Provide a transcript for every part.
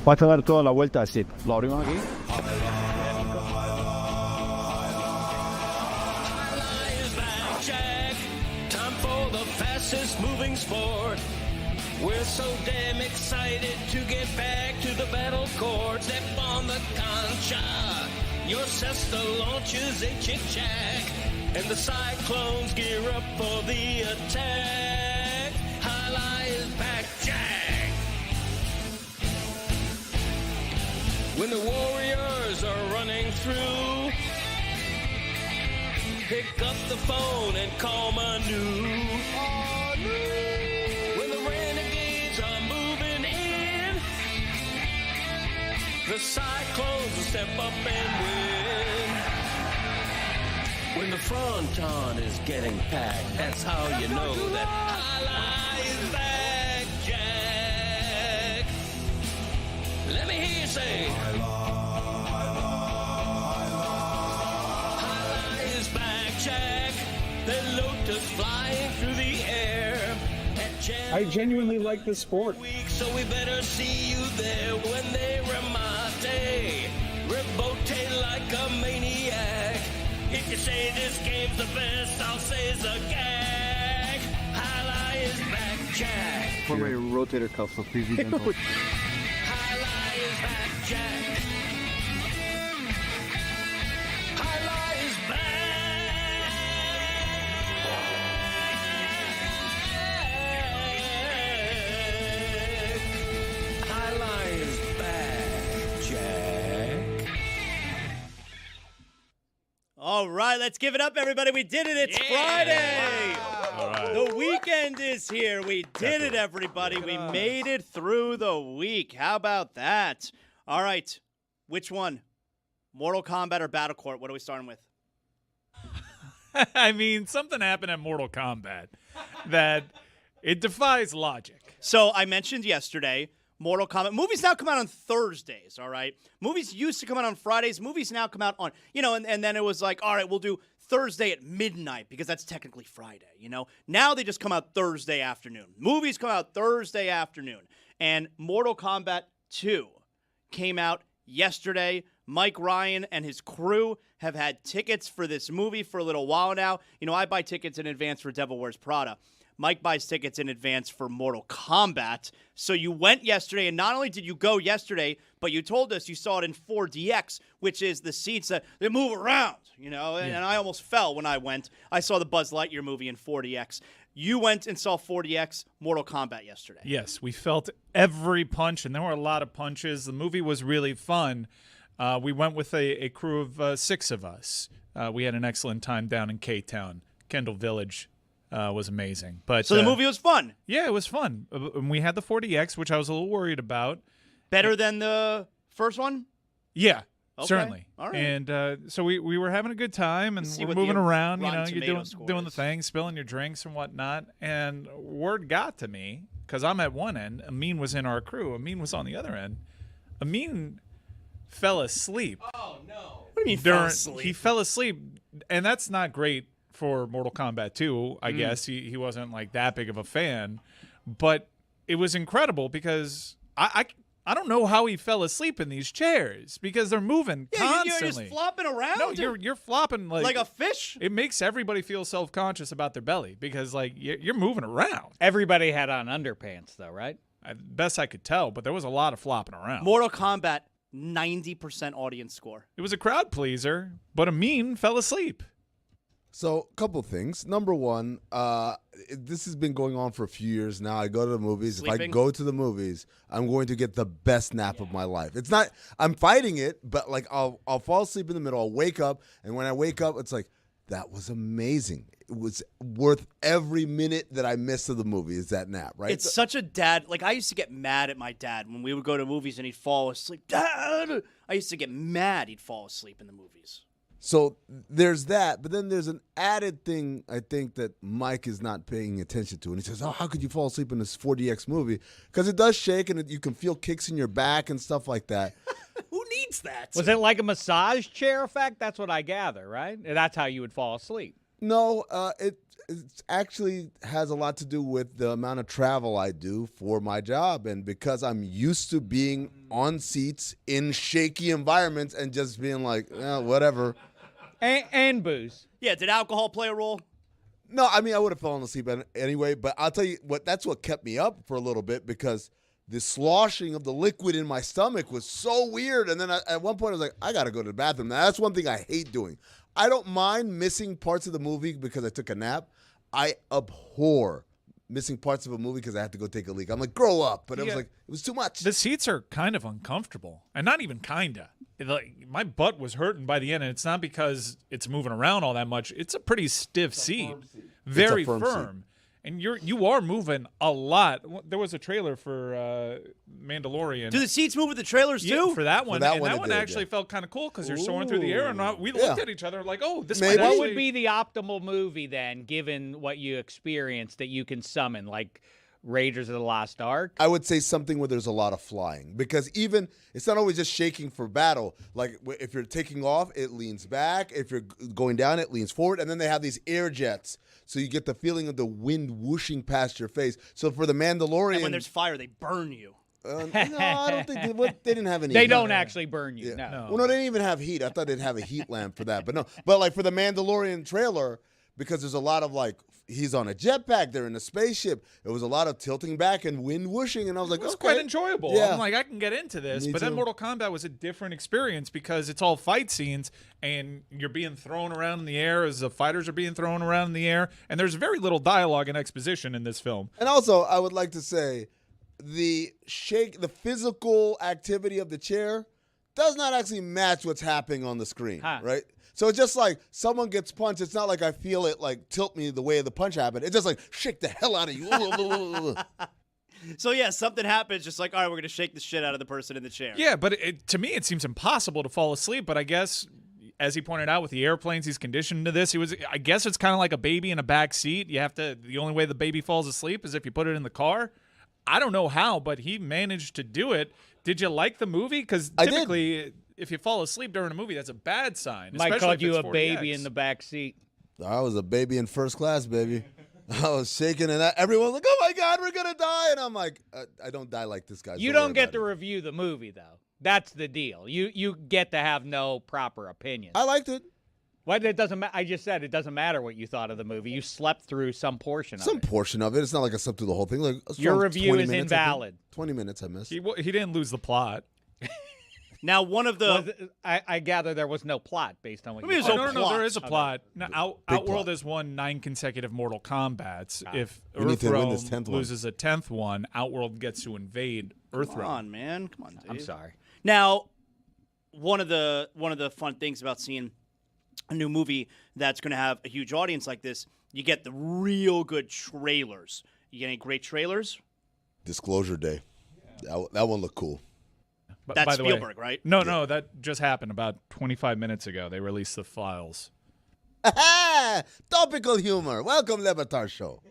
Vas a dar toda la vuelta así. Lo abrimos aquí. Time for the fastest moving sport. We're so damn excited to get back to the Battlecourt. Step on the concha. Your cesta launches a chick-chack. And the Cyclones gear up for the attack. Highlight is back, Jack. When the Warriors are running through, pick up the phone and call Manu. When the Renegades are moving in, the Cyclones will step up and win. When the Fronton is getting packed, that's how you know that Highlight is back, Jack. Let me hear you say, Highlight is back, Jack. The Lotus flying through the air. I genuinely like this sport. So we better see you there when they remate. Rebote like a maniac. If you say this game's the best, I'll say it's a gag. Highlight is back, Jack. For my rotator cuff, so please be gentle. Highlight is back, Jack. Highlight is back. Highlight is back, Jack. All right, let's give it up, everybody. We did it. It's Friday. All right. The weekend is here. We did it, everybody. We made it through the week. How about that? All right. Which one? Mortal Kombat or Battlecourt? What are we starting with? I mean, something happened at Mortal Kombat that it defies logic. So I mentioned yesterday, Mortal Kombat. Movies now come out on Thursdays, all right? Movies used to come out on Fridays. Movies now come out on, and then it was like, all right, we'll do Thursday at midnight because that's technically Friday, Now they just come out Thursday afternoon. Movies come out Thursday afternoon. And Mortal Kombat 2 came out yesterday. Mike Ryan and his crew have had tickets for this movie for a little while now. I buy tickets in advance for Devil Wears Prada. Mike buys tickets in advance for Mortal Kombat. So you went yesterday, and not only did you go yesterday, but you told us you saw it in 4DX, which is the seats that they move around, and I almost fell when I went. I saw the Buzz Lightyear movie in 4DX. You went and saw 4DX Mortal Kombat yesterday. Yes, we felt every punch, and there were a lot of punches. The movie was really fun. We went with a crew of 6 of us. We had an excellent time down in K-Town. Kendall Village was amazing. But so the movie was fun. Yeah, it was fun. And we had the 4DX, which I was a little worried about. Better than the first one? Yeah, okay. certainly. All right. And so we were having a good time, and we're moving around. You're doing the thing, spilling your drinks and whatnot. And word got to me, because I'm at one end. Amin was in our crew. Amin was on the other end. Amin fell asleep. Oh, no. What do you mean fell asleep? He fell asleep, and that's not great for Mortal Kombat 2, I guess. He wasn't like that big of a fan, but it was incredible because I don't know how he fell asleep in these chairs because they're moving constantly. You're just flopping around. No, you're flopping like a fish. It makes everybody feel self-conscious about their belly because you're moving around. Everybody had on underpants though, right? Best I could tell, but there was a lot of flopping around. Mortal Kombat 90% audience score. It was a crowd pleaser, but Amin fell asleep. So, a couple things. Number one, this has been going on for a few years now. I go to the movies. Sleeping? If I go to the movies, I'm going to get the best nap of my life. It's not. I'm fighting it, but like I'll fall asleep in the middle. I'll wake up, and when I wake up, it's like that was amazing. It was worth every minute that I missed of the movie. Is that nap, right? It's such a dad. Like I used to get mad at my dad when we would go to movies and he'd fall asleep. Dad, I used to get mad he'd fall asleep in the movies. So there's that, but then there's an added thing I think that Mike is not paying attention to. And he says, oh, how could you fall asleep in this 4DX movie? Because it does shake and you can feel kicks in your back and stuff like that. Who needs that? Was it like a massage chair effect? That's what I gather, right? And that's how you would fall asleep. No, it actually has a lot to do with the amount of travel I do for my job. And because I'm used to being on seats in shaky environments and just being like, whatever. And booze. Yeah, did alcohol play a role? No, I mean, I would have fallen asleep anyway. But I'll tell you that's what kept me up for a little bit, because the sloshing of the liquid in my stomach was so weird. And then at one point I was like, I got to go to the bathroom. Now, that's one thing I hate doing. I don't mind missing parts of the movie because I took a nap. I abhor missing parts of a movie because I have to go take a leak. I'm like, grow up. But it was like, it was too much. The seats are kind of uncomfortable. And not even kinda. Like, my butt was hurting by the end, and it's not because it's moving around all that much. It's a pretty stiff seat. Very firm. And you are moving a lot. There was a trailer for Mandalorian. Do the seats move with the trailers too? Yeah, for that one. That one actually felt kind of cool because you're soaring through the air. And we looked at each other like, oh, this might What actually... would be the optimal movie then, given what you experienced, that you can summon, like Raiders of the Lost Ark? I would say something where there's a lot of flying, because even it's not always just shaking for battle. Like if you're taking off, it leans back. If you're going down, it leans forward. And then they have these air jets, so you get the feeling of the wind whooshing past your face. So for the Mandalorian, And when there's fire, they burn you. no, I don't think they didn't have any. They heat. don't actually burn you. Yeah. No. Well, no, they didn't even have heat. I thought they'd have a heat lamp for that, but no. But like for the Mandalorian trailer, because there's a lot of like, he's on a jetpack, they're in a spaceship. It was a lot of tilting back and wind whooshing, and I was like, It was okay. quite enjoyable. Yeah. I'm like, I can get into this. Me But then too. Mortal Kombat was a different experience because it's all fight scenes and you're being thrown around in the air as the fighters are being thrown around in the air. And there's very little dialogue and exposition in this film. And also, I would like to say, the physical activity of the chair does not actually match what's happening on the screen, right? So it's just like someone gets punched. It's not like I feel it like tilt me the way the punch happened. It's just like shake the hell out of you. So yeah, something happens, just like, all right, we're gonna shake the shit out of the person in the chair. Yeah, but to me, it seems impossible to fall asleep. But I guess, as he pointed out, with the airplanes, he's conditioned to this. I guess it's kind of like a baby in a back seat. The only way the baby falls asleep is if you put it in the car. I don't know how, but he managed to do it. Did you like the movie? Because typically, if you fall asleep during a movie, that's a bad sign. Mike called you a baby in the back seat. I was a baby in first class, baby. I was shaking, and everyone was like, oh, my God, we're going to die. And I'm like, I don't die like this, guys. You don't get to review the movie, though. That's the deal. You get to have no proper opinion. I liked it. Well, it doesn't. I just said it doesn't matter what you thought of the movie. You slept through some portion of it. Some portion of it. It's not like I slept through the whole thing. Like your review is minutes, invalid. 20 minutes I missed. He didn't lose the plot. Now, one of the I gather there was no plot based on what you there's said. no No, there is a plot. Now, Big Outworld plot. has won 9 consecutive Mortal Kombats. If We need to win this Earthrealm 10th one. loses a 10th one, Outworld gets to invade Earthrealm. Come on, man. Come on, Dave. I'm sorry. Now, one of the fun things about seeing a new movie that's going to have a huge audience like this, you get the real good trailers. You get any great trailers? Disclosure Day. That one looked cool. But That's by the way- Spielberg, right? No, that just happened about 25 minutes ago. They released the files. Topical humor. Welcome, Le Batard Show.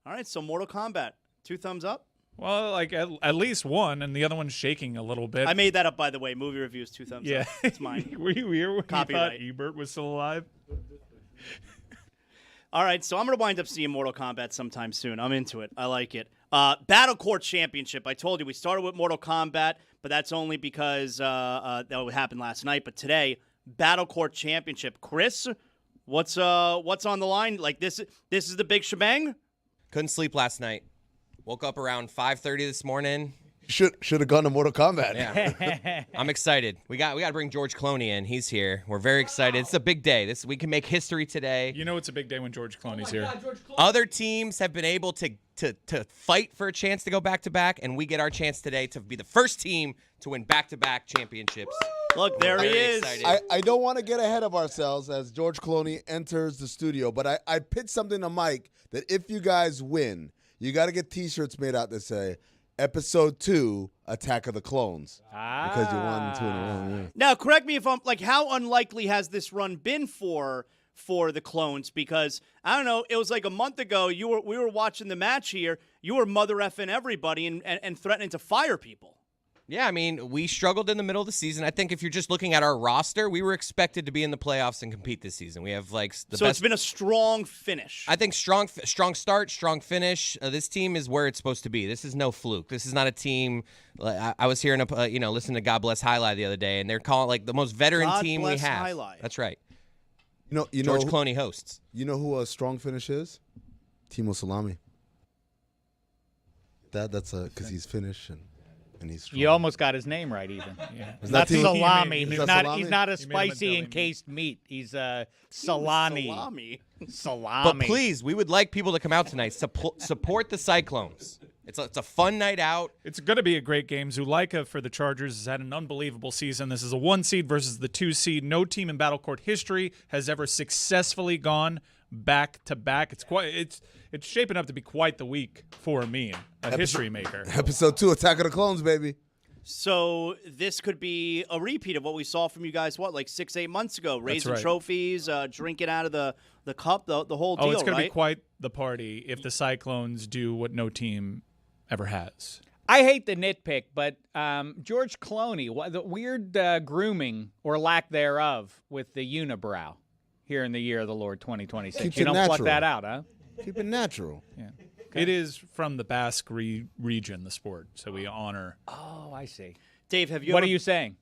All right, so Mortal Kombat. 2 thumbs up? Well, like at least one, and the other one's shaking a little bit. I made that up, by the way. Movie reviews, 2 thumbs yeah, up. It's mine. Were you here when you thought Copyright. Ebert was still alive? All right, so I'm going to wind up seeing Mortal Kombat sometime soon. I'm into it. I like it. Battlecourt Championship. I told you we started with Mortal Kombat, but that's only because that happened last night. But today, Battlecourt Championship. Chris, what's on the line? Like this is the big shebang? Couldn't sleep last night. Woke up around 5:30 this morning. Should have gone to Mortal Kombat. Yeah. I'm excited. We got to bring George Clooney in. He's here. We're very excited. It's a big day. We can make history today. You know it's a big day when George Clooney's here. Other teams have been able to fight for a chance to go back-to-back, and we get our chance today to be the first team to win back-to-back championships. Look, there he Very is. excited. I don't want to get ahead of ourselves as George Clooney enters the studio, but I pitched something to Mike that if you guys win, you got to get T-shirts made out that say, Episode 2, Attack of the Clones. Because you won 2 in a row. Yeah. Now, correct me if I'm like, how unlikely has this run been for the Clones? Because I don't know, it was like a month ago. We were watching the match here. You were mother effing everybody and threatening to fire people. Yeah, I mean, we struggled in the middle of the season. I think if you're just looking at our roster, we were expected to be in the playoffs and compete this season. We have the best. So it's been a strong finich. I think strong start, strong finish. This team is where it's supposed to be. This is no fluke. This is not a team. I was hearing listening to God Bless Highlight the other day, and they're calling it the most veteran team we have. Highlight. That's right. You know George Clooney hosts. You know who a strong finish is? Timo Salami. That's because he's Finnish and he's strong. You almost got his name right, even. Yeah. Is Not that salami. Is He's that not. salami? He's not a You made him a spicy deli encased meat. He's salami. Salami. Salami. But please, we would like people to come out tonight. Support the Cyclones. It's a fun night out. It's going to be a great game. Zuleika for the Chargers has had an unbelievable season. This is a 1 seed versus the 2 seed. No team in Battlecourt history has ever successfully gone back to back. It's shaping up to be quite the week for me, a history maker. Episode 2, Attack of the Clones, baby. So this could be a repeat of what we saw from you guys, like 6-8 months ago? Raising right. trophies, drinking out of the cup, the whole deal, Oh, it's going right? to be quite the party if the Cyclones do what no team ever has. I hate the nitpick, but George Clooney, the weird grooming or lack thereof with the unibrow here in the year of the Lord 2026. Keeps You it don't pluck natural. that out, huh? Keep it natural. Yeah. It is from the Basque region, the sport, so we honor. Oh, I see. Dave, have you What ever are you saying?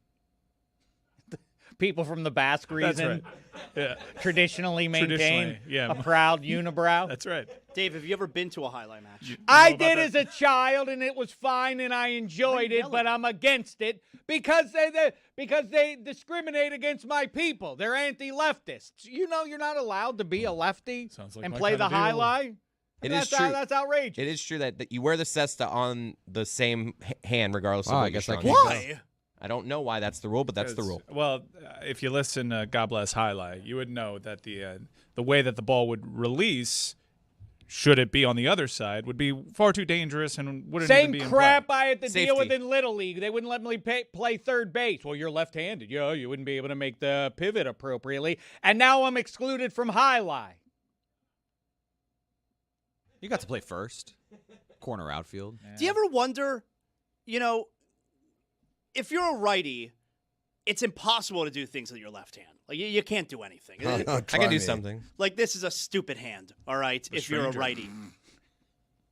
People from the Basque region That's right. Yeah, traditionally maintain yeah. a proud unibrow? that's right. Dave, have you ever been to a highlight match? I know about did that? as a child, and it was fine, and I enjoyed it, but I'm against it because they discriminate against my people. They're anti-leftists. You know, you're not allowed to be a lefty Sounds like and my play the kinda deal. highlight. It That's is true. That's outrageous. It is true that you wear the cesta on the same hand regardless of Oh, what I you're guess I showing. can't. Why? I don't know why that's the rule, but that's the rule. Well, if you listen to God Bless Highlight, you would know that the way that the ball would release, should it be on the other side, would be far too dangerous and wouldn't even Same be in crap play. I had to deal with Safety. in Little League. They wouldn't let me play third base. Well, you're left-handed. Yeah, you wouldn't be able to make the pivot appropriately. And now I'm excluded from highlight. You got to play first. Corner outfield. Do you ever wonder, if you're a righty, it's impossible to do things with your left hand. Like you can't do anything. I can do something. Like this is a stupid hand, all right, if you're a righty.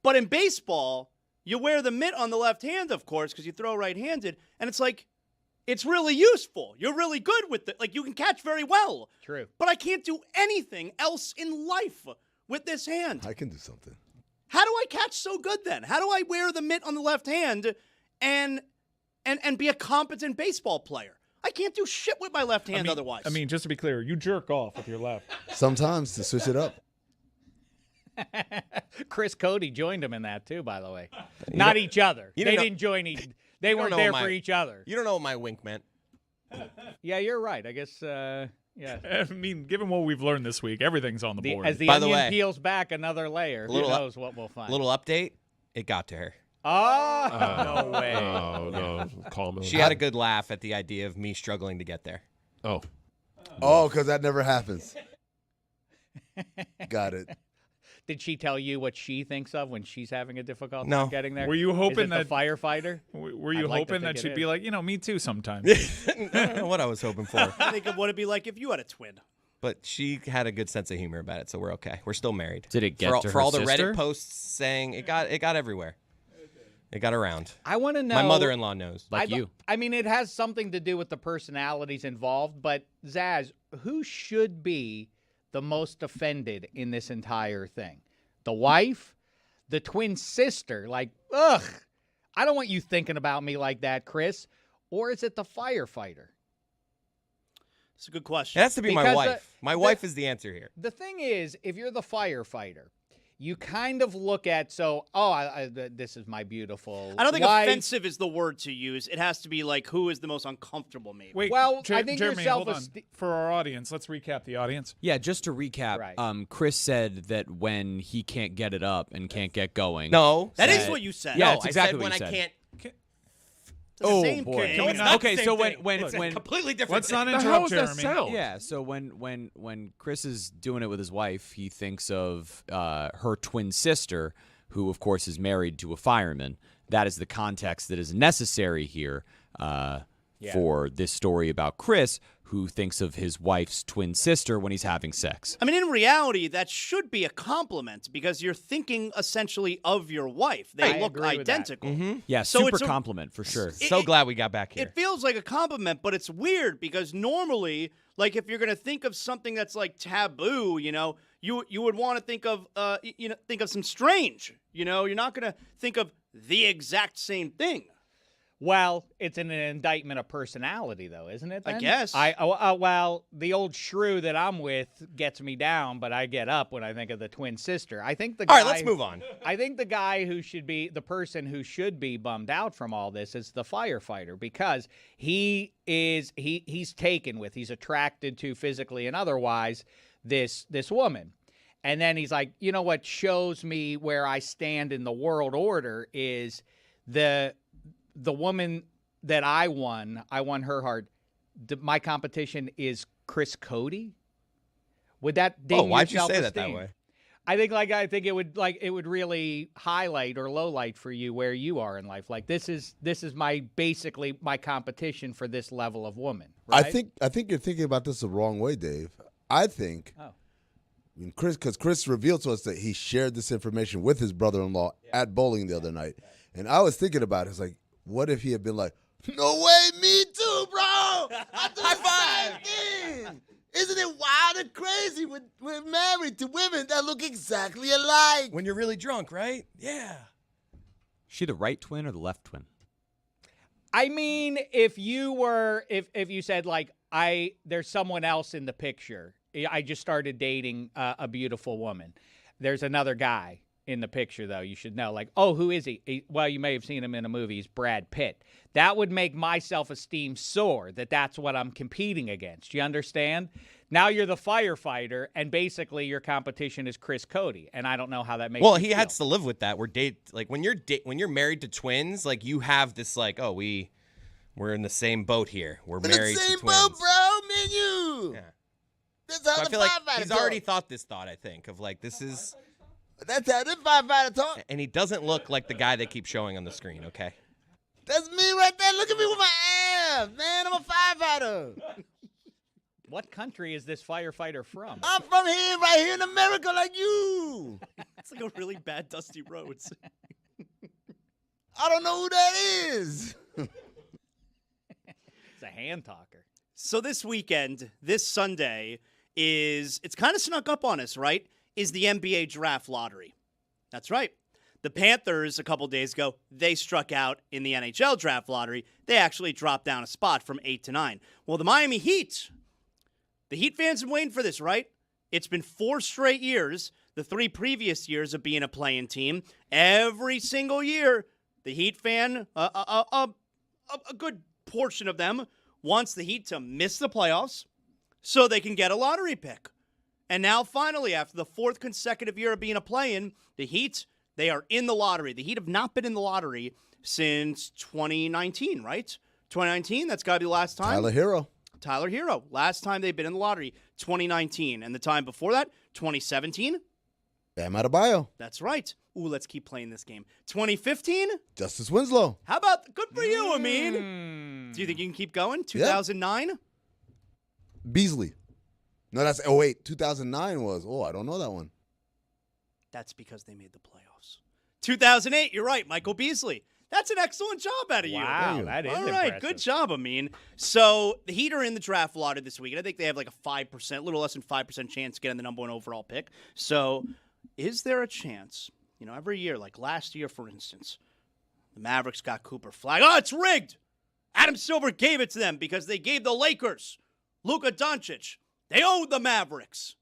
But in baseball, you wear the mitt on the left hand, of course, because you throw right-handed, and it's like, it's really useful. You're really good with it. Like, you can catch very well. True. But I can't do anything else in life with this hand. I can do something. How do I catch so good then? How do I wear the mitt on the left hand and be a competent baseball player? I can't do shit with my left hand otherwise. I mean, just to be clear, you jerk off with your left. Sometimes to switch it up. Chris Cody joined him in that too, by the way. Not each other. They didn't join each. They weren't there for each other. You don't know what my wink meant. Yeah, you're right. I guess. Yeah. I mean, given what we've learned this week, everything's on the board. As the By the onion way, peels back another layer, who knows what we'll find. Little update. It got to her. Oh, no way. Oh, no. Calm She had a good laugh at the idea of me struggling to get there. Oh. Oh, because that never happens. Got it. Did she tell you what she thinks of when she's having a difficult No. time getting there? Were you hoping Is it that the firefighter? Were you I'd like to hoping that think she'd it be is. like, me too sometimes? I don't know what I was hoping for. I think of what it'd be like if you had a twin. But she had a good sense of humor about it, so we're okay. We're still married. Did it get for, to for her all the sister? Reddit posts saying it got everywhere. It got around. I want to know. My mother-in-law knows. I mean, it has something to do with the personalities involved, but Zaz, who should be the most offended in this entire thing? The wife? The twin sister? Like, ugh, I don't want you thinking about me like that, Chris. Or is it the firefighter? It's a good question. It has to be my Because wife. My wife is the answer here. The thing is, if you're the firefighter, you kind of look at, this is my beautiful I don't think wife. offensive is the word to use. It has to be like, who is the most uncomfortable, maybe. Wait, Well, I think Jeremy, your hold on. self-esteem- For our audience, let's recap the audience. Yeah, just to recap, Right. Chris said that when he can't get it up and can't get going. No. That is That- what you said. Yeah, no, it's I exactly said what when you I said. can't. It's the Oh, same boy. thing. No, it's No, not Okay, the so same when thing. when Completely different. Let's not The hell interrupt is that Jeremy. sound? yeah, so when Chris is doing it with his wife, he thinks of her twin sister, who, of course, is married to a fireman. That is the context that is necessary here for this story about Chris, who thinks of his wife's twin sister when he's having sex. I mean, in reality, that should be a compliment because you're thinking essentially of your wife. They look identical. Yeah, so super compliment for sure. So glad we got back here. It feels like a compliment, but it's weird because normally, like if you're going to think of something that's like taboo, you would want to think of think of some strange. You're not going to think of the exact same thing. Well, it's an indictment of personality, though, isn't it? Then? I guess. Well, the old shrew that I'm with gets me down, but I get up when I think of the twin sister. I think the guy, all right, let's move on. I think the guy who should be the person who should be bummed out from all this is the firefighter because he's taken with, he's attracted to physically and otherwise this woman. And then he's like, what shows me where I stand in the world order is the woman that I won her heart. My competition is Chris Cody. Would that ding why'd you your say that self-esteem? way? I think it would really highlight or lowlight for you where you are in life. Like this is basically my competition for this level of woman. Right? I think you're thinking about this the wrong way, Dave. I think because Chris revealed to us that he shared this information with his brother-in-law at bowling the other night, and I was thinking about it. It's like, what if he had been like, "No way, me too, bro. I do the same thing. Isn't it wild and crazy? We're married to women that look exactly alike." When you're really drunk, right? Yeah. She the right twin or the left twin? I mean, if you said like there's someone else in the picture. I just started dating a beautiful woman. There's another guy in the picture, though. You should know, like, oh, who is he? Well, you may have seen him in a movie. He's Brad Pitt. That would make my self-esteem soar, that's what I'm competing against. You understand? Now you're the firefighter, and basically your competition is Chris Cody, and I don't know how that makes Well, you he feel. has to live with that. When you're married to twins, like you have this like, oh, we're in the same boat here. We're married to twins. Same boat, bro. Me and you. Yeah. That's how So I the feel like firefighter he's talk. already thought this thought, I think, of like this is. That's how the firefighter talk. And he doesn't look like the guy they keep showing on the screen, okay? That's me right there. Look at me with my abs, man. I'm a firefighter. What country is this firefighter from? I'm from here, right here in America, like you. It's like a really bad Dusty Rhodes. I don't know who that is. It's a hand talker. So this weekend, this Sunday, it's kind of snuck up on us, right? Is the NBA draft lottery. That's right. The Panthers, a couple days ago, they struck out in the NHL draft lottery. They actually dropped down a spot from 8 to 9. Well, the Miami Heat, the Heat fans have been waiting for this, right? It's been 4 straight years, the 3 previous years of being a play-in team. Every single year, the Heat fan, a good portion of them, wants the Heat to miss the playoffs so they can get a lottery pick. And now, finally, after the 4th consecutive year of being a play-in, the Heat, they are in the lottery. The Heat have not been in the lottery since 2019, right? 2019, that's got to be the last time. Tyler Hero. Last time they've been in the lottery, 2019. And the time before that, 2017. Bam Adebayo. That's right. Ooh, let's keep playing this game. 2015. Justice Winslow. How about, good for you, Amin. Do you think you can keep going? 2009. Yeah. Beasley. No, that's 08. 2009 was. Oh, I don't know that one. That's because they made the playoffs. 2008, you're right, Michael Beasley. That's an excellent job out of you. Wow, that is All right, impressive. good job, Amin. So the Heat are in the draft lottery this week, and I think they have like a 5%, a little less than 5% chance of getting the number 1 overall pick. So is there a chance, every year, like last year, for instance, the Mavericks got Cooper Flag. Oh, it's rigged. Adam Silver gave it to them because they gave the Lakers Luka Doncic. They owed the Mavericks.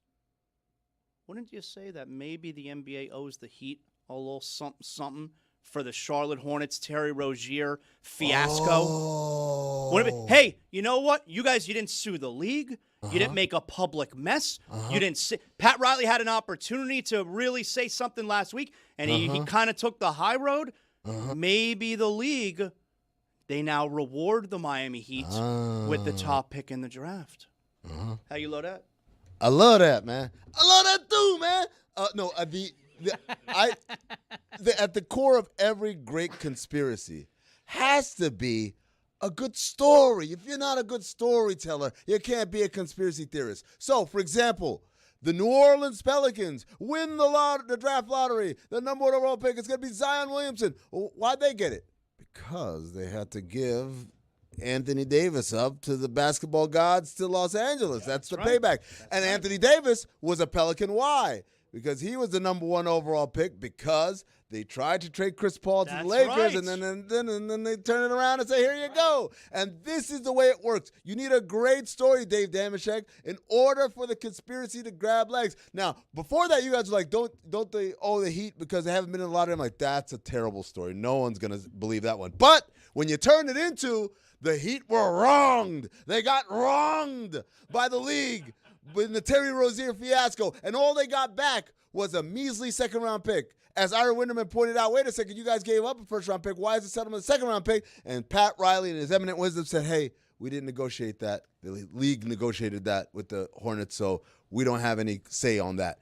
Wouldn't you say that maybe the NBA owes the Heat a little something for the Charlotte Hornets Terry Rozier fiasco? Oh. Hey, you know what? You didn't sue the league. You didn't make a public mess. You didn't say. Pat Riley had an opportunity to really say something last week, and he kind of took the high road. Maybe the league, they now reward the Miami Heat with the top pick in the draft. How you love that? I love that, man. I love that too, man. At the core of every great conspiracy has to be a good story. If you're not a good storyteller, you can't be a conspiracy theorist. So, for example, the New Orleans Pelicans win the draft lottery. The number 1 overall pick is going to be Zion Williamson. Well, why'd they get it? Because they had to give Anthony Davis up to the basketball gods to Los Angeles. That's the payback. And Anthony Davis was a Pelican. Why? Because he was the number 1 overall pick because they tried to trade Chris Paul to the Lakers, and then they turn it around and say, here you go. And this is the way it works. You need a great story, Dave Damashek, in order for the conspiracy to grab legs. Now, before that, you guys were like, don't they owe the Heat because they haven't been in a lottery? I'm like, that's a terrible story. No one's going to believe that one. But when you turn it into the Heat were wronged, they got wronged by the league in the Terry Rozier fiasco, and all they got back was a measly second-round pick. As Ira Winderman pointed out, wait a second, you guys gave up a first-round pick. Why is it settlement a second-round pick? And Pat Riley, in his eminent wisdom, said, hey, we didn't negotiate that. The league negotiated that with the Hornets, so we don't have any say on that.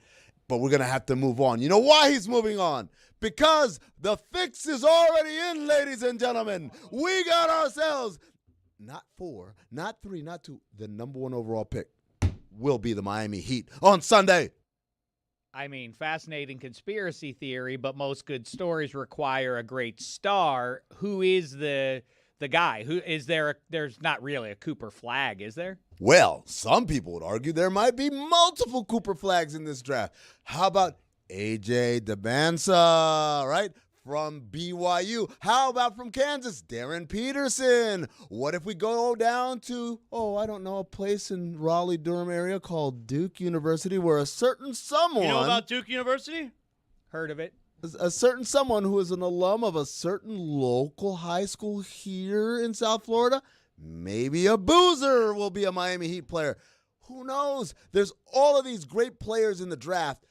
But we're going to have to move on. You know why he's moving on? Because the fix is already in, ladies and gentlemen. We got ourselves not 4, not 3, not 2, the number 1 overall pick will be the Miami Heat on Sunday. I mean, fascinating conspiracy theory, but most good stories require a great star. Who is the guy? Who is there? There's not really a Cooper Flag, is there? Well, some people would argue there might be multiple Cooper Flags in this draft. How about AJ DeBansa, right? From BYU. How about from Kansas? Darren Peterson. What if we go down to, a place in Raleigh-Durham area called Duke University where a certain someone... You know about Duke University? Heard of it. A certain someone who is an alum of a certain local high school here in South Florida, maybe a Boozer will be a Miami Heat player. Who knows? There's all of these great players in the draft.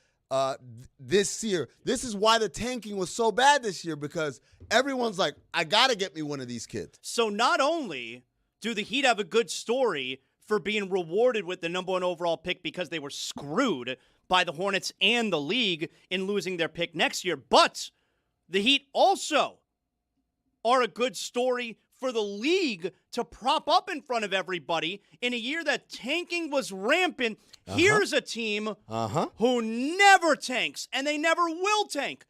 This year. This is why the tanking was so bad this year, because everyone's like, I got to get me one of these kids. So not only do the Heat have a good story for being rewarded with the number 1 overall pick because they were screwed by the Hornets and the league in losing their pick next year, but the Heat also are a good story for the league to prop up in front of everybody in a year that tanking was rampant. Here's a team who never tanks, and they never will tank.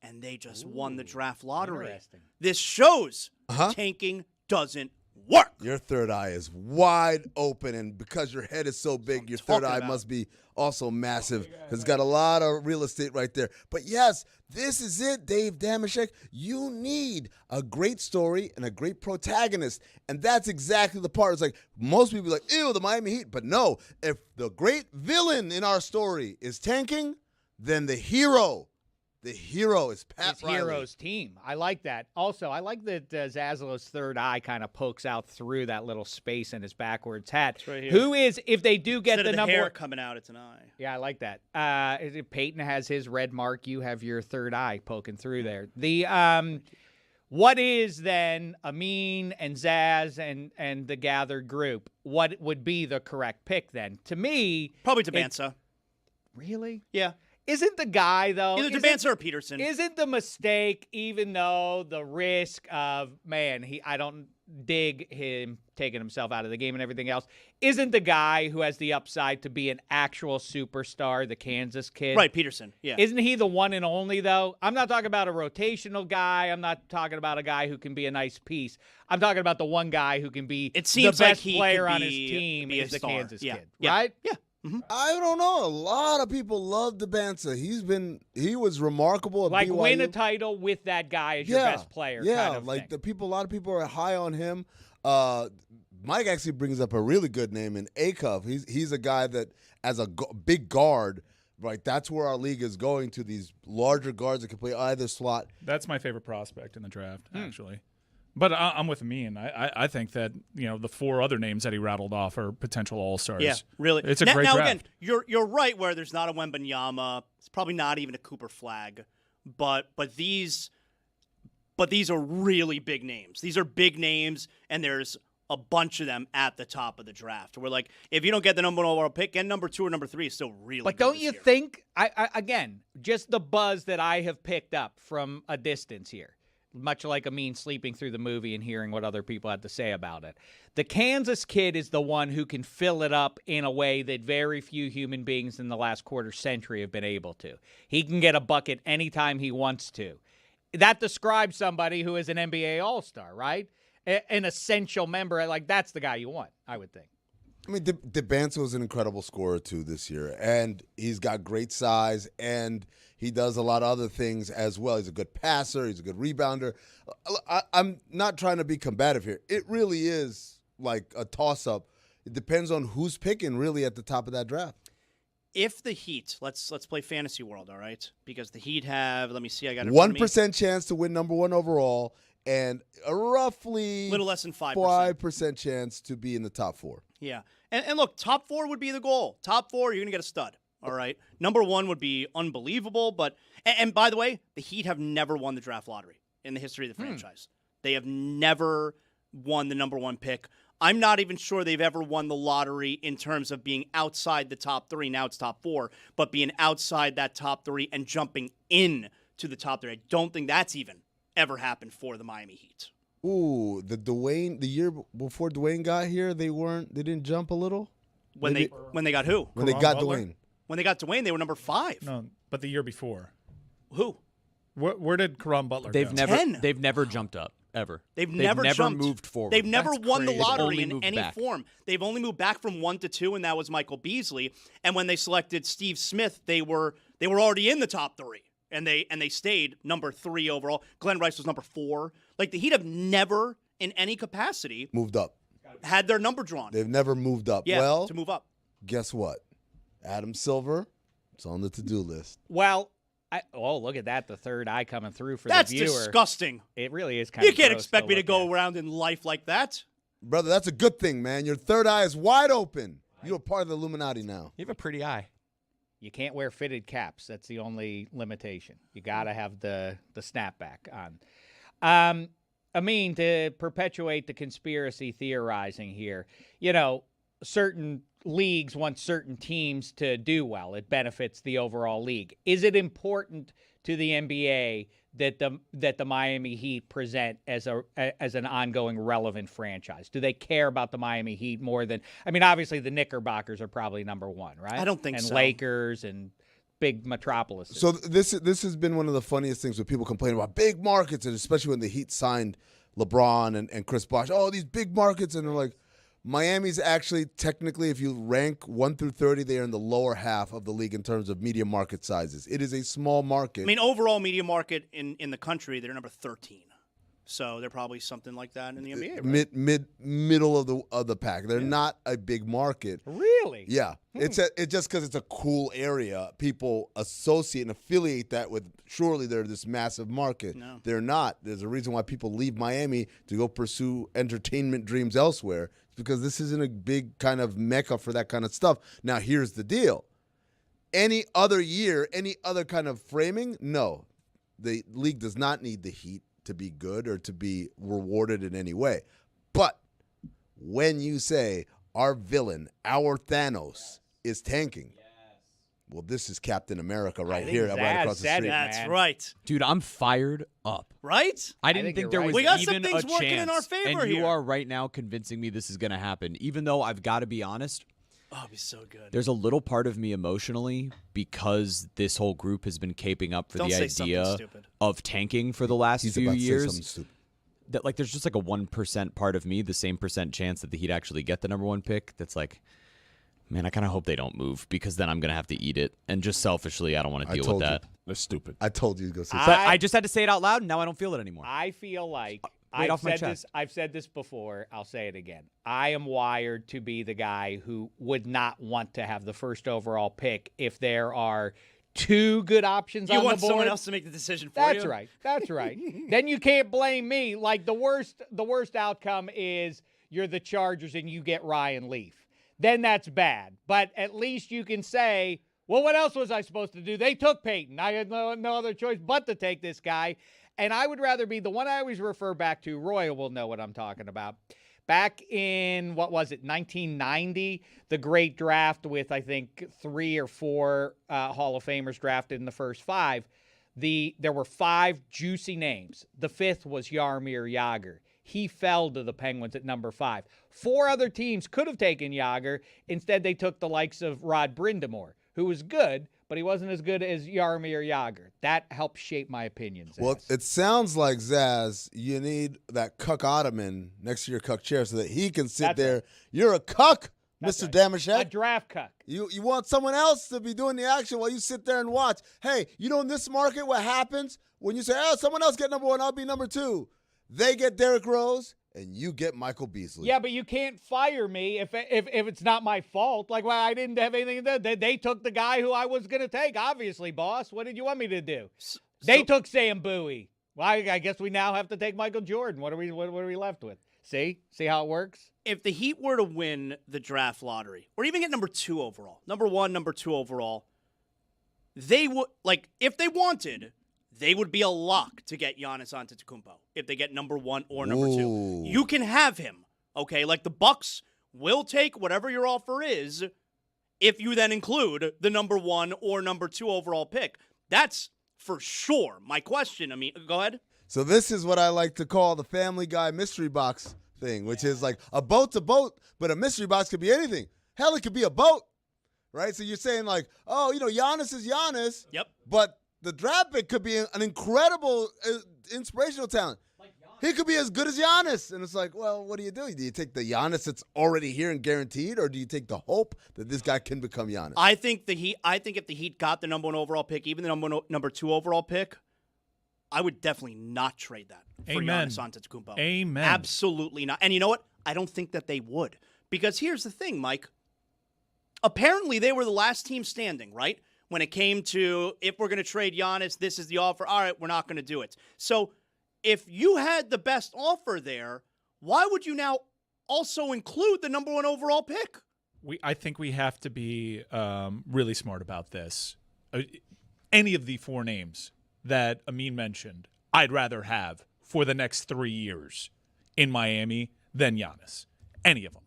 And they just won the draft lottery. This shows tanking doesn't work. Your third eye is wide open, and because your head is so big, your third eye must be also massive because it's got a lot of real estate right there. But yes, this is it, Dave Damashek. You need a great story and a great protagonist, and that's exactly the part. It's like most people are like, ew, the Miami Heat. But no, if the great villain in our story is tanking, then the hero is Pat Riley. Hero's team. I like that. Also, I like that Zazzalo's third eye kind of pokes out through that little space in his backwards hat. It's right here. Who is, if they do get Instead the of number hair coming out, it's an eye. Yeah, I like that. Peyton has his red mark. You have your third eye poking through there. The what is then Amin and Zaz and the gathered group? What would be the correct pick then? To me, probably DeBansa. Really? Yeah. Isn't the guy, though... Either DeBansa or Peterson. Isn't the mistake, even though the risk of, I don't dig him taking himself out of the game and everything else, isn't the guy who has the upside to be an actual superstar, the Kansas kid? Right, Peterson, yeah. Isn't he the one and only, though? I'm not talking about a rotational guy. I'm not talking about a guy who can be a nice piece. I'm talking about the one guy who can be the best player on his team is the Kansas kid, right? Yeah. Mm-hmm. I don't know. A lot of people love DeBansa. He was remarkable at BYU. Win a title with that guy as your best player. Yeah, kind of thing. A lot of people are high on him. Mike actually brings up a really good name in Akov. He's a guy that, as a big guard, right, that's where our league is going to, these larger guards that can play either slot. That's my favorite prospect in the draft, actually. But I'm with Amin. I think that the 4 other names that he rattled off are potential all-stars. Yeah, really. It's a great draft. Again, you're right where there's not a Wembanyama. It's probably not even a Cooper Flag. But these are really big names. These are big names, and there's a bunch of them at the top of the draft. We're like, if you don't get the number 1 overall pick, and number 2 or number 3 is still really But good don't this you year. think, again, just the buzz that I have picked up from a distance here, much like Amin sleeping through the movie and hearing what other people had to say about it. The Kansas kid is the one who can fill it up in a way that very few human beings in the last quarter century have been able to. He can get a bucket anytime he wants to. That describes somebody who is an NBA All-Star, right? An essential member. Like, that's the guy you want, I would think. I mean, DeBanzo was an incredible scorer, too, this year. And he's got great size, and he does a lot of other things as well. He's a good passer. He's a good rebounder. I'm not trying to be combative here. It really is like a toss-up. It depends on who's picking, really, at the top of that draft. If the Heat, let's play Fantasy World, all right? Because the Heat have, let me see, I got it. 1% chance to win number 1 overall, and a roughly little less than 5%. 5% chance to be in the top 4. Yeah. And look, top 4 would be the goal. Top 4, you're going to get a stud. All right. Number 1 would be unbelievable. But, and by the way, the Heat have never won the draft lottery in the history of the franchise. They have never won the number 1 pick. I'm not even sure they've ever won the lottery in terms of being outside the top 3. Now it's top 4, but being outside that top 3 and jumping in to the top 3. I don't think that's even ever happened for the Miami Heat. Ooh, the year before Dwayne got here, they didn't jump a little? When they got who? When they got Butler? Dwayne. When they got Dwayne, they were number 5. No, but the year before. Who? Where did Karan Butler They've go? never 10. They've never jumped up ever. They've never jumped. moved forward. They've never That's won crazy. the lottery They've only in moved any back. form. They've only moved back from 1 to 2, and that was Michael Beasley. And when they selected Steve Smith, they were already in the top 3. And they stayed number 3 overall. Glenn Rice was number 4. Like, the Heat have never, in any capacity, Moved up. had their number drawn. They've never moved up. Yeah, Well, to move up. guess what? Adam Silver, it's on the to-do list. Well, look at that, the third eye coming through for That's the viewer. disgusting. It really is kind You of can't gross expect me to look go at. around in life like that. Brother, that's a good thing, man. Your third eye is wide open. You're part of the Illuminati now. You have a pretty eye. You can't wear fitted caps. That's the only limitation. You got to have the snapback on. I mean, to perpetuate the conspiracy theorizing here, certain leagues want certain teams to do well. It benefits the overall league. Is it important to the NBA that the Miami Heat present as an ongoing relevant franchise? Do they care about the Miami Heat more than? I mean, obviously the Knickerbockers are probably number 1, right? I don't think and so. And Lakers and big metropolises. So this has been one of the funniest things when people complain about big markets, and especially when the Heat signed LeBron and Chris Bosh. Oh, these big markets, and they're like, Miami's actually technically, if you rank 1 through 30, they are in the lower half of the league in terms of media market sizes. It is a small market. I mean, overall media market in the country, they're number 13. So they're probably something like that in the NBA. Right? Middle of the pack. They're not a big market. Really? Yeah. It's just because it's a cool area. People associate and affiliate that with, surely they're this massive market. No. They're not. There's a reason why people leave Miami to go pursue entertainment dreams elsewhere. It's because this isn't a big kind of mecca for that kind of stuff. Now, here's the deal. Any other year, any other kind of framing, no. The league does not need the Heat to be good or to be rewarded in any way. But when you say our villain, our Thanos, is tanking, well, this is Captain America right here, right across the street. That's right. Dude, I'm fired up. Right? I didn't think there was We got some even things a working chance. in our favor and you here. are right now convincing me this is going to happen, even though I've got to be honest. Oh, it'd be so good. There's a little part of me emotionally because this whole group has been caping up for Don't the say something idea stupid. of tanking for the last He's few about to say years. something stupid. That like there's just like a 1% part of me, the same percent chance that the Heat actually get the number 1 pick. That's like, man, I kind of hope they don't move because then I'm gonna have to eat it. And just selfishly, I don't want to deal with that. That's stupid. I told you to go see But I just had to say it out loud, and now I don't feel it anymore. I feel like Weight off my chest. I've said this before. I'll say it again. I am wired to be the guy who would not want to have the first overall pick if there are 2 good options on the board. You want someone else to make the decision for you? That's right. That's right. Then you can't blame me. Like the worst outcome is you're the Chargers and you get Ryan Leaf. Then that's bad. But at least you can say, well, what else was I supposed to do? They took Peyton. I had no other choice but to take this guy. And I would rather be the one I always refer back to. Roy will know what I'm talking about. Back in, what was it, 1990, the great draft with, I think, 3 or 4 Hall of Famers drafted in the first 5, there were 5 juicy names. The 5th was Jaromir Jagr. He fell to the Penguins at number 5. 4 other teams could have taken Jagr. Instead, they took the likes of Rod Brind'Amour, who was good, but he wasn't as good as Jaromir Jagr. That helped shape my opinion, Zaz. Well, it sounds like, Zaz, you need that cuck ottoman next to your cuck chair so that he can sit there. You're a cuck, That's Mr. right. Damashek. A draft cuck. You want someone else to be doing the action while you sit there and watch. Hey, you know in this market what happens when you say, oh, someone else get number 1, I'll be number 2. They get Derrick Rose, and you get Michael Beasley. Yeah, but you can't fire me if it's not my fault. Like, well, I didn't have anything to do. They took the guy who I was going to take, obviously, boss. What did you want me to do? They took Sam Bowie. Well, I guess we now have to take Michael Jordan. What are we left with? See how it works? If the Heat were to win the draft lottery, or even get number 2 overall, number 1, number 2 overall, they would, like, if they wanted, they would be a lock to get Giannis Antetokounmpo if they get number 1 or number 2. You can have him, okay? Like, the Bucks will take whatever your offer is if you then include the number 1 or number 2 overall pick. That's for sure. My question, go ahead. So this is what I like to call the Family Guy mystery box thing, which is like a boat's a boat, but a mystery box could be anything. Hell, it could be a boat, right? So you're saying like, oh, Giannis is Giannis. Yep. But the draft pick could be an incredible, inspirational talent. He could be as good as Giannis. And it's like, well, what do you do? Do you take the Giannis that's already here and guaranteed, or do you take the hope that this guy can become Giannis? I think if the Heat got the number 1 overall pick, even the number 2 overall pick, I would definitely not trade that for Giannis Antetokounmpo. Amen. Absolutely not. And you know what? I don't think that they would. Because here's the thing, Mike. Apparently, they were the last team standing, right? When it came to, if we're going to trade Giannis, this is the offer. All right, we're not going to do it. So if you had the best offer there, why would you now also include the number 1 overall pick? I think we have to be really smart about this. Any of the 4 names that Amin mentioned, I'd rather have for the next 3 years in Miami than Giannis. Any of them.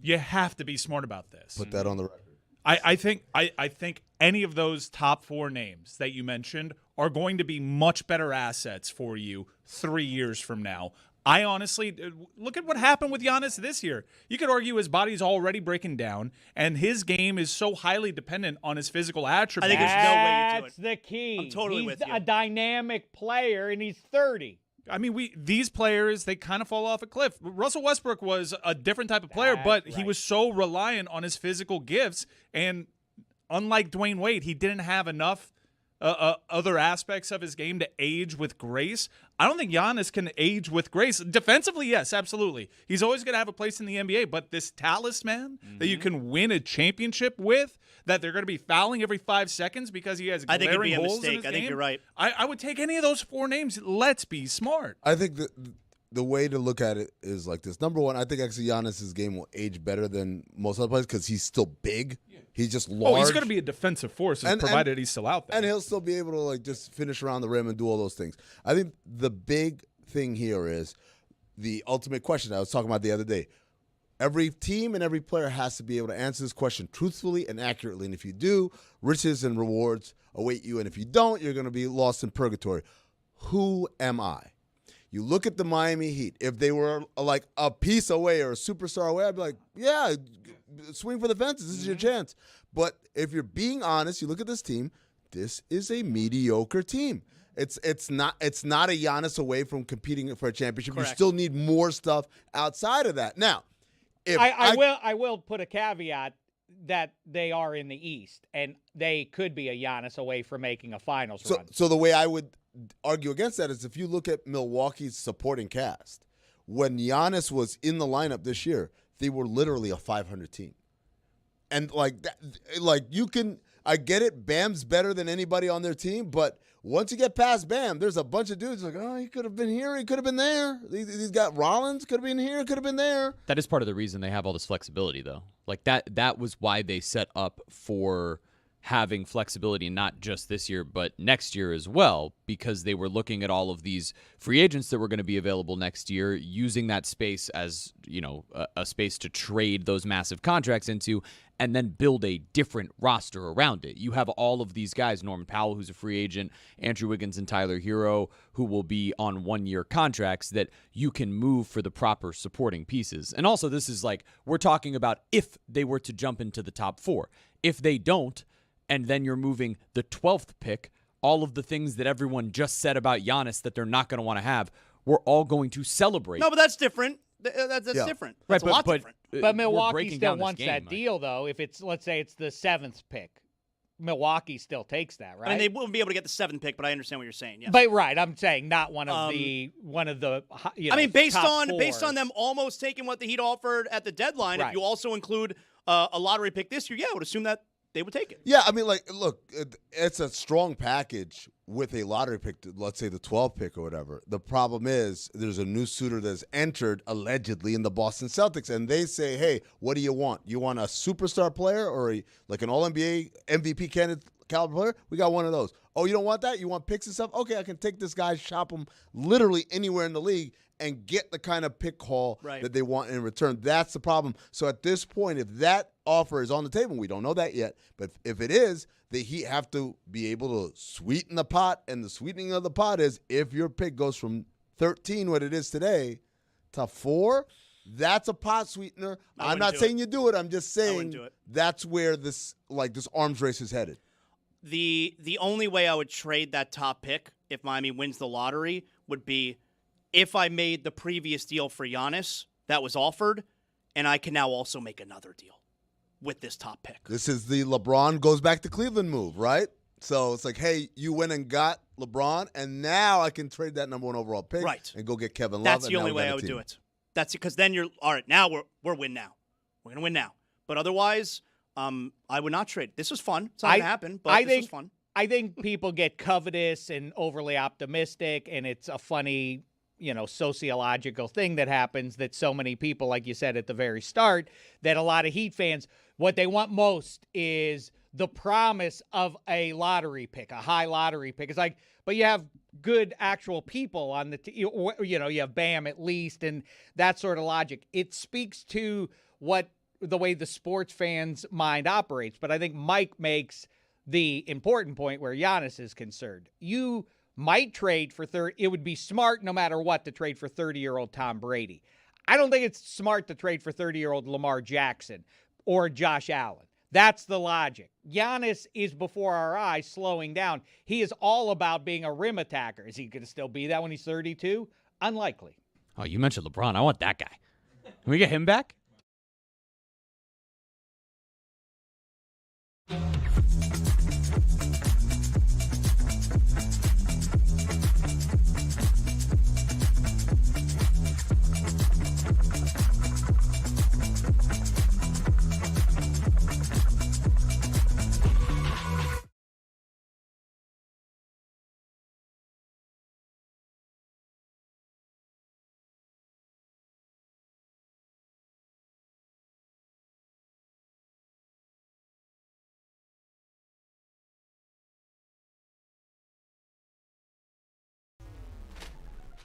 You have to be smart about this. Put that on the record. I think any of those top 4 names that you mentioned are going to be much better assets for you 3 years from now. I honestly look at what happened with Giannis this year. You could argue his body's already breaking down, and his game is so highly dependent on his physical attributes. I think there's no way you do it. That's the key. I'm totally He's with you. a dynamic player, and he's 30. I mean, these players, they kind of fall off a cliff. Russell Westbrook was a different type of player, but he was so reliant on his physical gifts, and unlike Dwayne Wade, he didn't have enough other aspects of his game to age with grace. I don't think Giannis can age with grace. Defensively, yes, absolutely. He's always going to have a place in the NBA, but this talisman that you can win a championship with, that they're going to be fouling every 5 seconds because he has glaring holes in his game. I think it'd be a mistake. I think you're right. I would take any of those 4 names. Let's be smart. I think the way to look at it is like this. Number 1, I think actually Giannis' game will age better than most other players because he's still big. Yeah. He's just large. Oh, he's going to be a defensive force provided he's still out there. And he'll still be able to like just finish around the rim and do all those things. I think the big thing here is the ultimate question I was talking about the other day. Every team and every player has to be able to answer this question truthfully and accurately. And if you do, riches and rewards await you. And if you don't, you're going to be lost in purgatory. Who am I? You look at the Miami Heat. If they were like a piece away or a superstar away, I'd be like, yeah, swing for the fences. This is your chance. But if you're being honest, you look at this team. This is a mediocre team. It's not a Giannis away from competing for a championship. Correct. You still need more stuff outside of that. Now, if I will put a caveat that they are in the East and they could be a Giannis away from making a finals run. So the way I would argue against that is if you look at Milwaukee's supporting cast, when Giannis was in the lineup this year, they were literally a 500 team. And like that, like you can, I get it. Bam's better than anybody on their team, but once you get past Bam, there's a bunch of dudes like, oh, he could have been here, he could have been there. He's got Rollins, could have been here, could have been there. That is part of the reason they have all this flexibility, though. Like that was why they set up for having flexibility not just this year but next year as well, because they were looking at all of these free agents that were going to be available next year, using that space as, a space to trade those massive contracts into and then build a different roster around it. You have all of these guys, Norman Powell, who's a free agent, Andrew Wiggins and Tyler Hero, who will be on one-year contracts that you can move for the proper supporting pieces. And also, this is like, we're talking about if they were to jump into the top 4. If they don't, and then you're moving the 12th pick, all of the things that everyone just said about Giannis that they're not going to want to have, we're all going to celebrate. No, but that's different. That's different. That's a lot different. But Milwaukee still wants that deal, though. If it's, let's say, it's the 7th pick, Milwaukee still takes that, right? I mean, they wouldn't be able to get the 7th pick, but I understand what you're saying. Yes. But right, I'm saying not one of the. I mean, based top on them almost taking what the Heat offered at the deadline, right. If you also include a lottery pick this year, I would assume that they would take it. Yeah, I mean, look, it's a strong package with a lottery pick, let's say the 12th pick or whatever. The problem is there's a new suitor that's entered allegedly in the Boston Celtics, and they say, hey, what do you want? You want a superstar player or like an All-NBA MVP candidate caliber player? We got one of those. Oh, you don't want that? You want picks and stuff? Okay, I can take this guy, shop him literally anywhere in the league, and get the kind of pick haul that they want in return. That's the problem. So at this point, if that offer is on the table, we don't know that yet, but if it is, the Heat have to be able to sweeten the pot, and the sweetening of the pot is if your pick goes from 13, what it is today, to 4, that's a pot sweetener. I'm not saying you do it. I'm just saying that's where this arms race is headed. The only way I would trade that top pick if Miami wins the lottery would be if I made the previous deal for Giannis that was offered, and I can now also make another deal with this top pick. This is the LeBron goes back to Cleveland move, right? So it's like, hey, you went and got LeBron, and now I can trade that number 1 overall pick and go get Kevin Love. That's the only way I would do it. That's because then you're all right. Now we're win now. We're gonna win now. But otherwise, I would not trade. This was fun. It's not gonna happen, but this was fun. I think people get covetous and overly optimistic, and it's a funny, sociological thing that happens that so many people, like you said at the very start, that a lot of Heat fans, what they want most is the promise of a lottery pick, a high lottery pick. It's like, but you have good actual people on the you have Bam at least, and that sort of logic. It speaks to the way the sports fans' mind operates. But I think Mike makes the important point where Giannis is concerned. You might trade for 30. It would be smart no matter what to trade for 30-year-old Tom Brady. I don't think it's smart to trade for 30-year-old Lamar Jackson or Josh Allen. That's the logic. Giannis is before our eyes slowing down. He is all about being a rim attacker. Is he going to still be that when he's 32? Unlikely. Oh, you mentioned LeBron. I want that guy. Can we get him back?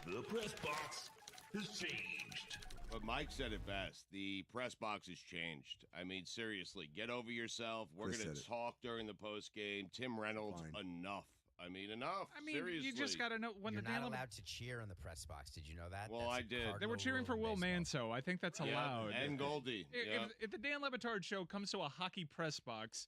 The press box has changed. But Mike said it best. The press box has changed. I mean, seriously, get over yourself. We're going to talk during the post game. Tim Reynolds, enough. I mean, enough. I mean, seriously. you just got to know when You're the not allowed to cheer in the press box. Did you know that? Well, I did. They were cheering for Will Manso. I think that's allowed. And Goldie. If the Dan Le Batard Show comes to a hockey press box,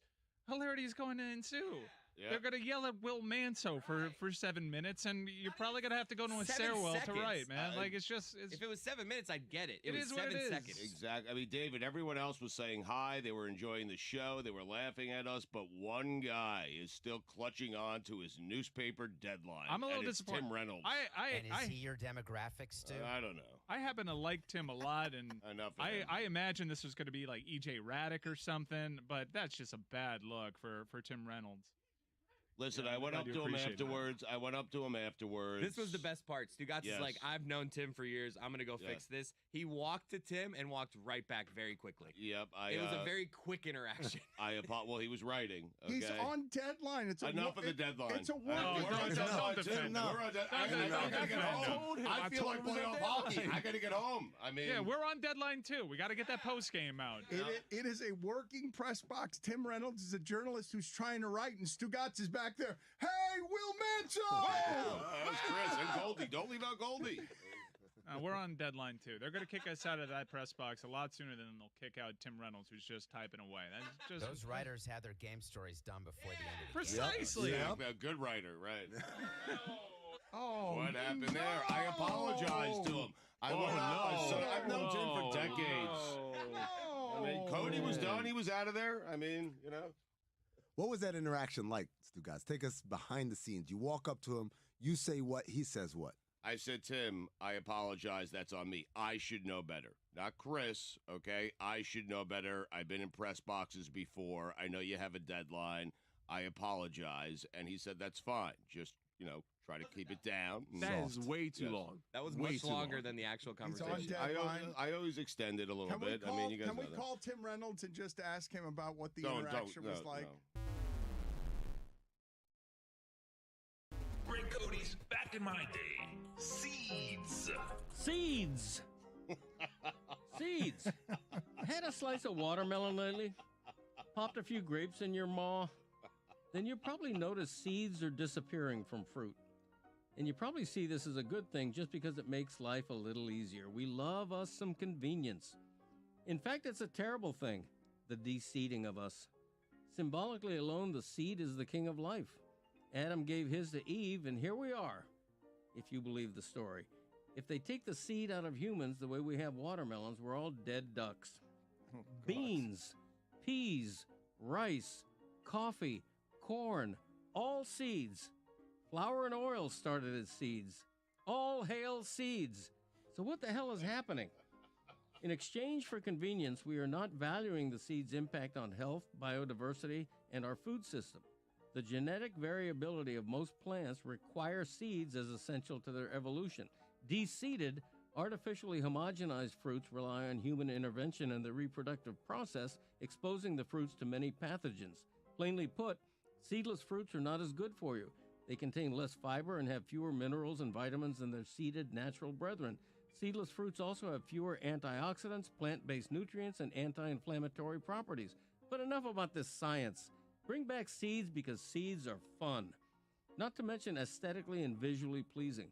hilarity is going to ensue. Yeah. They're going to yell at Will Manso for 7 minutes, and you're probably going to have to go to a stairwell to write, man. If it was 7 minutes, I'd get it. It was 7 seconds. Exactly. I mean, David, everyone else was saying hi. They were enjoying the show. They were laughing at us. But one guy is still clutching on to his newspaper deadline. I'm a little disappointed. Tim Reynolds. And is he your demographics, too? I don't know. I happen to like Tim a lot, and I imagine this was going to be like E.J. Raddick or something, but that's just a bad look for Tim Reynolds. Listen, I went up to him afterwards. This was the best part. Stugotz is like, I've known Tim for years. I'm going to go fix this. He walked to Tim and walked right back very quickly. Yep. It was a very quick interaction. Well, he was writing. Okay? He's on deadline. It's enough of the deadline. It's a we're on deadline. I feel like playoff hockey. I got to get home. I mean, yeah, we're on deadline too. We got to get that post game out. It is a working press box. Tim Reynolds is a journalist who's trying to write, and Stugotz is back there. Hey, Will Manson! That was Chris and Goldie. Don't leave out Goldie. We're on deadline too. They're going to kick us out of that press box a lot sooner than they'll kick out Tim Reynolds, who's just typing away. That's just those writers had their game stories done before the end of the Precisely. Game. Yeah, a good writer, right? Oh, what happened there? I apologized to him. I've known Tim for decades. I mean, Cody was done. He was out of there. I mean, you know. What was that interaction like, Stugotz? Take us behind the scenes. You walk up to him. You say what? He says what? I said, Tim, I apologize. That's on me. I should know better. Not Chris, okay? I should know better. I've been in press boxes before. I know you have a deadline. I apologize. And he said, that's fine. Just, try to keep it down. That is way too long. That was much longer than the actual conversation. I always extend it a little bit. Can we call Tim Reynolds and just ask him about what the interaction was like? No. Greg Cody's back in my day. Seeds. Seeds. Had a slice of watermelon lately? Popped a few grapes in your maw? Then you probably notice seeds are disappearing from fruit. And you probably see this as a good thing just because it makes life a little easier. We love us some convenience. In fact, it's a terrible thing, the de-seeding of us. Symbolically alone, the seed is the king of life. Adam gave his to Eve, and here we are, if you believe the story. If they take the seed out of humans the way we have watermelons, we're all dead ducks. Beans, peas, rice, coffee, corn, all seeds. Flour and oil started as seeds. All hail seeds. So what the hell is happening? In exchange for convenience, we are not valuing the seed's impact on health, biodiversity, and our food system. The genetic variability of most plants require seeds as essential to their evolution. De-seeded, artificially homogenized fruits rely on human intervention in the reproductive process, exposing the fruits to many pathogens. Plainly put, seedless fruits are not as good for you. They contain less fiber and have fewer minerals and vitamins than their seeded natural brethren. Seedless fruits also have fewer antioxidants, plant-based nutrients, and anti-inflammatory properties. But enough about this science. Bring back seeds because seeds are fun. Not to mention aesthetically and visually pleasing.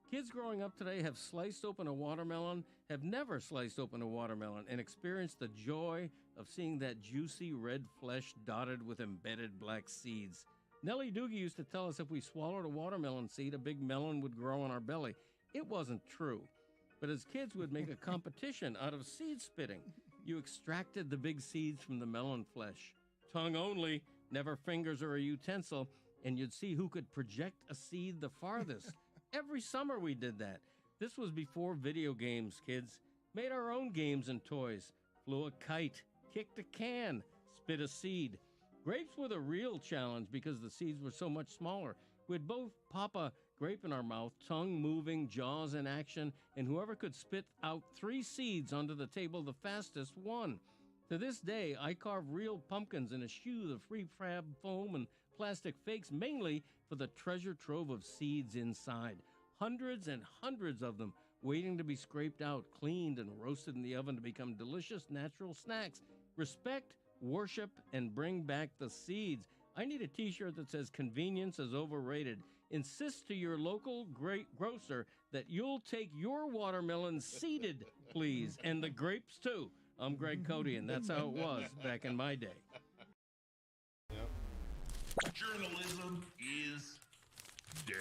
Kids growing up today have sliced open a watermelon, have never sliced open a watermelon, and experienced the joy of seeing that juicy red flesh dotted with embedded black seeds. Nellie Doogie used to tell us if we swallowed a watermelon seed, a big melon would grow on our belly. It wasn't true. But as kids would make a competition out of seed spitting. You extracted the big seeds from the melon flesh. Tongue only, never fingers or a utensil, and you'd see who could project a seed the farthest. Every summer we did that. This was before video games, kids. Made our own games and toys. Flew a kite, kicked a can, spit a seed. Grapes were the real challenge because the seeds were so much smaller. We'd both pop a grape in our mouth, tongue moving, jaws in action, and whoever could spit out 3 seeds onto the table the fastest won. To this day, I carve real pumpkins and eschew the free-fab foam and plastic fakes, mainly for the treasure trove of seeds inside. Hundreds and hundreds of them waiting to be scraped out, cleaned, and roasted in the oven to become delicious natural snacks. Respect, worship, and bring back the seeds. I need a t-shirt that says convenience is overrated. Insist to your local grocer that you'll take your watermelon seeded, please, and the grapes too. I'm Greg Cody, and that's how it was back in my day. Yep. Journalism is dead.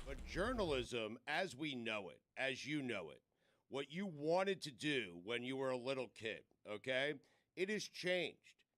But journalism, as we know it, as you know it, what you wanted to do when you were a little kid, okay, it has changed.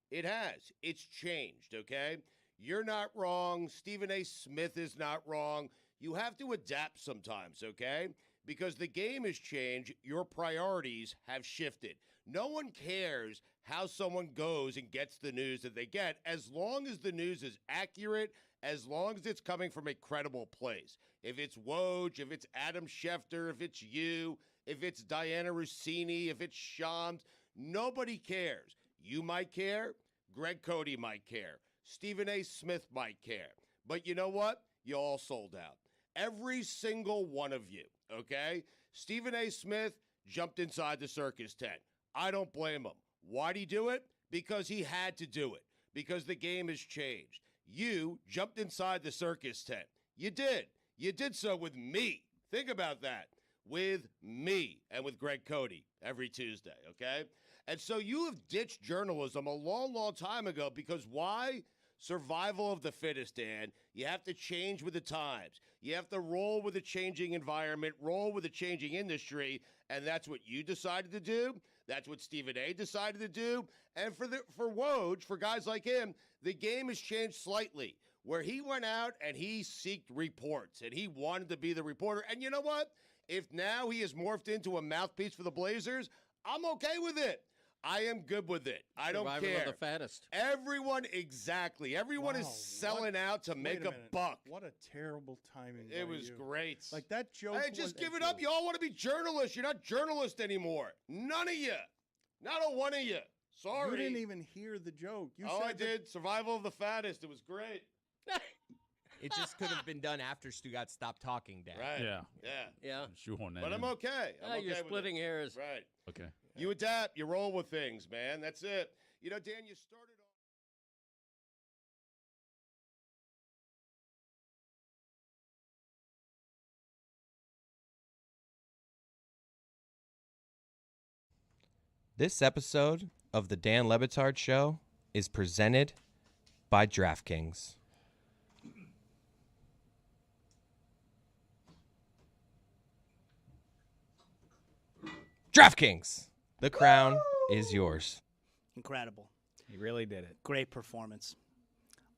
It has. It's changed, okay? You're not wrong. Stephen A. Smith is not wrong. You have to adapt sometimes, okay? Because the game has changed, your priorities have shifted. No one cares how someone goes and gets the news that they get, as long as the news is accurate, as long as it's coming from a credible place. If it's Woj, if it's Adam Schefter, if it's you, if it's Diana Rossini, if it's Shams, nobody cares. You might care. Greg Cody might care. Stephen A. Smith might care. But you know what? You all sold out. Every single one of you, okay? Stephen A. Smith jumped inside the circus tent. I don't blame him. Why'd he do it? Because he had to do it. Because the game has changed. You jumped inside the circus tent. You did. You did so with me. Think about that. With me and with Greg Cody every Tuesday, okay? And so you have ditched journalism a long, long time ago because why? Survival of the fittest, Dan. You have to change with the times. You have to roll with a changing environment, roll with a changing industry, and that's what you decided to do. That's what Stephen A. decided to do. And for Woj, for guys like him, the game has changed slightly, where he went out and he sought reports, and he wanted to be the reporter. And you know what? If now he has morphed into a mouthpiece for the Blazers, I'm okay with it. I am good with it. I don't Survival care. of the fattest. Everyone, exactly. Everyone is selling out to make a buck. What a terrible timing. It by was you. great. Like that joke. Hey, just give it up. You all want to be journalists. You're not journalists anymore. None of you. Not a one of you. Sorry. You didn't even hear the joke. You Oh, said I did. Survival of the fattest. It was great. It just could have been done after Stugotz stopped talking, Dan. Right. Yeah. Yeah. Shoehorn that But I'm in. okay. I'm okay You're with splitting it. hairs. Right. Okay. You adapt. You roll with things, man. That's it. You know, Dan, you started off. This episode of the Dan Le Batard Show is presented by DraftKings. DraftKings, the crown is yours. Incredible. He really did it. Great performance.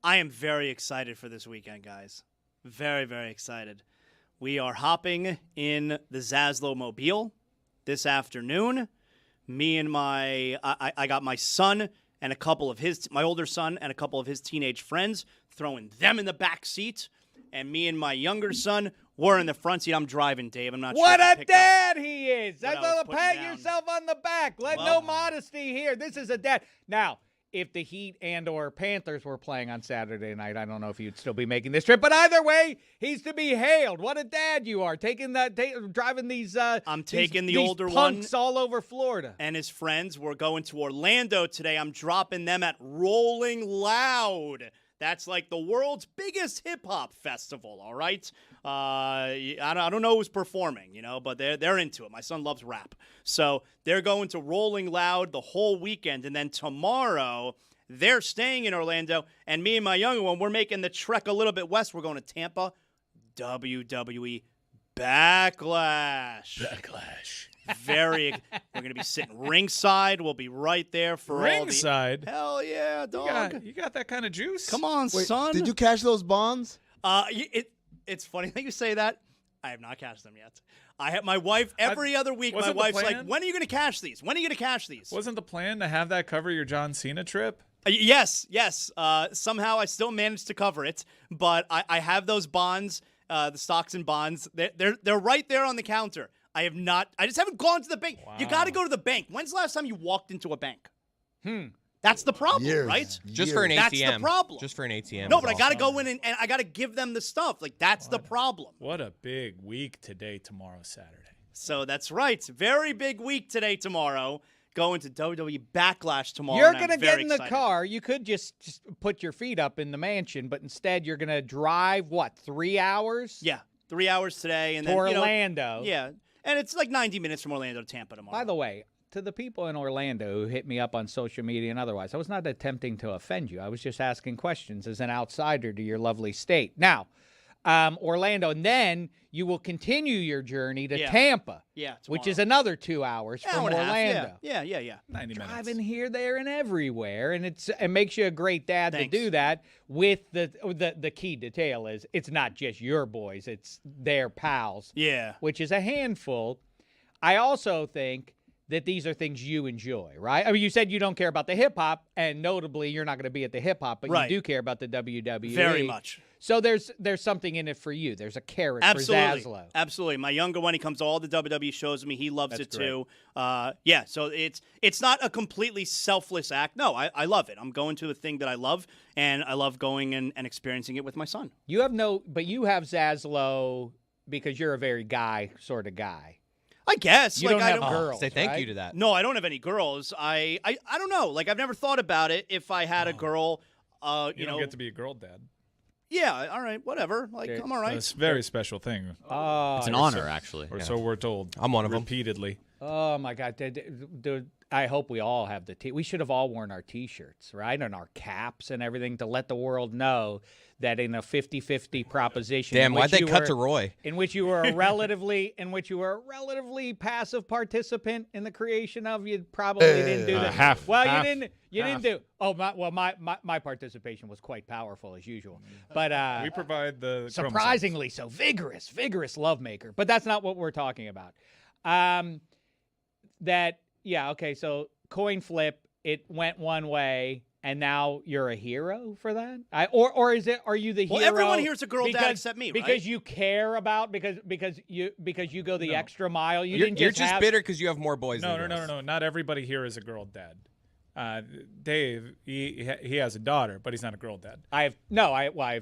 I am very excited for this weekend, guys. Very, very excited. We are hopping in the Zaslow Mobile this afternoon. Me and I got my son and a couple of my older son and a couple of his teenage friends, throwing them in the back seat. And me and my younger son, we're in the front seat. I'm driving, Dave. I'm not sure. What if you a picked up dad he is. what That's I was all to putting pat down. yourself on the back. Let Well- no modesty here. This is a dad. Now, if the Heat and or Panthers were playing on Saturday night, I don't know if you'd still be making this trip. But either way, he's to be hailed. What a dad you are. Driving these I'm taking the these older punks one all over Florida. and his friends. We're going to Orlando today. I'm dropping them at Rolling Loud. That's like the world's biggest hip-hop festival, all right? I don't know who's performing, but they're into it. My son loves rap. So they're going to Rolling Loud the whole weekend, and then tomorrow they're staying in Orlando, and me and my younger one, we're making the trek a little bit west. We're going to Tampa, WWE Backlash. We're going to be sitting ringside. We'll be right there for Ringside? Hell yeah, dog. You got that kind of juice? Come on, Wait, son. did you cash those bonds? It's funny that you say that. I have not cashed them yet. I have my wife every other week. My wasn't the wife's like, plan? "When are you going to cash these? When are you going to cash these?" Wasn't the plan to have that cover your John Cena trip? Yes. Somehow I still managed to cover it, but I have those bonds, the stocks and bonds. They're right there on the counter. I just haven't gone to the bank. Wow. You got to go to the bank. When's the last time you walked into a bank? That's the problem, Years. right? Just for an ATM. That's the problem. Just for an ATM. No, is but I all. got to go in and I got to give them the stuff. Like, that's the problem. What a big week today, tomorrow, Saturday. So that's right. Very big week today, tomorrow. Going to WWE Backlash tomorrow. You're and I'm going to get very in the excited. car. You could just put your feet up in the mansion, but instead you're going to drive, 3 hours? Yeah, 3 hours today. And To then, Orlando. Yeah, and it's like 90 minutes from Orlando to Tampa tomorrow. By the way, to the people in Orlando who hit me up on social media and otherwise, I was not attempting to offend you. I was just asking questions as an outsider to your lovely state. Now, Orlando, and then you will continue your journey to Tampa, which is another 2 hours from Orlando. Yeah. 90 minutes. Driving here, there, and everywhere, and it makes you a great dad to do that. With the key detail is it's not just your boys; it's their pals. Yeah, which is a handful. I also think that these are things you enjoy, right? I mean, you said you don't care about the hip hop, and notably, you're not going to be at the hip hop, but you do care about the WWE very much. So there's something in it for you. There's a carrot for Zaslow. Absolutely. My younger one, he comes to all the WWE shows with me. He loves it too. So it's not a completely selfless act. No, I love it. I'm going to a thing that I love, and I love going and experiencing it with my son. You have Zaslow because you're a very guy sort of guy. I guess. You don't have girls. Say thank you to that. No, I don't have any girls. I don't know. Like, I've never thought about it. If I had a girl, you don't get to be a girl dad. Yeah, all right, whatever. Like, I'm all right. It's a very special thing. It's an honor, actually. Or so we're told. I'm one of them. Repeatedly. Oh, my God. Dude, I hope we all have we should have all worn our T-shirts, right? And our caps and everything to let the world know that in a 50-50 proposition. Damn, why'd they cut to Roy? In which you were a relatively passive participant in the creation of. You probably didn't do that. You didn't do. Oh, my participation was quite powerful as usual. But we provide the surprisingly so vigorous lovemaker. But that's not what we're talking about. So coin flip, it went one way, and now you're a hero for that? Or is it? Are you the hero? Well, everyone here's a girl dad except me, right? Because you care about because you go the extra mile. You're just bitter because you have more boys. No. Not everybody here is a girl dad. Dave, he has a daughter, but he's not a girl dad. I have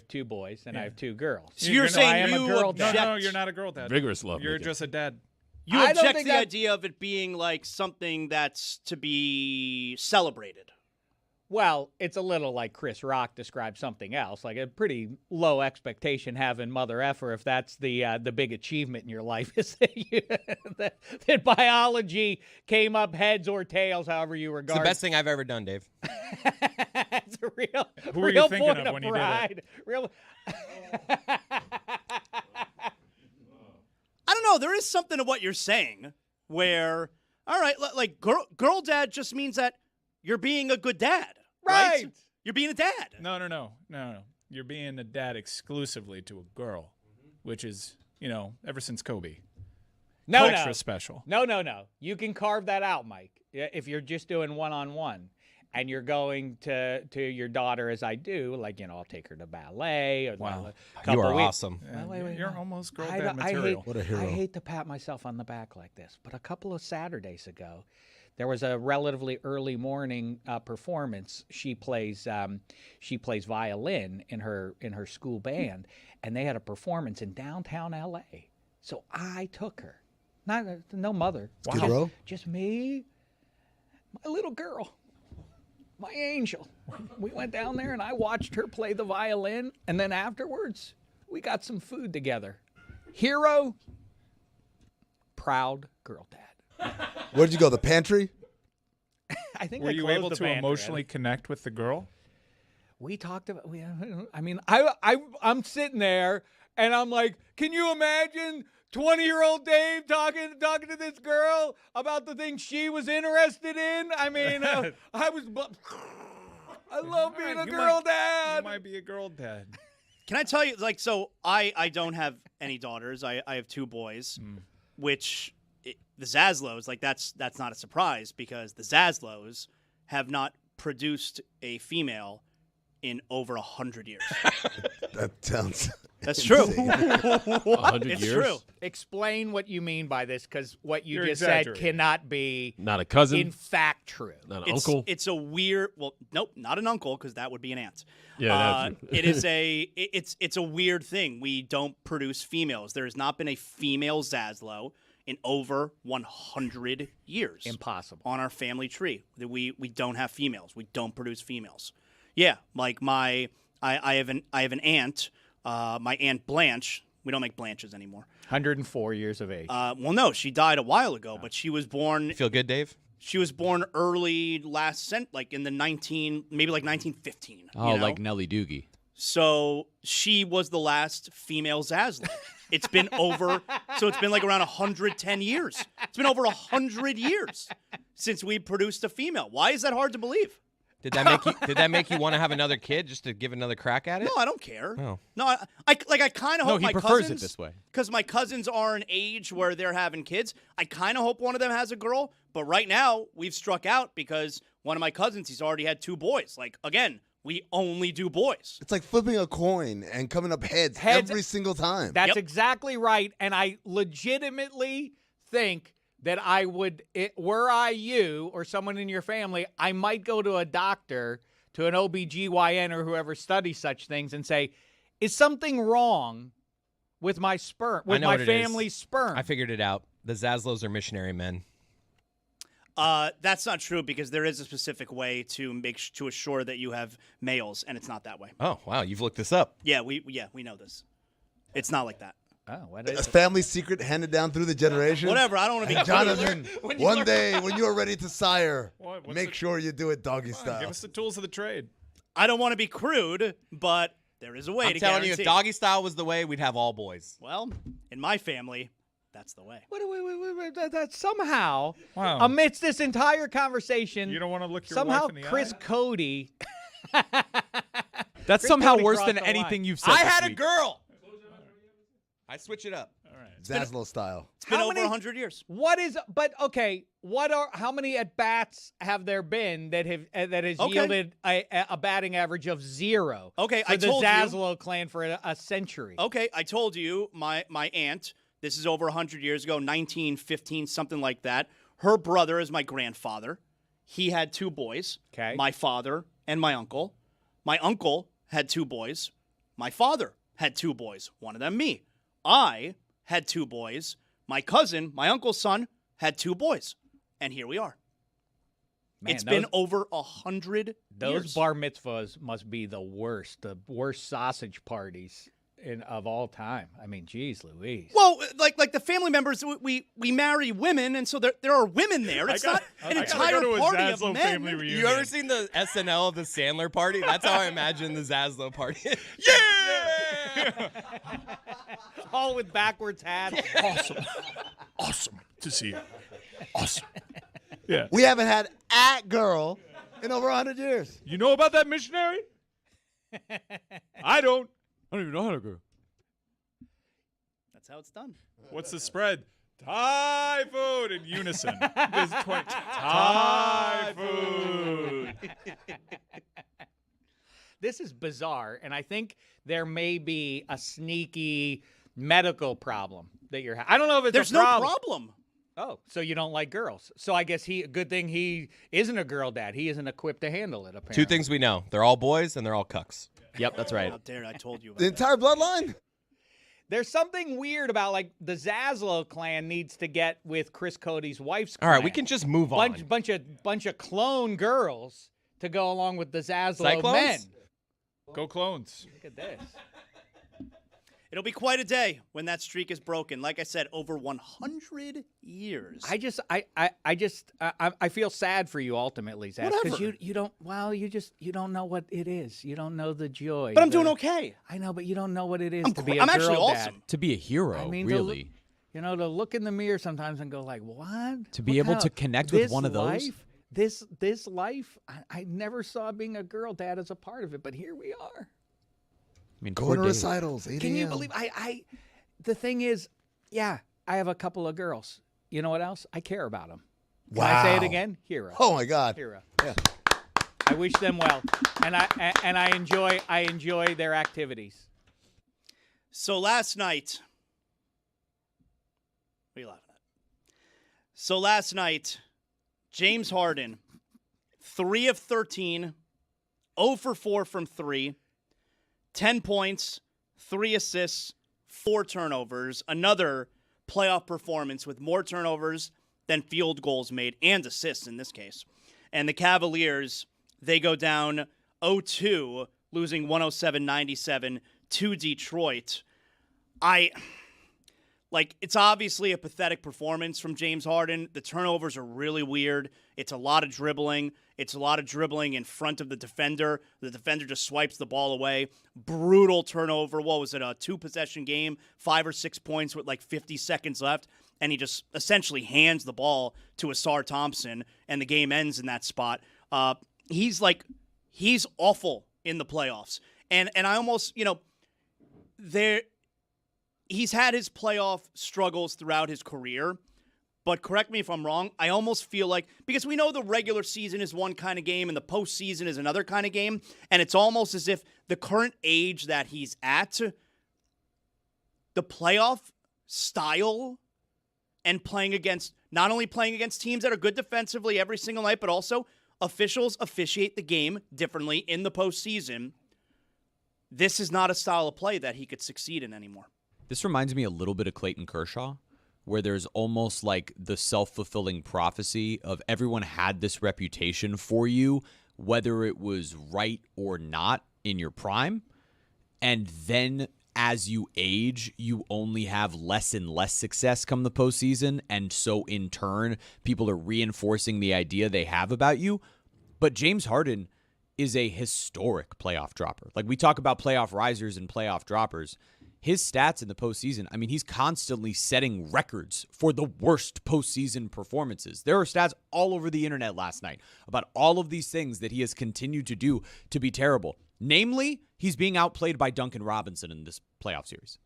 2 boys and I have 2 girls. So you're saying I am a girl dad. No, you're not a girl dad. Vigorous love. You're just a dad. You object to the idea of it being like something that's to be celebrated. Well, it's a little like Chris Rock described something else, like a pretty low expectation having mother effer if that's the big achievement in your life is that biology came up heads or tails, however you regard. It's the best thing I've ever done, Dave. It's a real. Who were you thinking of when you did it? Real. I don't know. There is something to what you're saying where, all right, like girl dad just means that you're being a good dad, right? You're being a dad. No. You're being a dad exclusively to a girl, which is, ever since Kobe. Extra special. No. You can carve that out, Mike. If you're just doing one-on-one. And you're going to your daughter, as I do, like, I'll take her to ballet. Or wow. You are awesome. Wait, you're almost girl dad material. What a hero. I hate to pat myself on the back like this, but a couple of Saturdays ago, there was a relatively early morning performance. She plays violin in her school band, and they had a performance in downtown L.A. So I took her. No mother. Wow. Just me, my little girl. My angel. We went down there and I watched her play the violin, and then afterwards we got some food together. Hero, proud girl dad. Where'd you go? The pantry? I think. Were you able to emotionally connect with the girl? We talked about. I'm sitting there and I'm like, can you imagine 20-year-old Dave talking to this girl about the things she was interested in? I mean, I love being a girl dad. You might be a girl dad. Can I tell you, so I don't have any daughters. I have 2 boys, which the Zaslows, that's not a surprise because the Zaslows have not produced a female in over 100 years. That sounds. That's true. 100 it's years? true. Explain what you mean by this, because what you You're just said cannot be not a cousin, in fact, true. Not an uncle. It's a weird. Well, nope, not an uncle because that would be an aunt. Yeah, it is a. It's a weird thing. We don't produce females. There has not been a female Zaslow in over 100 years. Impossible. On our family tree, we don't have females. We don't produce females. Yeah, like I have an aunt. My Aunt Blanche, we don't make Blanches anymore. 104 years of age. Well, no, she died a while ago, but she was born. Feel good, Dave? She was born early like in the maybe like 1915. Oh, like Nellie Doogie. So she was the last female Zaslow. It's been over, so it's been like around 110 years. It's been over 100 years since we produced a female. Why is that hard to believe? Did that make you want to have another kid just to give another crack at it? No, I don't care. Oh. No, I kind of hope he my prefers cousins, it this way. because my cousins are an age where they're having kids. I kind of hope one of them has a girl, but right now we've struck out because one of my cousins, he's already had 2 boys. Like, again, we only do boys. It's like flipping a coin and coming up heads every single time. That's exactly right. And I legitimately think that I would, were I you or someone in your family, I might go to a doctor, to an OBGYN or whoever studies such things and say, is something wrong with my sperm, with my family's sperm? I figured it out. The Zaslows are missionary men. That's not true because there is a specific way to to assure that you have males, and it's not that way. Oh, wow. You've looked this up. Yeah, we know this. It's not like that. Oh, what A is it? family secret handed down through the generation. Whatever, I don't want to be Jonathan, one day when you are ready to sire, make sure you do it doggy Come on, style. give us the tools of the trade. I don't want to be crude, but there is a way I'm to telling guarantee. you, if doggy style was the way, we'd have all boys. Well, in my family, that's the way. Wait, that somehow, Wow. amidst this entire conversation, You don't want to look your somehow wife in the Chris eye? Cody. That's Chris somehow Cody worse crossed than the line. anything you've said. I this had a week. girl. I switch it up. Zaslow style. It's been How over many- 100 years. What is? But okay, how many at bats have there been that has Okay. yielded a batting average of 0? Okay, for I the told you. Zaslow clan for a century. Okay, I told you my aunt, this is over 100 years ago, 1915, something like that. Her brother is my grandfather. He had 2 boys. Okay. My father and my uncle. My uncle had 2 boys. My father had 2 boys. One of them me. I had 2 boys. My cousin, my uncle's son, had 2 boys. And here we are. Man, It's been over 100 Those years. bar mitzvahs must be the worst sausage parties of all time. I mean, geez, Louise. Well, like the family members, we marry women, and so there are women there. It's not an entire go to a party Zaslow of men. family reunion. You ever seen the SNL of the Sandler party? That's how I imagine the Zaslow party. Yeah! All with backwards hats. Awesome to see you. Awesome. Yeah. We haven't had a girl in over 100 years. You know about that missionary? I don't. I don't even know how to go. That's how it's done. What's the spread? Thai food in unison. There's Thai food. This is bizarre, and I think there may be a sneaky medical problem that you're having. I don't know if it's There's a no problem. problem. Oh, so you don't like girls. So I guess good thing he isn't a girl dad. He isn't equipped to handle it, apparently. 2 things we know. They're all boys and they're all cucks. Yep, that's right. How dare I told you about The that. entire bloodline? There's something weird about, like, the Zaslow clan needs to get with Chris Cody's wife's All clan. right, we can just move on. Bunch of clone girls to go along with the Zaslow Cyclones? men. Go clones. Look at this. It'll be quite a day when that streak is broken. Like I said, over 100 years. I feel sad for you ultimately, Zach, because Whatever. you don't know what it is. You don't know the joy. But I'm doing okay. I know, but you don't know what it is I'm to qu- be a I'm girl actually dad. awesome. To be a hero, I mean, really. to look in the mirror sometimes and go like, what? To be What able the to hell? connect with This one of those? life, this life, I never saw being a girl dad as a part of it, but here we are. I mean, Going poor to Dave. recitals. 8 Can you a.m. believe the thing is, yeah, I have a couple of girls. You know what else? I care about them. Can I say it Wow. again? Hero. Oh, my God. Hero. Yeah. I wish them well, and I enjoy their activities. So last night, what are you laughing at? So last night, James Harden, 3 of 13, 0 for 4 from 3, 10 points, 3 assists, 4 turnovers, another playoff performance with more turnovers than field goals made and assists in this case. And the Cavaliers, they go down 0-2, losing 107-97 to Detroit. Like, it's obviously a pathetic performance from James Harden. The turnovers are really weird. It's a lot of dribbling. It's a lot of dribbling in front of the defender. The defender just swipes the ball away. Brutal turnover. What was it, a 2-possession game? 5 or 6 points with like 50 seconds left. And he just essentially hands the ball to Asar Thompson, and the game ends in that spot. He's awful in the playoffs. And I almost, he's had his playoff struggles throughout his career, but correct me if I'm wrong, I almost feel like, because we know the regular season is one kind of game and the postseason is another kind of game, and it's almost as if the current age that he's at, the playoff style and not only playing against teams that are good defensively every single night, but also officials officiate the game differently in the postseason. This is not a style of play that he could succeed in anymore. This reminds me a little bit of Clayton Kershaw, where there's almost like the self-fulfilling prophecy of everyone had this reputation for you, whether it was right or not in your prime. And then as you age, you only have less and less success come the postseason. And so in turn, people are reinforcing the idea they have about you. But James Harden is a historic playoff dropper. Like, we talk about playoff risers and playoff droppers. His stats in the postseason, I mean, he's constantly setting records for the worst postseason performances. There are stats all over the internet last night about all of these things that he has continued to do to be terrible. Namely, he's being outplayed by Duncan Robinson in this playoff series.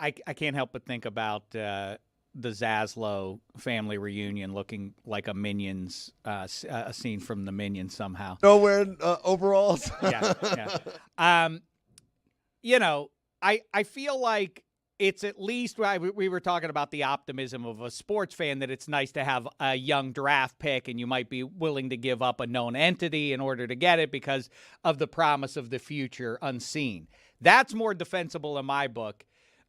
I can't help but think about the Zaslow family reunion looking like a Minions, a scene from the Minions somehow. Nowhere overalls. Yeah. I feel like it's at least, we were talking about the optimism of a sports fan, that it's nice to have a young draft pick and you might be willing to give up a known entity in order to get it because of the promise of the future unseen. That's more defensible in my book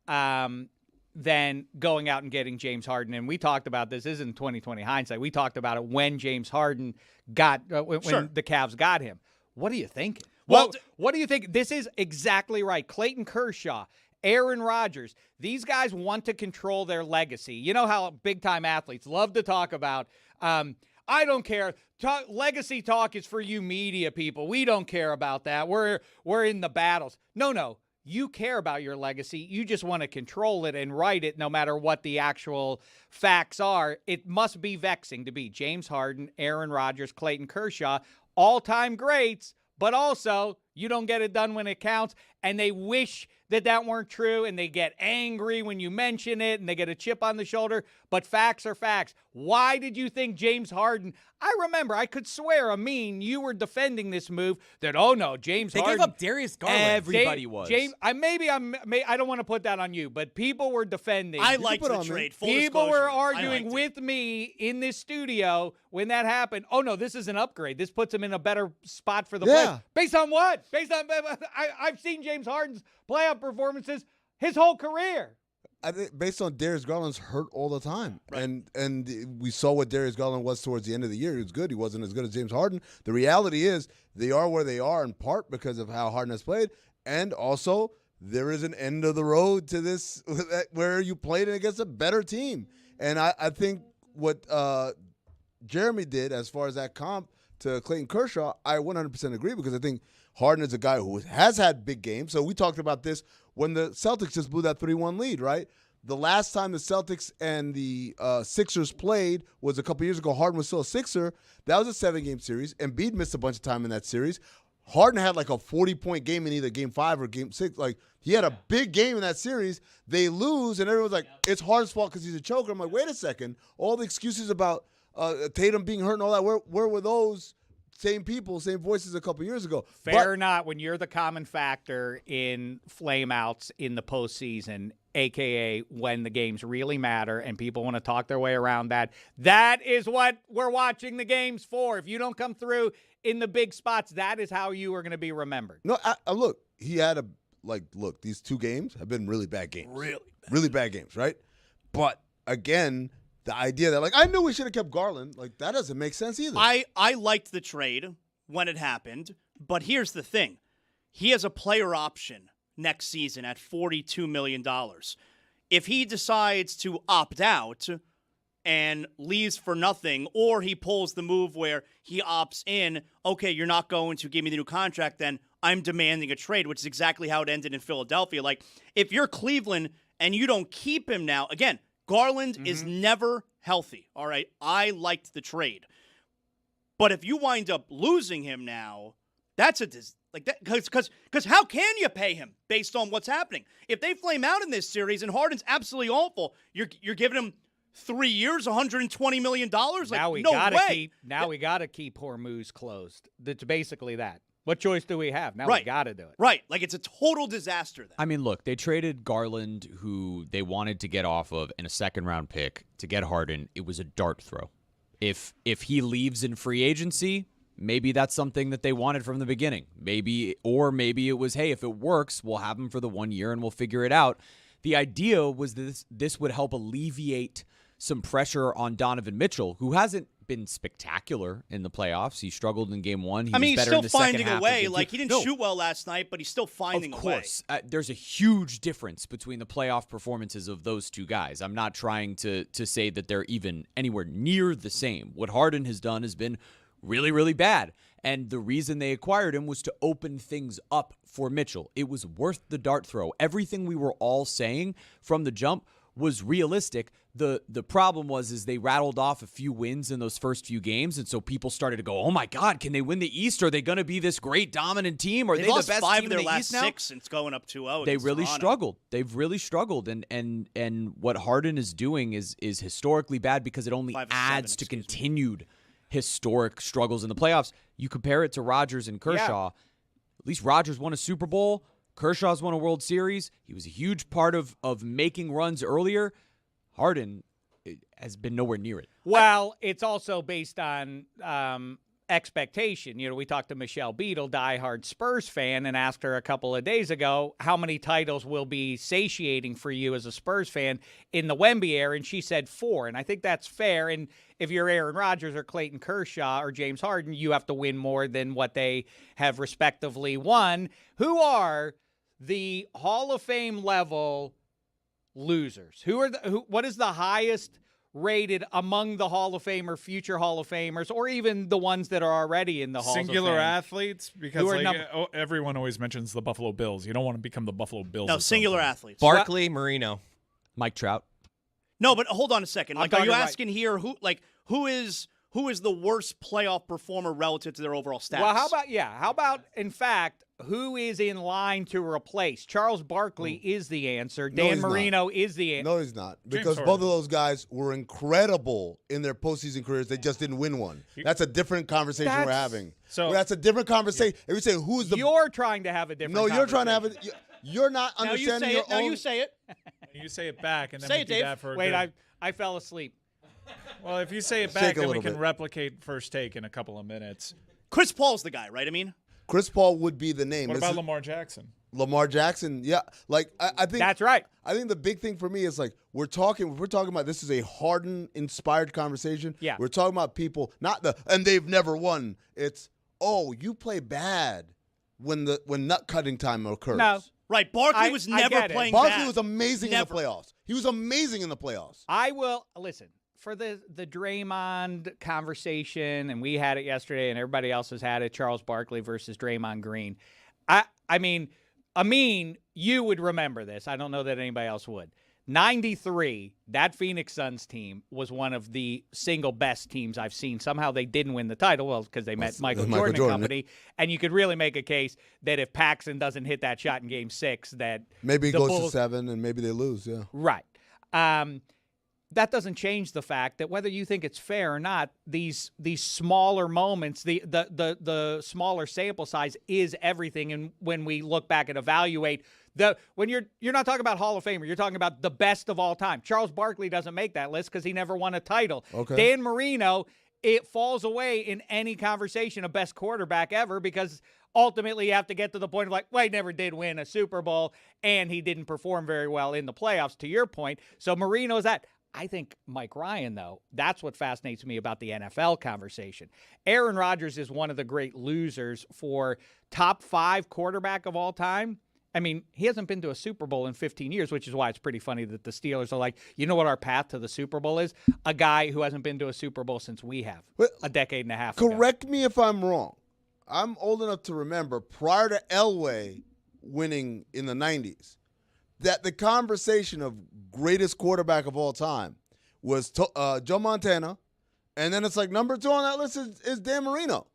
than going out and getting James Harden. And we talked about this isn't 2020 hindsight. We talked about it when James Harden got, when the Cavs got him. What are you thinking? Well, what do you think? This is exactly right. Clayton Kershaw, Aaron Rodgers, these guys want to control their legacy. You know how big-time athletes love to talk about, I don't care. Legacy talk is for you media people. We don't care about that. We're in the battles. No. You care about your legacy. You just want to control it and write it no matter what the actual facts are. It must be vexing to be James Harden, Aaron Rodgers, Clayton Kershaw, all-time greats, but also you don't get it done when it counts, and they wish that weren't true, and they get angry when you mention it, and they get a chip on the shoulder, but facts are facts. Why did you think James Harden? I remember, I could swear, Amin, you were defending this move that, oh no, James Harden. They gave up Darius Garland. Everybody was. I don't want to put that on you, but people were defending. I liked the trade. People were arguing with me in this studio when that happened. Oh no, this is an upgrade. This puts him in a better spot for the playoffs. Based on what? I've seen James Harden's playoff performances his whole career. I think based on Darius Garland's hurt all the time. Right. And we saw what Darius Garland was towards the end of the year. He was good. He wasn't as good as James Harden. The reality is they are where they are in part because of how Harden has played. And also there is an end of the road to this where you played against a better team. And I think what Jeremy did as far as that comp to Clayton Kershaw, I 100% agree because I think Harden is a guy who has had big games. So we talked about this when the Celtics just blew that 3-1 lead, right? The last time the Celtics and the Sixers played was a couple years ago. Harden was still a Sixer. That was a 7-game series. Embiid missed a bunch of time in that series. Harden had like a 40-point game in either Game 5 or Game 6. Like, he had a big game in that series. They lose, and everyone's like, it's Harden's fault because he's a choker. I'm like, wait a second. All the excuses about Tatum being hurt and all that, where were those same people, same voices a couple years ago? Fair or not, when you're the common factor in flameouts in the postseason, a.k.a. when the games really matter and people want to talk their way around that, that is what we're watching the games for. If you don't come through in the big spots, that is how you are going to be remembered. No, look, he had these 2 games have been really bad games. Really bad games, right? But, again, the idea that, I knew we should have kept Garland, that doesn't make sense either. I liked the trade when it happened, but here's the thing. He has a player option next season at $42 million. if he decides to opt out and leaves for nothing, or he pulls the move where he opts in, okay, you're not going to give me the new contract, then I'm demanding a trade, which is exactly how it ended in Philadelphia. Like, if you're Cleveland and you don't keep him now, again, Garland is never healthy, all right? I liked the trade. But if you wind up losing him now, that's because how can you pay him based on what's happening? If they flame out in this series and Harden's absolutely awful, you're giving him 3 years, $120 million? Like, now we no gotta way. we gotta keep Hormuz closed. That's basically that. What choice do we have? Now Right. we gotta do it. Right. Like, it's a total disaster then. I mean, look, they traded Garland, who they wanted to get off of, in a second-round pick to get Harden. It was a dart throw. If he leaves in free agency, maybe that's something that they wanted from the beginning. Maybe it was, hey, if it works, we'll have him for the 1 year and we'll figure it out. The idea was that this would help alleviate some pressure on Donovan Mitchell, who hasn't been spectacular in the playoffs. He struggled in game one. He was he's better still in the second finding half a way. of the Like, game. he didn't shoot well last night, but he's still finding a way. Of course. There's a huge difference between the playoff performances of those two guys. I'm not trying to say that they're even anywhere near the same. What Harden has done has been really, really bad. And the reason they acquired him was to open things up for Mitchell. It was worth the dart throw. Everything we were all saying from the jump was realistic. The problem was they rattled off a few wins in those first few games, and so people started to go, oh my God, can they win the East? Are they going to be this great dominant team? Are they the lost best 5 team of their in the last East now? 6 since going up 2-0. They against really Toronto. struggled. They've really struggled, and what Harden is doing is historically bad because it only 5 of 7, adds to continued historic struggles in the playoffs. You compare it to Rodgers and Kershaw. At least Rodgers won a Super Bowl. Kershaw's won a World Series. He was a huge part of making runs earlier. Harden has been nowhere near it. Well, it's also based on expectation. You know, we talked to Michelle Beadle, diehard Spurs fan, and asked her a couple of days ago, how many titles will be satiating for you as a Spurs fan in the Wemby era? And she said 4. And I think that's fair. And if you're Aaron Rodgers or Clayton Kershaw or James Harden, you have to win more than what they have respectively won. Who are the Hall of Fame level losers? What is the highest rated among the Hall of Fame or future Hall of Famers, or even the ones that are already in the Hall of Fame? Singular athletes, because everyone always mentions the Buffalo Bills. You don't want to become the Buffalo Bills. No, singular athletes. Barkley, Marino, Mike Trout. No, but hold on a second. Like, are you asking here who is the worst playoff performer relative to their overall stats? Well, how about in fact, who is in line to replace? Charles Barkley is the answer. Dan Marino is the answer. No, he's not. Because both of those guys were incredible in their postseason careers. They just didn't win one. That's a different conversation we're having. So that's a different conversation. If we say who's the... You're trying to have a different conversation. No, you're trying to have it. You're not understanding your own... Now you say it. You say it back, and then say we it, do Dave. that for Wait, I fell asleep. Well, if you say it back, then we can replicate First Take in a couple of minutes. Chris Paul's the guy, right? I mean, Chris Paul would be the name. What about Lamar Jackson? Lamar Jackson, yeah. Like I think that's right. I think the big thing for me is like we're talking about this is a Harden-inspired conversation. Yeah. We're talking about people, and they've never won. It's you play bad when nut cutting time occurs. No. Right, Barkley was never playing bad. Barkley was amazing in the playoffs. He was amazing in the playoffs. I will listen for the Draymond conversation, and we had it yesterday, and everybody else has had it. Charles Barkley versus Draymond Green. I mean, Amin, you would remember this. I don't know that anybody else would. 93, that Phoenix Suns team was one of the single best teams I've seen. Somehow they didn't win the title, well, because they met Michael Jordan and company. And you could really make a case that if Paxson doesn't hit that shot in Game 6, that maybe it goes to 7 and maybe they lose. Yeah, right. That doesn't change the fact that whether you think it's fair or not, these smaller moments, the smaller sample size is everything. And when we look back and evaluate when you're not talking about Hall of Famer, you're talking about the best of all time. Charles Barkley doesn't make that list because he never won a title. Okay. Dan Marino, it falls away in any conversation of best quarterback ever because ultimately you have to get to the point of like, well, he never did win a Super Bowl and he didn't perform very well in the playoffs, to your point. So Marino's that. I think Mike Ryan, though, that's what fascinates me about the NFL conversation. Aaron Rodgers is one of the great losers for top 5 quarterback of all time. I mean, he hasn't been to a Super Bowl in 15 years, which is why it's pretty funny that the Steelers are like, you know what our path to the Super Bowl is? A guy who hasn't been to a Super Bowl since we have, a decade and a half ago. Correct me if I'm wrong. I'm old enough to remember prior to Elway winning in the 90s that the conversation of greatest quarterback of all time was Joe Montana, and then it's like number 2 on that list is Dan Marino.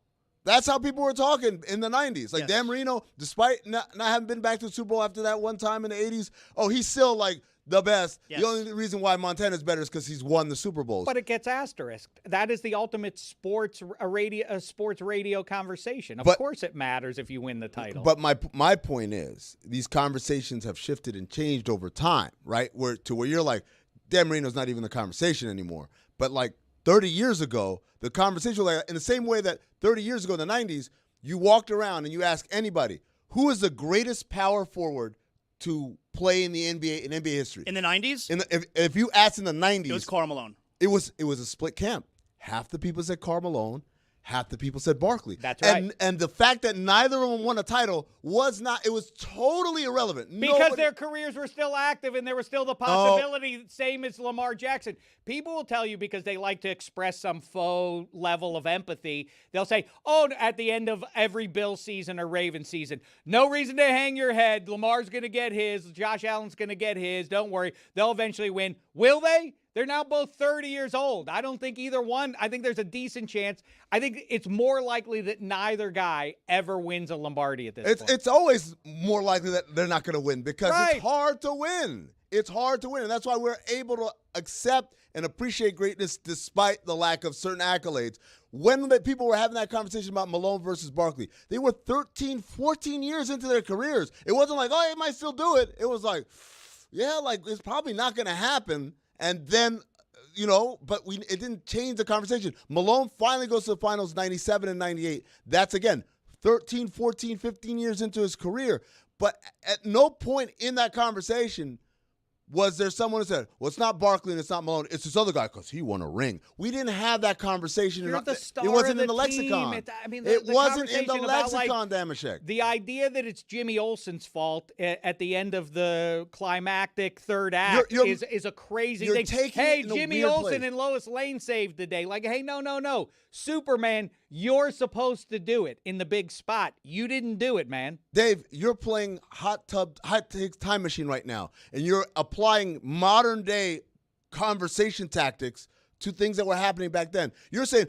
That's how people were talking in the 90s. Like, yes. Dan Marino, despite not having been back to the Super Bowl after that one time in the 80s, he's still, like, the best. Yes. The only reason why Montana's better is because he's won the Super Bowls. But it gets asterisked. That is the ultimate sports radio conversation. Of course it matters if you win the title. But my point is, these conversations have shifted and changed over time, right? Where you're like, Dan Marino's not even the conversation anymore. But, like, 30 years ago, the conversation was like, in the same way that 30 years ago in the 90s, you walked around and you asked anybody, who is the greatest power forward to play in the NBA, in NBA history? In the 90s? If you asked in the 90s. It was Karl Malone. It was a split camp. Half the people said Karl Malone. Half the people said Barkley. That's right. And the fact that neither of them won a title was totally irrelevant. Because their careers were still active and there was still the possibility, same as Lamar Jackson. People will tell you because they like to express some faux level of empathy. They'll say, at the end of every Bill season or Raven season, no reason to hang your head. Lamar's going to get his. Josh Allen's going to get his. Don't worry. They'll eventually win. Will they? They're now both 30 years old. I don't think either one. I think there's a decent chance. I think it's more likely that neither guy ever wins a Lombardi at this point. It's always more likely that they're not going to win because it's hard to win. It's hard to win, and that's why we're able to accept and appreciate greatness despite the lack of certain accolades. When people were having that conversation about Malone versus Barkley, they were 13, 14 years into their careers. It wasn't like, he might still do it. It was like, yeah, like it's probably not going to happen. And then, but it didn't change the conversation. Malone finally goes to the finals 97 and 98. That's, again, 13, 14, 15 years into his career. But at no point in that conversation was there someone who said, well, it's not Barkley and it's not Malone. It's this other guy because he won a ring. We didn't have that conversation. You're the star it wasn't of in the team. lexicon. It wasn't in the lexicon, Damashek. The idea that it's Jimmy Olsen's fault at the end of the climactic third act is a crazy thing. Hey, Jimmy Olsen and Lois Lane saved the day. Like, hey, no. Superman, you're supposed to do it in the big spot. You didn't do it, man. Dave, you're playing hot take time machine right now, and you're applying modern day conversation tactics to things that were happening back then. You're saying,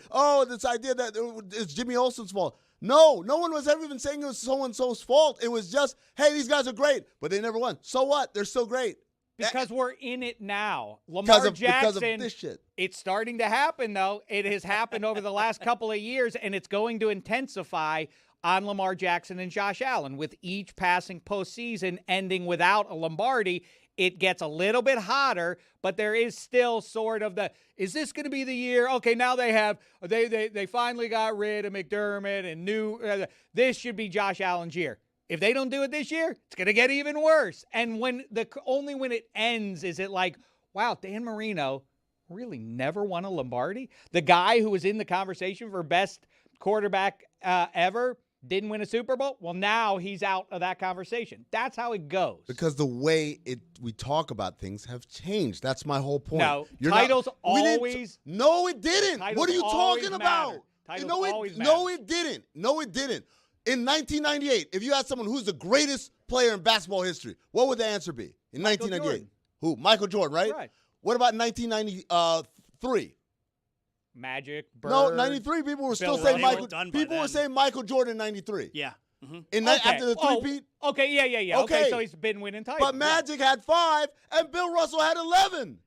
this idea that it's Jimmy Olsen's fault. No one was ever even saying it was so-and-so's fault. It was just, hey, these guys are great, but they never won. So what? They're still great. Because we're in it now. Lamar Jackson, because of this shit. It's starting to happen, though. It has happened over the last couple of years, and it's going to intensify on Lamar Jackson and Josh Allen. With each passing postseason ending without a Lombardi, it gets a little bit hotter, but there is still sort of is this going to be the year? Okay, now they finally got rid of McDermott and this should be Josh Allen's year. If they don't do it this year, it's going to get even worse. And only when it ends is it like, wow, Dan Marino really never won a Lombardi? The guy who was in the conversation for best quarterback ever didn't win a Super Bowl? Well, now he's out of that conversation. That's how it goes. Because the way we talk about things have changed. That's my whole point. No, titles always. No, it didn't. What are you talking about? No, it didn't. In 1998, if you asked someone who's the greatest player in basketball history, what would the answer be? In 1998? Who? Michael Jordan, right? Right. What about 1993? Magic, Bird. No, 93 people were still saying Michael. People were saying Michael Jordan in 93. Yeah. Mm-hmm. After the three-peat? Okay, yeah. Okay, so he's been winning titles. But Magic had 5 and Bill Russell had 11.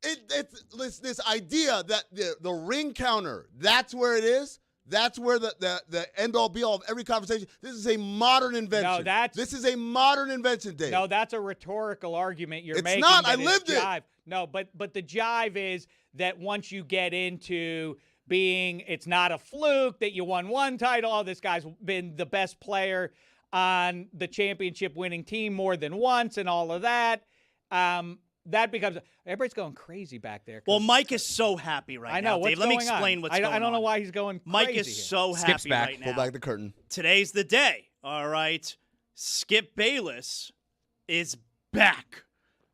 It's this idea that the ring counter, that's where it is. That's where the end-all, be-all of every conversation. This is a modern invention. This is a modern invention, Dave. No, that's a rhetorical argument you're making. It's not. I lived it. No, but the jive is that once you get into being, it's not a fluke that you won one title. Oh, this guy's been the best player on the championship-winning team more than once and all of that. That becomes everybody's going crazy back there. Well, Mike is so happy right now. Dave, let me explain what's going on. I don't know why he's going crazy. Mike is so happy right now. Pull back the curtain. Today's the day. All right. Skip Bayless is back.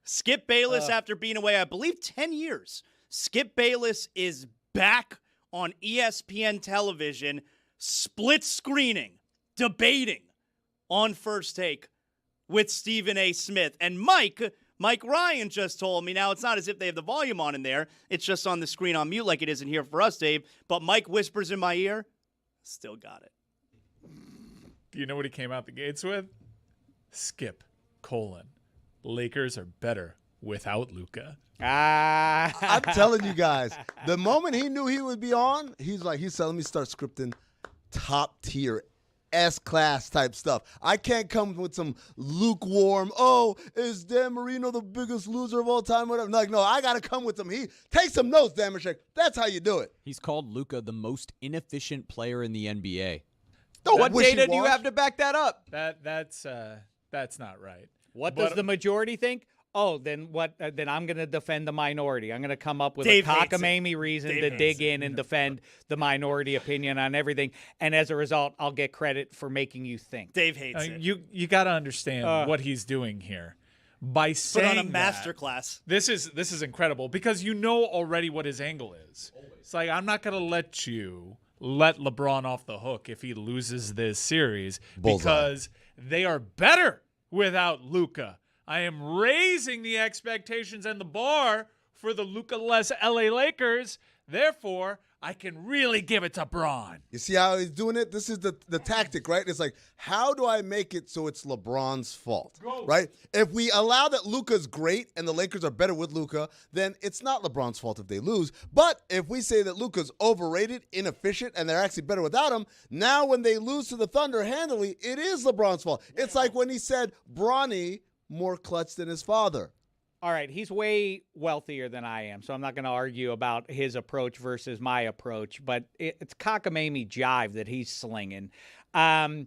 Skip Bayless, after being away, I believe, 10 years. Skip Bayless is back on ESPN television, split screening, debating on First Take with Stephen A. Smith. And Mike Ryan just told me, now it's not as if they have the volume on in there, it's just on the screen on mute like it is in here for us, Dave, but Mike whispers in my ear, still got it. Do you know what he came out the gates with? Skip, Lakers are better without Luka. I'm telling you guys, the moment he knew he would be on, he's telling me start scripting top tier S-class type stuff. I can't come with some lukewarm, is Dan Marino the biggest loser of all time? Whatever. Like, no, I got to come with some heat. Take some notes, Dan Marino. That's how you do it. He's called Luka the most inefficient player in the NBA. What data do you have to back that up? That's not right. What does the majority think? Oh, then what? Then I'm going to defend the minority. I'm going to come up with Dave a cockamamie reason to dig in and defend the minority opinion on everything. And as a result, I'll get credit for making you think. Dave hates it. You got to understand what he's doing here. By saying put on a master class. This is incredible because you know already what his angle is. It's like, I'm not going to let LeBron off the hook if he loses this series because they are better without Luka. I am raising the expectations and the bar for the Luka-less LA Lakers. Therefore, I can really give it to Bron. You see how he's doing it? This is the tactic, right? It's like, how do I make it so it's LeBron's fault, right? If we allow that Luka's great and the Lakers are better with Luka, then it's not LeBron's fault if they lose. But if we say that Luka's overrated, inefficient, and they're actually better without him, now when they lose to the Thunder handily, it is LeBron's fault. It's like when he said, Bronny more clutch than his father. All right, he's way wealthier than I am, so I'm not going to argue about his approach versus my approach, but it's cockamamie jive that he's slinging. I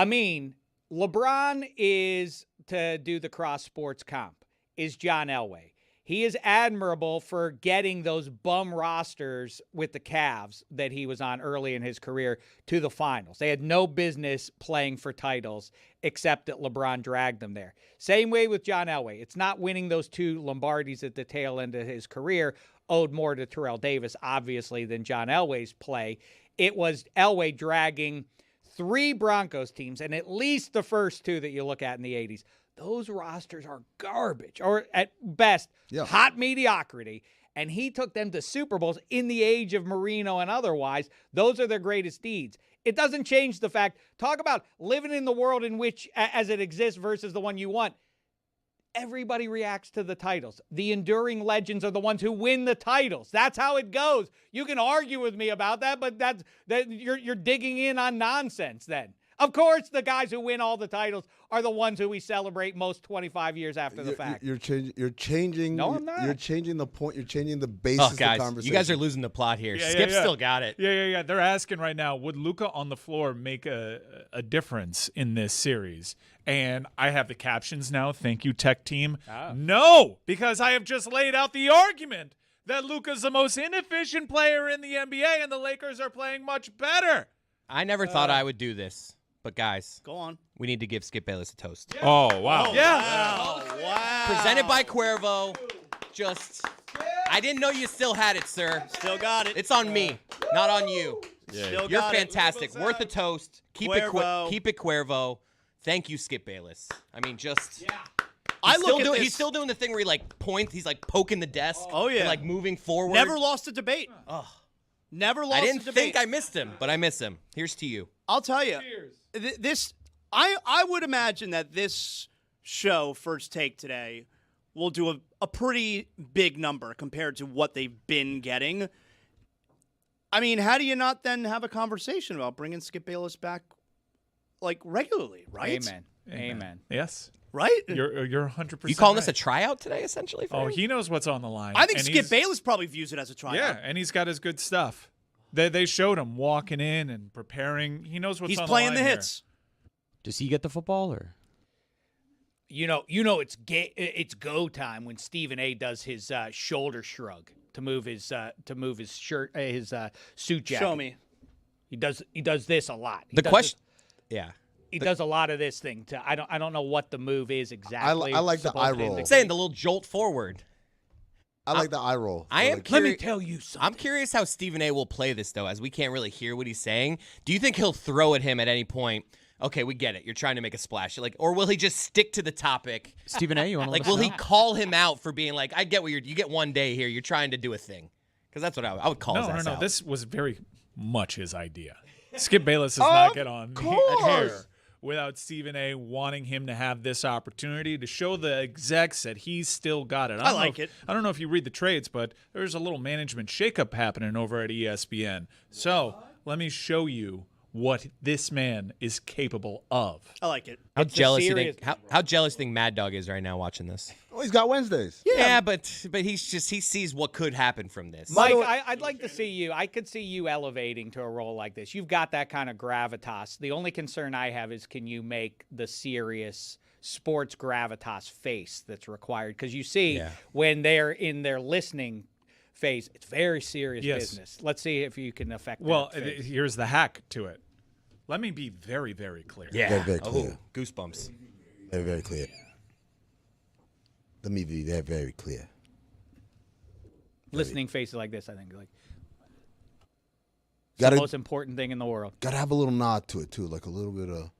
mean, LeBron is, to do the cross-sports comp, is John Elway. He is admirable for getting those bum rosters with the Cavs that he was on early in his career to the finals. They had no business playing for titles except that LeBron dragged them there. Same way with John Elway. It's not winning those 2 Lombardis at the tail end of his career owed more to Terrell Davis, obviously, than John Elway's play. It was Elway dragging 3 Broncos teams, and at least the first 2 that you look at in the 80s. Those rosters are garbage, or at best, hot mediocrity. And he took them to Super Bowls in the age of Marino and otherwise. Those are their greatest deeds. It doesn't change the fact, talk about living in the world in which, as it exists versus the one you want. Everybody reacts to the titles. The enduring legends are the ones who win the titles. That's how it goes. You can argue with me about that, but you're digging in on nonsense then. Of course, the guys who win all the titles are the ones who we celebrate most 25 years after the fact. You're changing. No, I'm not. You're changing the point. You're changing the basis of the conversation. You guys are losing the plot here. Skip still got it. Yeah. They're asking right now, would Luka on the floor make a difference in this series? And I have the captions now. Thank you, tech team. No, because I have just laid out the argument that Luka's the most inefficient player in the NBA and the Lakers are playing much better. I never thought I would do this. But guys, go on. We need to give Skip Bayless a toast. Yeah. Oh, wow. Wow. Presented by Cuervo. I didn't know you still had it, sir. Still got it. It's on me, not on you. Still You're got fantastic. it. Worth a toast. Keep it Cuervo. Thank you, Skip Bayless. I mean, just. Yeah. He's still doing the thing where he points. He's poking the desk. Oh yeah. And moving forward. Never lost a debate. Oh. Never lost a debate. I didn't think I missed him, but I miss him. Here's to you. I'll tell you. I would imagine that this show, First Take today, will do a pretty big number compared to what they've been getting. I mean, how do you not then have a conversation about bringing Skip Bayless back, regularly, right? Amen. Yes. Right? You're 100%. You calling this a tryout today, essentially? He knows what's on the line. I think Skip Bayless probably views it as a tryout. Yeah, and he's got his good stuff. They showed him walking in and preparing. He knows what's on the line. He's playing the hits. Does he get the football or? You know, it's go time when Stephen A. does his shoulder shrug to move his shirt, his suit jacket. Show me. He does this a lot. The question He does a lot of this thing. I don't know what the move is exactly. I like the eye roll. I'm saying the little jolt forward. I like the eye roll. I am. Let me tell you something. I'm curious how Stephen A. will play this, though, as we can't really hear what he's saying. Do you think he'll throw at him at any point? Okay, we get it. You're trying to make a splash. Or will he just stick to the topic? Stephen A., you want to will he call him out for being like, I get what you get one day here. You're trying to do a thing. Because that's what I would call his ass out. This was very much his idea. Skip Bayless does not get on hair without Stephen A. wanting him to have this opportunity to show the execs that he's still got it. I like it. I don't know if you read the trades, but there's a little management shakeup happening over at ESPN. So let me show you what this man is capable of. I like it. How jealous do you think Mad Dog is right now watching this? Oh, he's got Wednesdays. Yeah, but he sees what could happen from this. Mike, I'd like to see you. I could see you elevating to a role like this. You've got that kind of gravitas. The only concern I have is, can you make the serious sports gravitas face that's required? Because you see when they're in their listening phase, it's very serious business. Let's see if you can affect that phase. Here's the hack to it. Let me be very, very clear. Yeah. Very, very clear. Oh, goosebumps. Very, very clear. Let me be very, very clear. Listening faces like this, I think, it's the most important thing in the world. Got to have a little nod to it too, like a little bit of,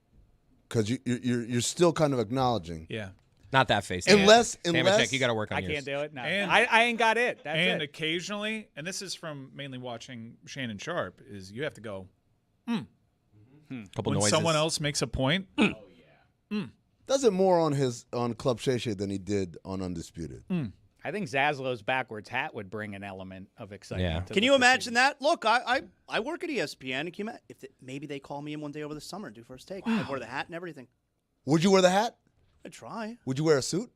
because you're still kind of acknowledging. Yeah. Not that face. Unless Check, you got to work on I yours. can't do it. No, And- I ain't got it. That's and it. occasionally, and this is from mainly watching Shannon Sharp, is you have to go, Couple when noises. someone else makes a point. Does it more on Club Shay Shay than he did on Undisputed. I think Zaslow's backwards hat would bring an element of excitement. Yeah. To Can the you imagine proceedings. that? Look, I work at ESPN. Can you if maybe they call me in one day over the summer and do first take. I'd wear the hat and everything. Would you wear the hat? I'd try. Would you wear a suit?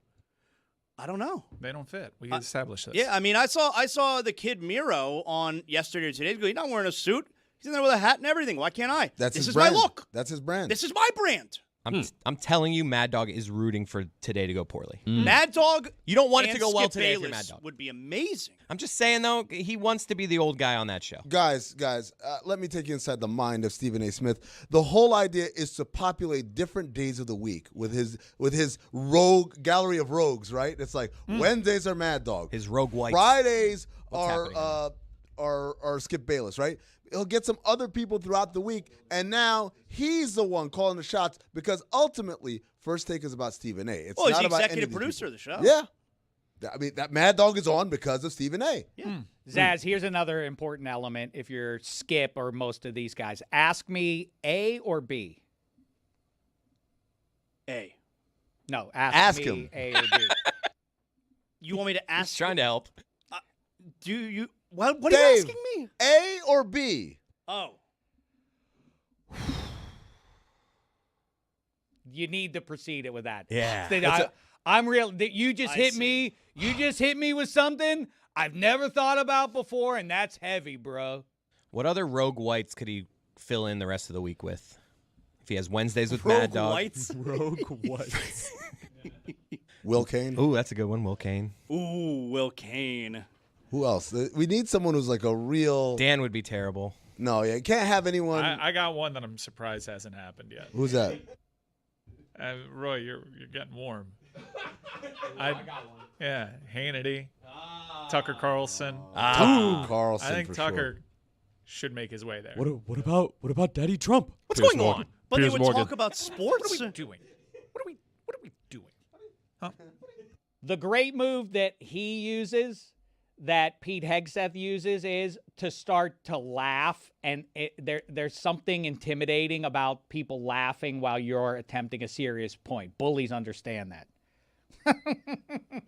I don't know. They don't fit. We can establish this. Yeah, I mean, I saw the kid Miro on yesterday or today. He's not wearing a suit. He's in there with a hat and everything. Why can't I? This is brand. my look. That's his brand. This is my brand. I'm telling you, Mad Dog is rooting for today to go poorly. Mad Dog. You don't want it and to go well Skip today if you're Bayless Mad Dog. would be amazing. I'm just saying, though, he wants to be the old guy on that show. Guys, let me take you inside the mind of Stephen A. Smith. The whole idea is to populate different days of the week with his rogue gallery of rogues, right? It's like Wednesdays are Mad Dog. His rogue whites. Fridays What's are Skip Bayless, right? He'll get some other people throughout the week, and now he's the one calling the shots because ultimately, First Take is about Stephen A. It's Well, he's not the about any executive of these producer people. of the show. Yeah. I mean, that Mad Dog is on because of Stephen A. Yeah. Zaz, here's another important element if you're Skip or most of these guys. Ask me A or B. A. No, Ask me him. A or B. You want me to ask? He's trying to help. Do you? What are Dave, you asking me? A or B? Oh. You need to proceed it with that. Yeah. I'm real. You just I hit see. me. You just hit me with something I've never thought about before, and that's heavy, bro. What other rogue whites could he fill in the rest of the week with? If he has Wednesdays with Mad Dog. Whites? Rogue whites. Will Kane? Ooh, that's a good one, Will Kane. Ooh, Will Kane. Who else? We need someone who's like a real. Dan would be terrible. No, yeah, you can't have anyone. I got one that I'm surprised hasn't happened yet. Who's that? Roy, you're getting warm. I got one. Yeah, Hannity, Tucker Carlson. Tucker Carlson. I think for Tucker sure. should make his way there. What about Daddy Trump? What's going on? But Piers they would Morgan. talk about sports. What are we doing? What are we doing? Huh? The great move that he uses, that Pete Hegseth uses, is to start to laugh. And there's something intimidating about people laughing while you're attempting a serious point. Bullies understand that.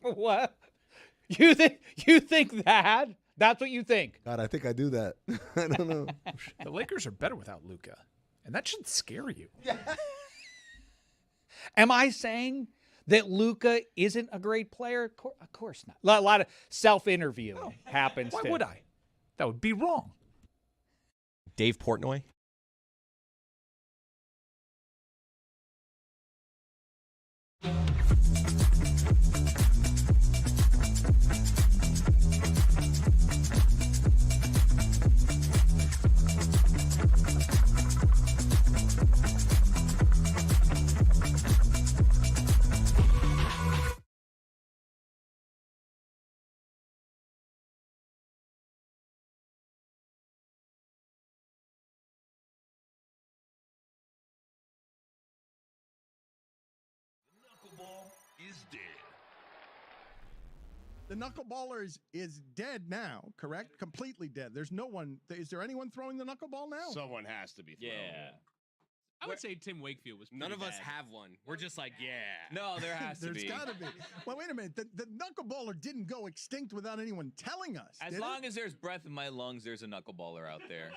What? You think that? That's what you think? God, I think I do that. I don't know. The Lakers are better without Luka, and that should scare you. Am I saying that Luka isn't a great player? Of course not. A lot of self-interviewing happens. Why too. would I? That would be wrong. Dave Portnoy. dead. The knuckleballer is dead now, correct? Completely dead. There's no one. Is there anyone throwing the knuckleball now? Someone has to be throwing Yeah. it. I would say Tim Wakefield was. None of us bad. have one. We're just like, yeah. No, there has to There's be. got to be. Well, wait a minute. The knuckleballer didn't go extinct without anyone telling us. As did long it? as there's breath in my lungs, there's a knuckleballer out there.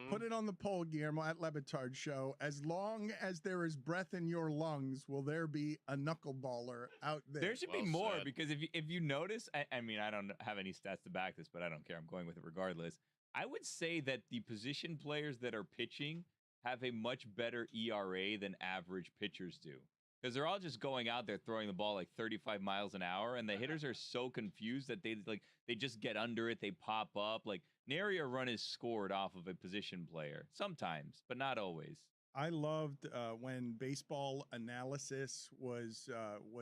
Put it on the poll, Guillermo, at Le Batard Show. As long as there is breath in your lungs, will there be a knuckleballer out there? There should be more because if you notice, I mean, I don't have any stats to back this, but I don't care. I'm going with it regardless. I would say that the position players that are pitching have a much better ERA than average pitchers do. Because they're all just going out there throwing the ball like 35 miles an hour, and the hitters are so confused that they just get under it, they pop up. Like nary a run is scored off of a position player. Sometimes, but not always. I loved when baseball analysis was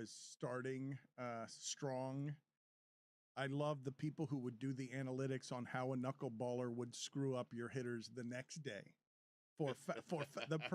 starting strong. I loved the people who would do the analytics on how a knuckleballer would screw up your hitters the next day. The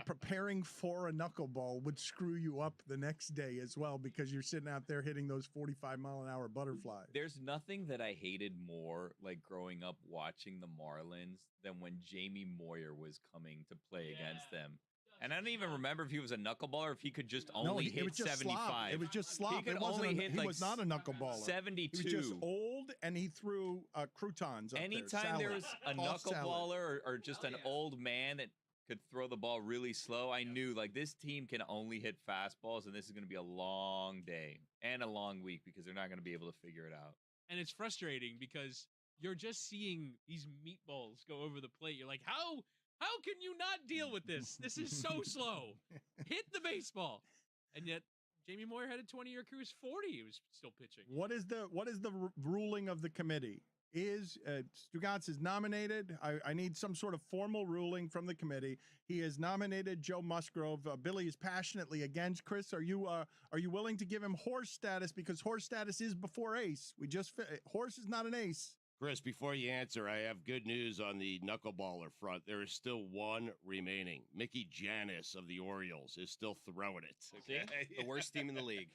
preparing for a knuckleball would screw you up the next day as well because you're sitting out there hitting those 45-mile-an-hour butterflies. There's nothing that I hated more, like growing up watching the Marlins, than when Jamie Moyer was coming to play against them. And I don't even remember if he was a knuckleballer, if he could just only hit 75. Slop. It was just slop. He could only hit he like was not a knuckleballer. 72. He was just old, and he threw croutons up Anytime there was a Tossed knuckleballer or just an old man that could throw the ball really slow, I knew like this team can only hit fastballs, and this is going to be a long day and a long week because they're not going to be able to figure it out. And it's frustrating because you're just seeing these meatballs go over the plate. You're like, how can you not deal with this? This is so slow. Hit the baseball. And yet Jamie Moyer had a 20-year career. He was 40. He was still pitching. What is the ruling of the committee? Is Stugotz is nominated? I need some sort of formal ruling from the committee. He has nominated Joe Musgrove. Billy is passionately against. Chris, are you willing to give him horse status because horse status is before ace? Horse is not an ace. Chris, before you answer, I have good news on the knuckleballer front. There is still one remaining. Mickey Giannis of the Orioles is still throwing it. Okay? The worst team in the league.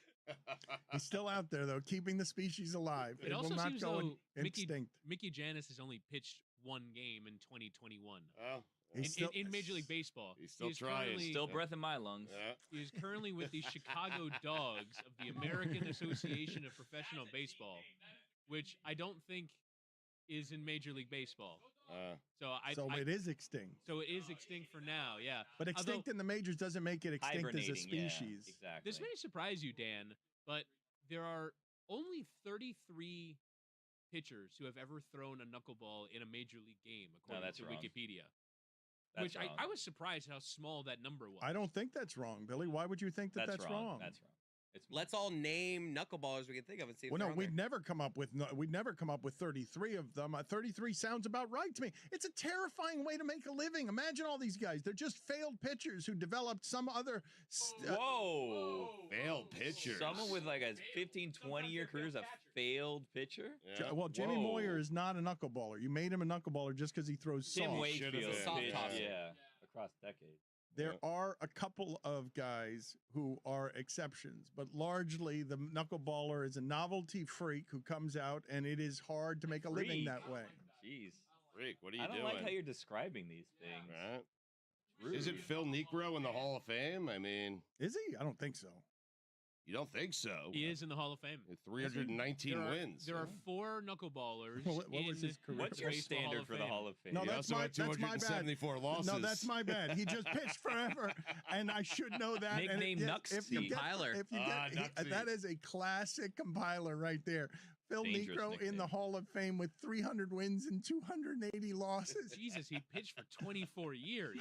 He's still out there, though, keeping the species alive. It also will not seems go though extinct. Mickey Giannis has only pitched one game in 2021. Oh. In Major League Baseball. He's still trying. Still breath in my lungs. Yeah. He is currently with the Chicago Dogs of the American Association of Professional Baseball, which I don't think is in Major League Baseball. So it is extinct. So it is extinct for now, yeah. But extinct in the majors doesn't make it extinct as a species. Yeah, exactly. This may surprise you, Dan, but there are only 33 pitchers who have ever thrown a knuckleball in a Major League game, according to wrong. Wikipedia. That's which I was surprised how small that number was. I don't think that's wrong, Billy. Why would you think that's wrong? That's wrong. Let's all name knuckleballers we can think of and see. Well, no, we'd never come up with 33 of them. 33 sounds about right to me. It's a terrifying way to make a living. Imagine all these guys. They're just failed pitchers who developed some other. Whoa! Failed pitchers. Someone with like a 15, 20-year career is a failed pitcher? Yeah. Well, Jamie Moyer is not a knuckleballer. You made him a knuckleballer just because he throws Tim soft. Wakefield, soft toss. yeah, across decades. There are a couple of guys who are exceptions, but largely the knuckleballer is a novelty freak who comes out, and it is hard to make a living that way. Jeez. Freak, what are you I don't doing? like how you're describing these things. Right. Rude. Isn't Phil Niekro in the Hall of Fame? I mean, is he? I don't think so. You don't think so? He is in the Hall of Fame. 319 wins. There are 4 knuckleballers. What was his career? What's your standard for the Hall of Fame? No, that's my bad. 274 losses. No, that's my bad. He just pitched forever, and I should know that. Nickname Nuxie. Compiler. That is a classic compiler right there. Phil Dangerous Niekro in the nickname. Hall of Fame with 300 wins and 280 losses. Jesus, he pitched for 24 years.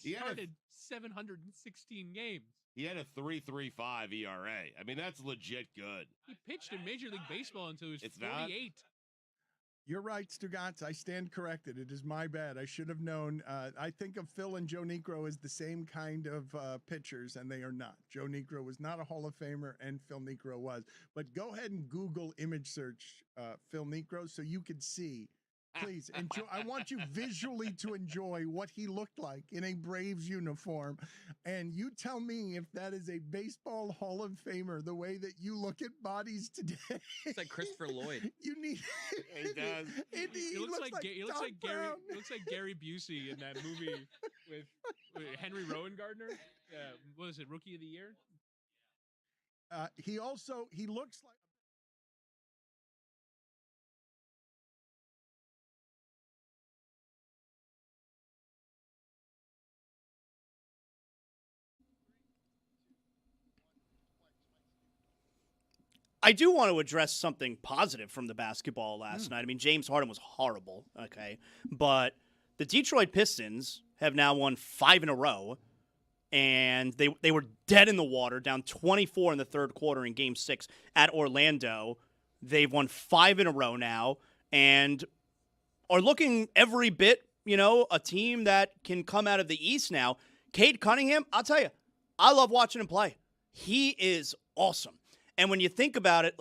He He had a- started 716 games. He had a 3.35 ERA. I mean, that's legit good. He pitched in Major League Baseball until he was It's not? 48. You're right, Stugotz. I stand corrected. It is my bad. I should have known. I think of Phil and Joe Niekro as the same kind of pitchers, and they are not. Joe Niekro was not a Hall of Famer, and Phil Niekro was. But go ahead and Google image search Phil Niekro so you could see Please enjoy. I want you visually to enjoy what he looked like in a Braves uniform, and you tell me if that is a baseball Hall of Famer. The way that you look at bodies today, it's like Christopher Lloyd. You need. He does. He looks like Gary Busey in that movie with Henry Rowan Gardner. What is it? Rookie of the Year. He looks like. I do want to address something positive from the basketball last night. I mean, James Harden was horrible, okay? But the Detroit Pistons have now won 5 in a row, and they were dead in the water, down 24 in the third quarter in Game 6 at Orlando. They've won 5 in a row now and are looking every bit, a team that can come out of the East now. Cade Cunningham, I'll tell you, I love watching him play. He is awesome. And when you think about it,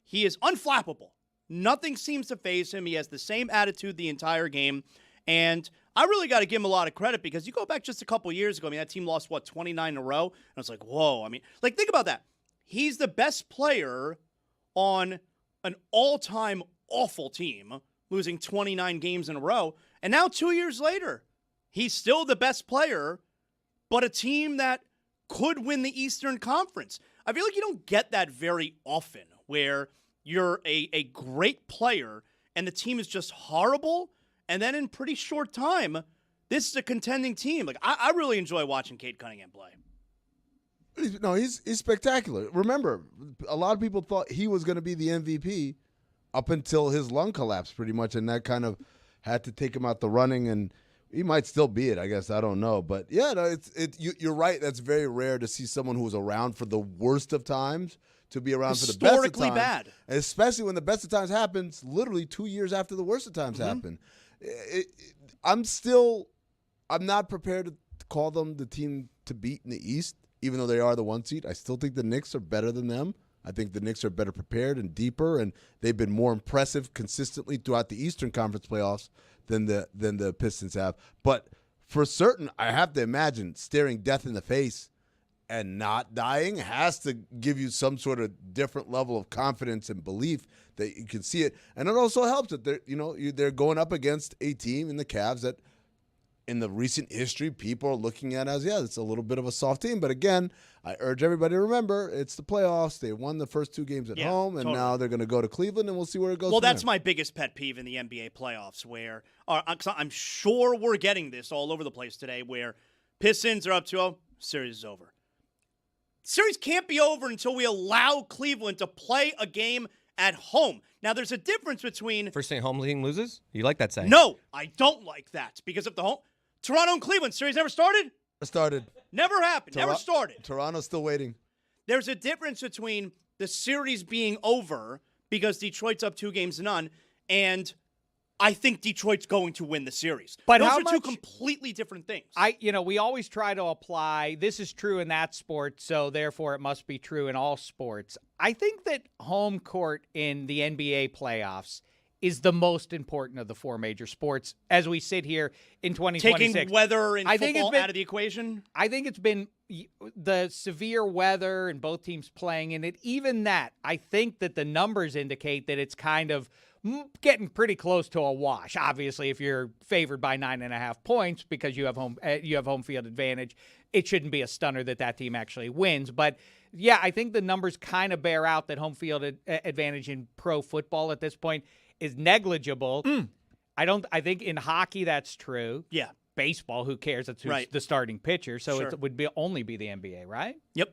he is unflappable. Nothing seems to faze him. He has the same attitude the entire game. And I really got to give him a lot of credit because you go back just a couple years ago, that team lost, 29 in a row? And it's like, whoa. Think about that. He's the best player on an all-time awful team, losing 29 games in a row. And now 2 years later, he's still the best player, but a team that could win the Eastern Conference. I feel like you don't get that very often where you're a great player and the team is just horrible, and then in pretty short time, this is a contending team. I really enjoy watching Cade Cunningham play. No, he's spectacular. Remember, a lot of people thought he was going to be the MVP up until his lung collapsed pretty much, and that kind of had to take him out the running, and he might still be it, I guess. I don't know. But, yeah, no, you're right. That's very rare to see someone who was around for the worst of times to be around for the best of times. Historically bad. Especially when the best of times happens literally 2 years after the worst of times happen. I'm not prepared to call them the team to beat in the East, even though they are the 1 seed. I still think the Knicks are better than them. I think the Knicks are better prepared and deeper, and they've been more impressive consistently throughout the Eastern Conference playoffs than the Pistons have. But for certain, I have to imagine staring death in the face and not dying has to give you some sort of different level of confidence and belief that you can see it. And it also helps that they're going up against a team in the Cavs that in the recent history people are looking at as, it's a little bit of a soft team. But again, I urge everybody to remember it's the playoffs. They won the first 2 games at home, and now they're going to go to Cleveland, and we'll see where it goes. Well, that's my biggest pet peeve in the NBA playoffs, where I'm sure we're getting this all over the place today, where Pistons are up 2-0, series is over. Series can't be over until we allow Cleveland to play a game at home. Now, there's a difference between... First thing home team loses? You like that saying? No, I don't like that, because if the home... Toronto and Cleveland series never started? Never happened. Never started. Toronto's still waiting. There's a difference between the series being over because Detroit's up 2-0, and I think Detroit's going to win the series. But those are two completely different things. We always try to apply, this is true in that sport, so therefore it must be true in all sports. I think that home court in the NBA playoffs is the most important of the 4 major sports as we sit here in 2026. Taking weather and football out of the equation? I think it's been the severe weather and both teams playing in it. Even that, I think that the numbers indicate that it's kind of getting pretty close to a wash. Obviously, if you're favored by 9.5 points because you have home field advantage, it shouldn't be a stunner that team actually wins. But yeah, I think the numbers kind of bear out that home field advantage in pro football at this point is negligible. I think in hockey that's true. Yeah. Baseball, who cares? It's who's the starting pitcher, so it would only be the NBA, right? Yep.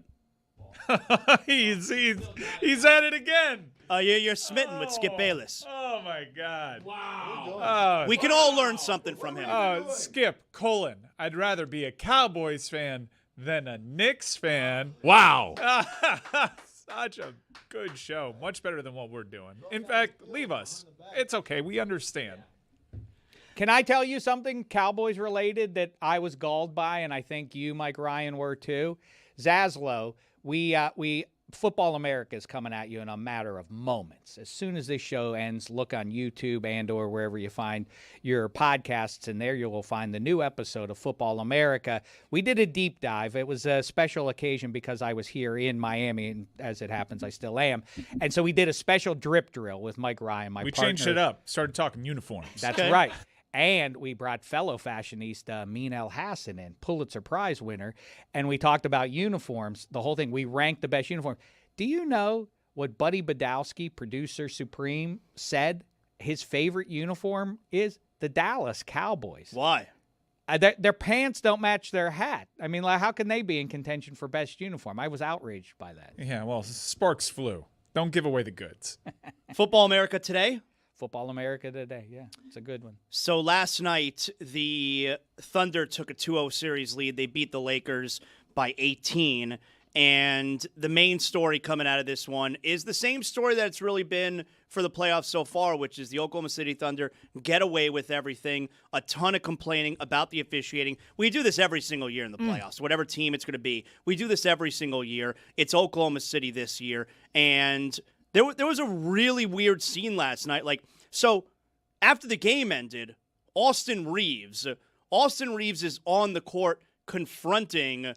he's at it again. You're smitten with Skip Bayless. Oh my God! Wow. We can all learn something from him. Skip : I'd rather be a Cowboys fan than a Knicks fan. Wow. Such a good show. Much better than what we're doing. In fact, leave us. It's okay. We understand. Can I tell you something Cowboys related that I was galled by, and I think you, Mike Ryan, were too? Zaslow, we Football America is coming at you in a matter of moments. As soon as this show ends, look on YouTube and or wherever you find your podcasts, and there you will find the new episode of Football America. We did a deep dive. It was a special occasion because I was here in Miami, and as it happens, I still am. And so we did a special drip drill with Mike Ryan, my partner. We changed it up, started talking uniforms. That's right. And we brought fellow fashionista Amin El Hassan in, Pulitzer Prize winner, and we talked about uniforms, the whole thing. We ranked the best uniform. Do you know what Buddy Badowski, producer supreme, said his favorite uniform is? The Dallas Cowboys. Why? Their pants don't match their hat. I mean, like, how can they be in contention for best uniform? I was outraged by that. Yeah, well, sparks flew. Don't give away the goods. Football America Today? Football America Today, yeah. It's a good one. So last night, the Thunder took a 2-0 series lead. They beat the Lakers by 18. And the main story coming out of this one is the same story that it's really been for the playoffs so far, which is the Oklahoma City Thunder get away with everything. A ton of complaining about the officiating. We do this every single year in the playoffs, whatever team it's going to be. We do this every single year. It's Oklahoma City this year. And there was a really weird scene last night. So after the game ended, Austin Reeves is on the court confronting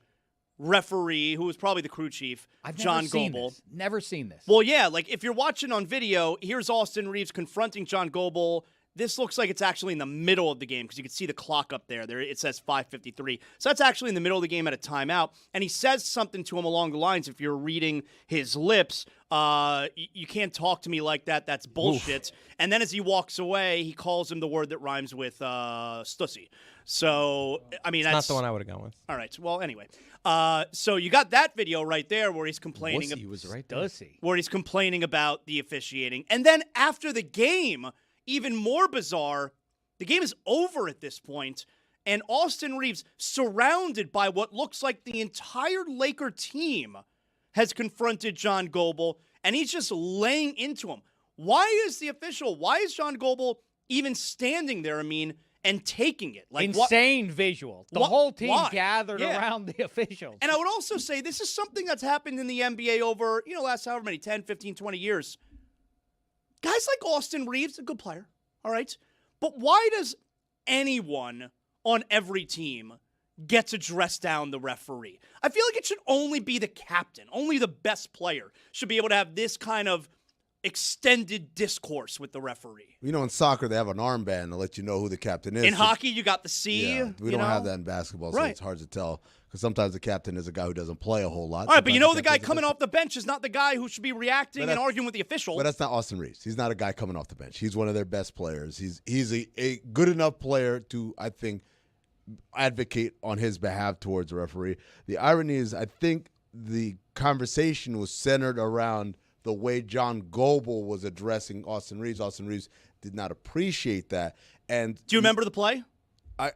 referee, who was probably the crew chief, John Goble. Never seen this. Well, yeah, if you're watching on video, here's Austin Reeves confronting John Goble. This looks like it's actually in the middle of the game because you can see the clock up there. It says 5:53. So that's actually in the middle of the game at a timeout. And he says something to him along the lines, if you're reading his lips, you can't talk to me like that. That's bullshit. Oof. And then as he walks away, he calls him the word that rhymes with stussy. So, I mean, it's that's not the one I would have gone with. All right. Well, anyway. So you got that video right there where he's complaining. He was right there. Where he's complaining about the officiating. And then after the game, even more bizarre, the game is over at this point, and Austin Reeves, surrounded by what looks like the entire Laker team, has confronted John Goble, and he's just laying into him. Why is John Goble even standing there, and taking it? Insane visual. The whole team gathered around the officials. And I would also say this is something that's happened in the NBA over, last however many, 10, 15, 20 years. Guys like Austin Reeves, a good player, all right? But why does anyone on every team get to dress down the referee? I feel like it should only be the captain. Only the best player should be able to have this kind of extended discourse with the referee. In soccer, they have an armband to let you know who the captain is. In hockey, you got the C. Yeah, we don't have that in basketball, so it's hard to tell. Because sometimes the captain is a guy who doesn't play a whole lot. All right, but the guy coming off the bench is not the guy who should be reacting and arguing with the official. But that's not Austin Reeves. He's not a guy coming off the bench. He's one of their best players. He's a good enough player to, I think, advocate on his behalf towards the referee. The irony is, I think the conversation was centered around the way John Goble was addressing Austin Reeves. Austin Reeves did not appreciate that. And do you remember the play?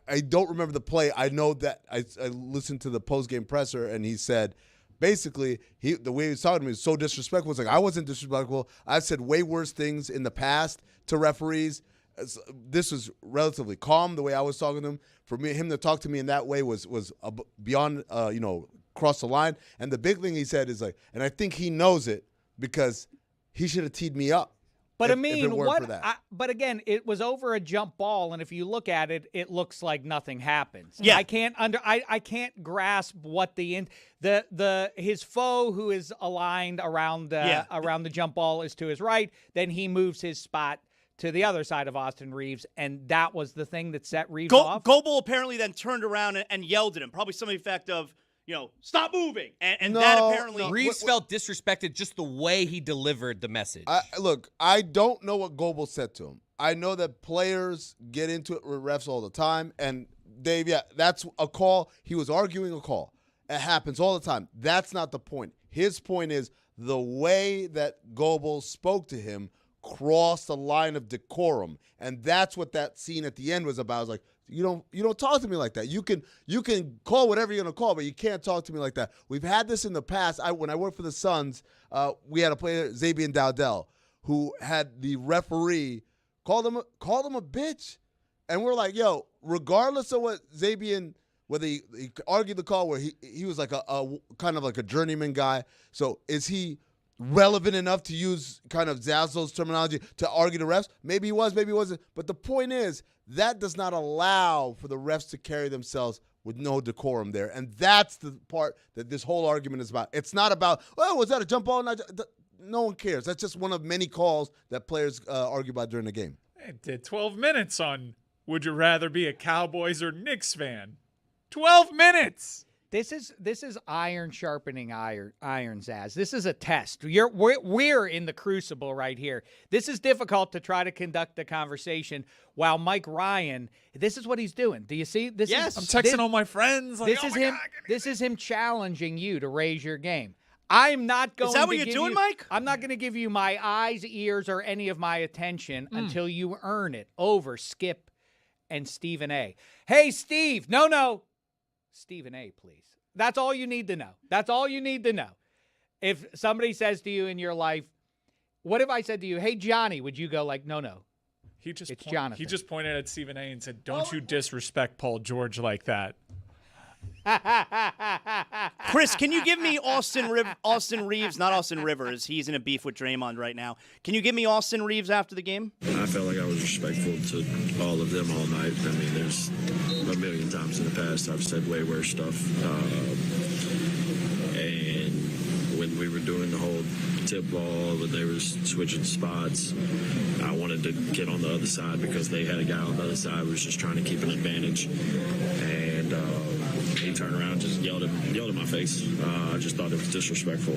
I don't remember the play. I know that I listened to the post-game presser, and he said, basically, the way he was talking to me was so disrespectful. It's like, I wasn't disrespectful. I've said way worse things in the past to referees. This was relatively calm, the way I was talking to him. For him to talk to me in that way was beyond, cross the line. And the big thing he said is and I think he knows it because he should have teed me up. But But again, it was over a jump ball, and if you look at it, it looks like nothing happens. Yeah, I can't grasp what his foe who is aligned around the jump ball is to his right. Then he moves his spot to the other side of Austin Reeves, and that was the thing that set Reeves off. Goble apparently then turned around and yelled at him, probably some effect of, stop moving. And that apparently... Reeves felt disrespected just the way he delivered the message. Look, I don't know what Goble said to him. I know that players get into it with refs all the time. And, Dave, that's a call. He was arguing a call. It happens all the time. That's not the point. His point is the way that Goble spoke to him crossed the line of decorum. And that's what that scene at the end was about. I was like, you don't talk to me like that. You can call whatever you're gonna call, but you can't talk to me like that. We've had this in the past. When I worked for the Suns, we had a player, Zabian Dowdell, who had the referee called him a bitch, and we're like, yo, regardless of what Zabian whether he argued the call where he was like a kind of like a journeyman guy. So is he relevant enough to use kind of Zazzle's terminology to argue the refs? Maybe he was, maybe he wasn't. But the point is that does not allow for the refs to carry themselves with no decorum there. And that's the part that this whole argument is about. It's not about, oh, was that a jump ball? No one cares. That's just one of many calls that players argue about during the game. It did 12 minutes on would you rather be a Cowboys or Knicks fan? 12 minutes. This is iron sharpening iron, Zaz. This is a test. We're in the crucible right here. This is difficult to try to conduct the conversation while Mike Ryan, this is what he's doing. Do you see? I'm texting all my friends. Like, this is him challenging you to raise your game. I'm not going to. Is that what you're doing, Mike? I'm not going to give you my eyes, ears, or any of my attention until you earn it. Over Skip and Stephen A. Hey, Steve. No. Stephen A., please. That's all you need to know. That's all you need to know. If somebody says to you in your life, what if I said to you, hey, Johnny, would you go like, no. It's Jonathan. He just pointed at Stephen A. and said, don't you disrespect Paul George like that. Chris, can you give me Austin Reeves, not Austin Rivers. He's in a beef with Draymond right now. Can you give me Austin Reeves after the game? I felt like I was respectful to all of them all night. I mean, there's a million times in the past I've said way worse stuff. And when we were doing the whole tip ball, when they were switching spots, I wanted to get on the other side because they had a guy on the other side who was just trying to keep an advantage. And he turned around and just yelled at my face. I just thought it was disrespectful.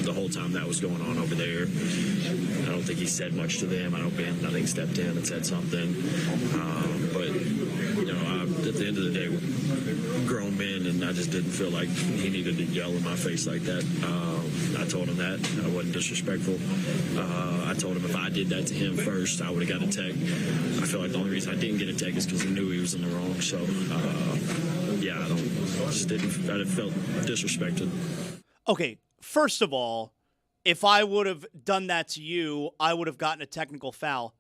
The whole time that was going on over there, I don't think he said much to them. I think he stepped in and said something. But at the end of the day, we're grown men, and I just didn't feel like he needed to yell in my face like that. I told him that. I wasn't disrespectful. I told him if I did that to him first, I would have got a tech. I feel like the only reason I didn't get a tech is because he knew he was in the wrong. So, I felt disrespected. Okay, first of all, if I would have done that to you, I would have gotten a technical foul.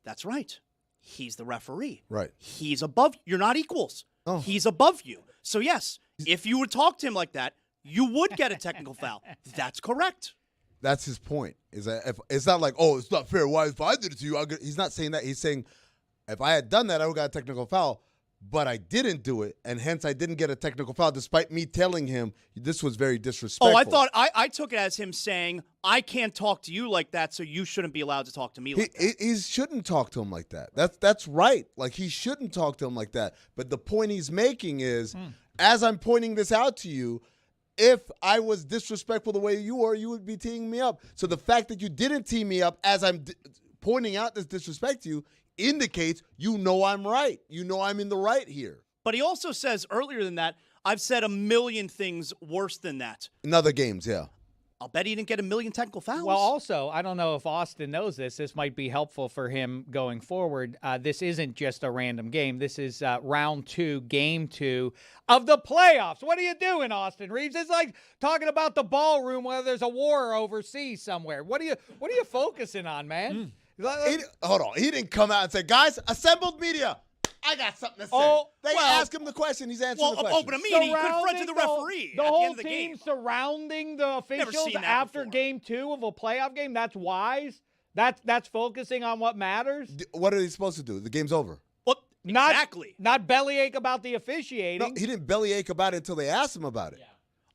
That's right. He's the referee. Right. He's above. You're not equals. Oh. He's above you. So, yes, if you would talk to him like that, you would get a technical foul. That's correct. That's his point. Is that if it's not like, oh, it's not fair. Why if I did it to you? He's not saying that. He's saying if I had done that, I would have got a technical foul. But I didn't do it, and hence I didn't get a technical foul, despite me telling him this was very disrespectful. Oh, I thought I took it as him saying, I can't talk to you like that, so you shouldn't be allowed to talk to me like that. He shouldn't talk to him like that. That's right. Like, he shouldn't talk to him like that. But the point he's making is, as I'm pointing this out to you, if I was disrespectful the way you were, you would be teeing me up. So the fact that you didn't tee me up as I'm pointing out this disrespect to you indicates you know I'm right. You know I'm in the right here. But he also says earlier than that, I've said a million things worse than that. In other games, yeah. I'll bet he didn't get a million technical fouls. Well, also, I don't know if Austin knows this. This might be helpful for him going forward. This isn't just a random game. This is round 2, game 2 of the playoffs. What are you doing, Austin Reeves? It's like talking about the ballroom where there's a war overseas somewhere. What are you focusing on, man? Hold on. He didn't come out and say, guys, assembled media, I got something to say. They ask him the question. He's answering the question. Open a meeting. He confronted the referee the at whole the end of the team game. surrounding the officials after before. game 2 of a playoff game. That's wise. That's focusing on what matters. What are they supposed to do? The game's over. Well, exactly. Not bellyache about the officiating. No, he didn't bellyache about it until they asked him about it. Yeah.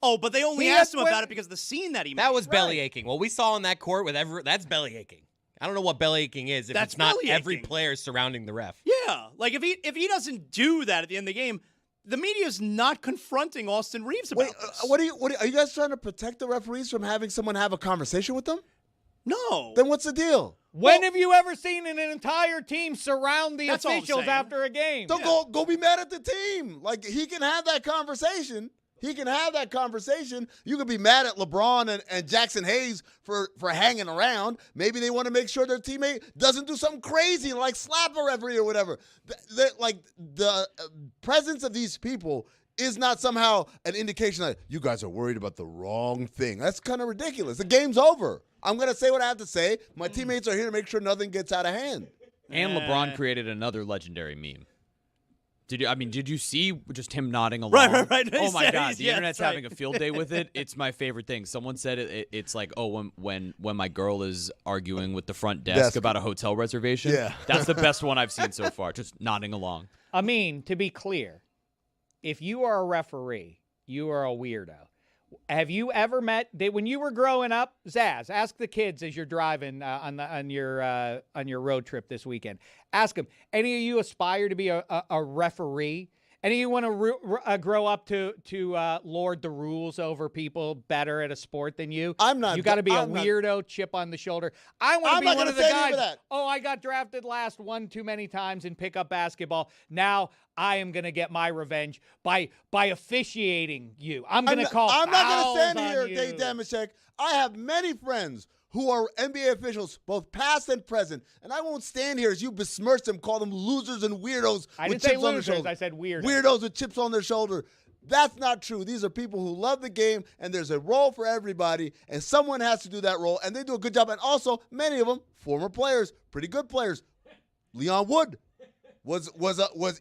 Oh, but they only asked him about it because of the scene that he made. That was belly aching. What we saw in that court with that's belly aching. I don't know what belly aching is if it's not every player surrounding the ref. Yeah, like if he doesn't do that at the end of the game, the media is not confronting Austin Reeves about this. What are you guys trying to protect the referees from having someone have a conversation with them? No. Then what's the deal? When have you ever seen an entire team surround the officials after a game? Don't go be mad at the team. Like, he can have that conversation. He can have that conversation. You could be mad at LeBron and Jackson Hayes for hanging around. Maybe they want to make sure their teammate doesn't do something crazy like slap a referee or whatever. The presence of these people is not somehow an indication that you guys are worried about the wrong thing. That's kind of ridiculous. The game's over. I'm going to say what I have to say. My teammates are here to make sure nothing gets out of hand. And LeBron created another legendary meme. Did you see just him nodding along? Right. Oh my God, the yeah, internet's that's having a field day with it. It's my favorite thing. Someone said it's like, oh, when my girl is arguing with the front desk about a hotel reservation. Yeah. That's the best one I've seen so far. Just nodding along. I mean, to be clear, if you are a referee, you are a weirdo. Have you ever met when you were growing up, Zaz? Ask the kids as you're driving on your road trip this weekend. Ask them. Any of you aspire to be a referee? Any of you want to grow up to lord the rules over people better at a sport than you? I'm not. You got to be a I'm not- weirdo, chip on the shoulder. I want to I'm be not one gonna of the say any guys. of that. Oh, I got drafted last one too many times in pickup basketball. Now I am going to get my revenge by officiating you. I'm going to call I'm not fouls going to stand on here, you. Dave Damashek. I have many friends who are NBA officials, both past and present, and I won't stand here as you besmirch them, call them losers and weirdos I with didn't say chips on their losers. shoulder. I said weirdos. Weirdos with chips on their shoulder. That's not true. These are people who love the game, and there's a role for everybody, and someone has to do that role, and they do a good job. And also, many of them, former players, pretty good players. Leon Wood was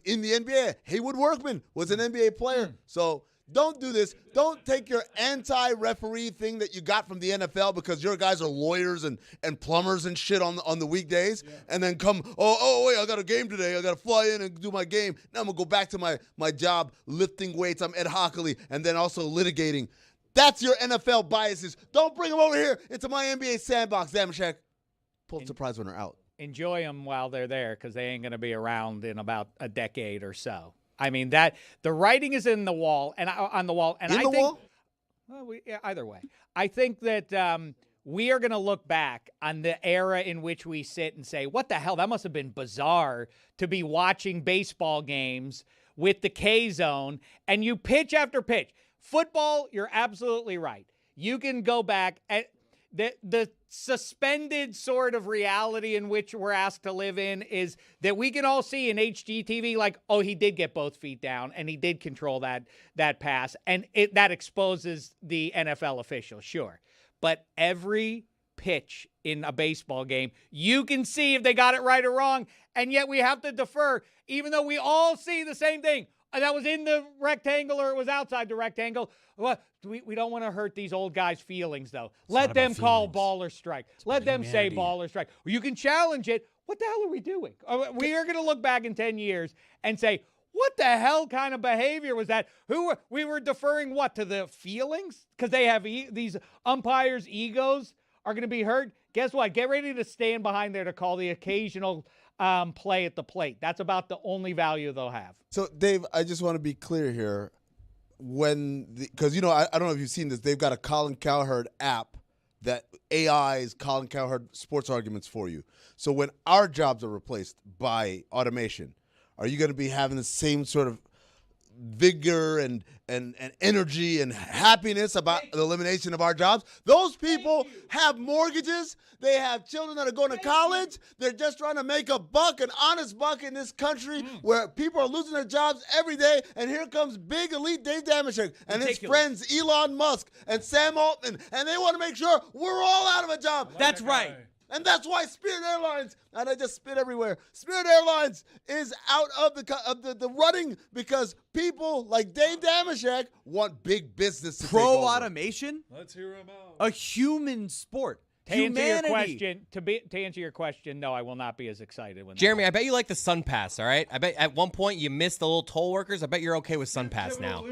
in the NBA. Haywood Workman was an NBA player. So don't do this. Don't take your anti-referee thing that you got from the NFL because your guys are lawyers and plumbers and shit on the weekdays, and then come, wait, I got a game today. I got to fly in and do my game. Now I'm going to go back to my job lifting weights. I'm Ed Hockley, and then also litigating. That's your NFL biases. Don't bring them over here into my NBA sandbox, Damashek. Pulitzer Prize winner out. Enjoy them while they're there because they ain't going to be around in about a decade or so. I mean, that the writing is in the wall and on the wall. And I think, wall? Well, either way, I think that we are going to look back on the era in which we sit and say, what the hell? That must have been bizarre to be watching baseball games with the K zone and you pitch after pitch. Football, you're absolutely right. You can go back at the suspended sort of reality in which we're asked to live in is that we can all see in HGTV, like, oh, he did get both feet down and he did control that pass. And that exposes the NFL official, sure. But every pitch in a baseball game, you can see if they got it right or wrong. And yet we have to defer, even though we all see the same thing. That was in the rectangle or it was outside the rectangle. Well, we don't want to hurt these old guys' feelings, though. Let them call ball or strike. Let them say ball or strike. You can challenge it. What the hell are we doing? We are going to look back in 10 years and say, what the hell kind of behavior was that? We were deferring what, to the feelings? Because they have these umpires' egos are going to be hurt. Guess what? Get ready to stand behind there to call the occasional play at the plate. That's about the only value they'll have. So, Dave, I just want to be clear here. Because, I don't know if you've seen this. They've got a Colin Cowherd app that AI is Colin Cowherd sports arguments for you. So when our jobs are replaced by automation, are you going to be having the same sort of vigor and energy and happiness about the elimination of our jobs? Those people have mortgages. They have children that are going to college. They're just trying to make a buck, an honest buck in this country where people are losing their jobs every day. And here comes big elite Dave Damashek and his friends Elon Musk and Sam Altman, and they want to make sure we're all out of a job. That's right. And that's why Spirit Airlines, and I just spit everywhere, Spirit Airlines is out of the running because people like Dave Damashek want big business to take over. Automation? Let's hear him out. A human sport. To answer your question, no, I will not be as excited when Jeremy, I bet you like the Sun Pass, all right? I bet at one point you missed the little toll workers. I bet you're okay with Sun Pass now.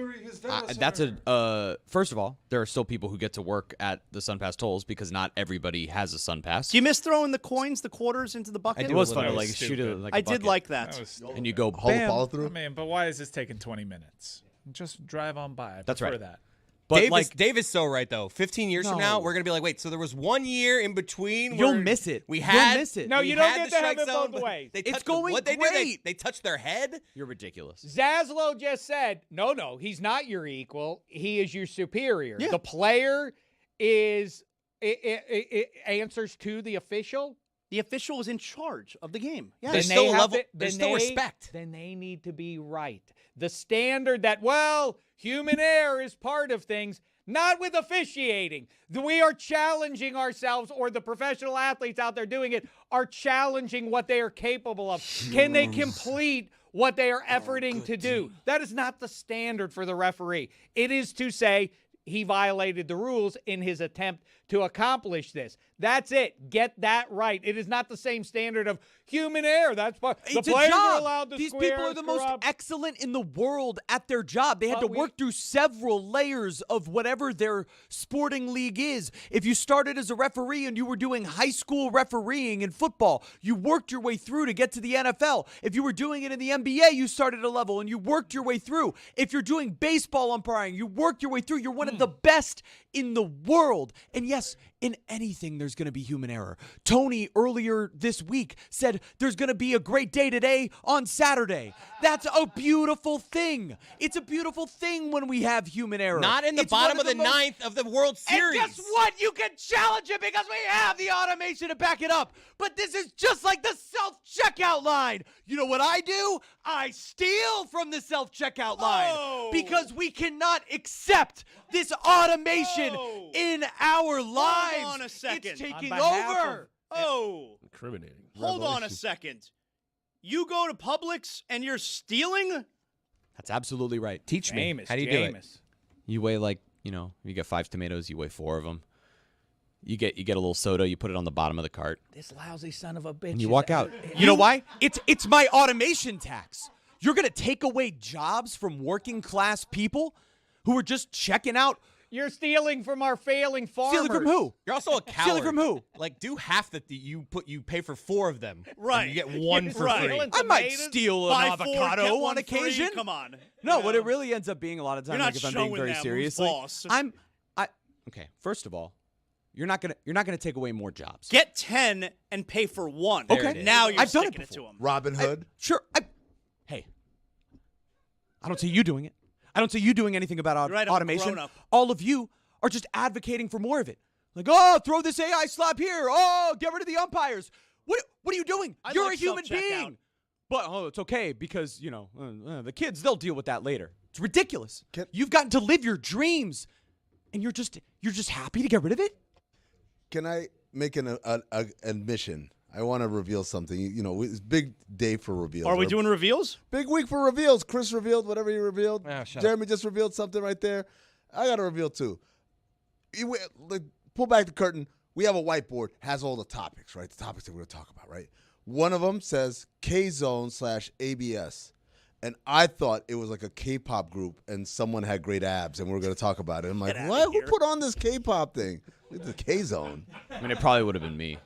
First of all, there are still people who get to work at the Sun Pass tolls because not everybody has a Sun Pass. Do you miss throwing the coins, the quarters into the bucket? It was fun to like shoot it like a I did bucket. like that. And you go Hold the bam. follow through. I mean, but why is this taking 20 minutes? Just drive on by. I That's prefer right. that. But Dave is so right, though. 15 years from now, No. we're going to be like, wait, so there was 1 year in between You'll where miss it. We You'll had miss it. No, we you don't had get the to have strike it zone, both but ways. They It's touched- going what they do, great. they touched their head. You're ridiculous. Zaslow just said, no, he's not your equal. He is your superior. Yeah. The player is it answers to the official. The official was in charge of the game. Yeah. There's Then still they a have level. to- There's then still they- respect. Then they need to be right. The standard that, well, human error is part of things. not with officiating. We are challenging ourselves, or the professional athletes out there doing it are challenging what they are capable of. Can they complete what they are efforting to do? That is not the standard for the referee. It is to say he violated the rules in his attempt to accomplish this. That's it. Get that right. It is not the same standard of human error. That's the players are allowed to These square, people are the most scrub. excellent in the world at their job. They had to work through several layers of whatever their sporting league is. If you started as a referee and you were doing high school refereeing in football, you worked your way through to get to the NFL. If you were doing it in the NBA, you started at a level and you worked your way through. If you're doing baseball umpiring, you worked your way through. You're one of the best in the world. And yes, in anything, there's going to be human error. Tony, earlier this week, said there's going to be a great day today on Saturday. That's a beautiful thing. It's a beautiful thing when we have human error. Not in the bottom of the ninth of the World Series. And guess what? You can challenge it because we have the automation to back it up. But this is just like the self-checkout line. You know what I do? I steal from the self-checkout line because we cannot accept this automation in our lives. Hold on a second. It's taking over. Incriminating. Hold on a second. You go to Publix and you're stealing? That's absolutely right. Teach me. How do you do it? You weigh you get 5 tomatoes, you weigh 4 of them. You get a little soda, you put it on the bottom of the cart. This lousy son of a bitch. And you walk out. You know why? It's my automation tax. You're going to take away jobs from working class people who are just checking out. You're stealing from our failing farmers. Stealing from who? You're also a coward. Stealing from who? Like, do half that you pay for 4 of them. Right. And you get 1 for free. I might steal an avocado on occasion. Free. Come on. No, what it really ends up being a lot of times, You're not if I'm being very that seriously, boss. Okay. First of all, you're not gonna take away more jobs. Get 10 and pay for 1. Okay. Now you're I've done sticking it to them. Robin Hood. Hey, I don't see you doing it. I don't see you doing anything about You're right, I'm a automation. grown-up. All of you are just advocating for more of it. Like, oh, throw this AI slap here. Oh, get rid of the umpires. What are you doing? You're like a human self-checkout. being. But it's okay because the kids, they'll deal with that later. It's ridiculous. You've gotten to live your dreams, and you're just happy to get rid of it. Can I make an admission? I want to reveal something. It's big day for reveals. Are we doing reveals? Big week for reveals. Chris revealed whatever he revealed. Jeremy just revealed something right there. I got to reveal too. Pull back the curtain. We have a whiteboard, has all the topics, right? The topics that we're going to talk about, right? One of them says K-Zone/ABS. And I thought it was like a K-pop group and someone had great abs and we were going to talk about it. I'm like, what? Who put on this K-pop thing? It's the K-Zone. I mean, it probably would have been me.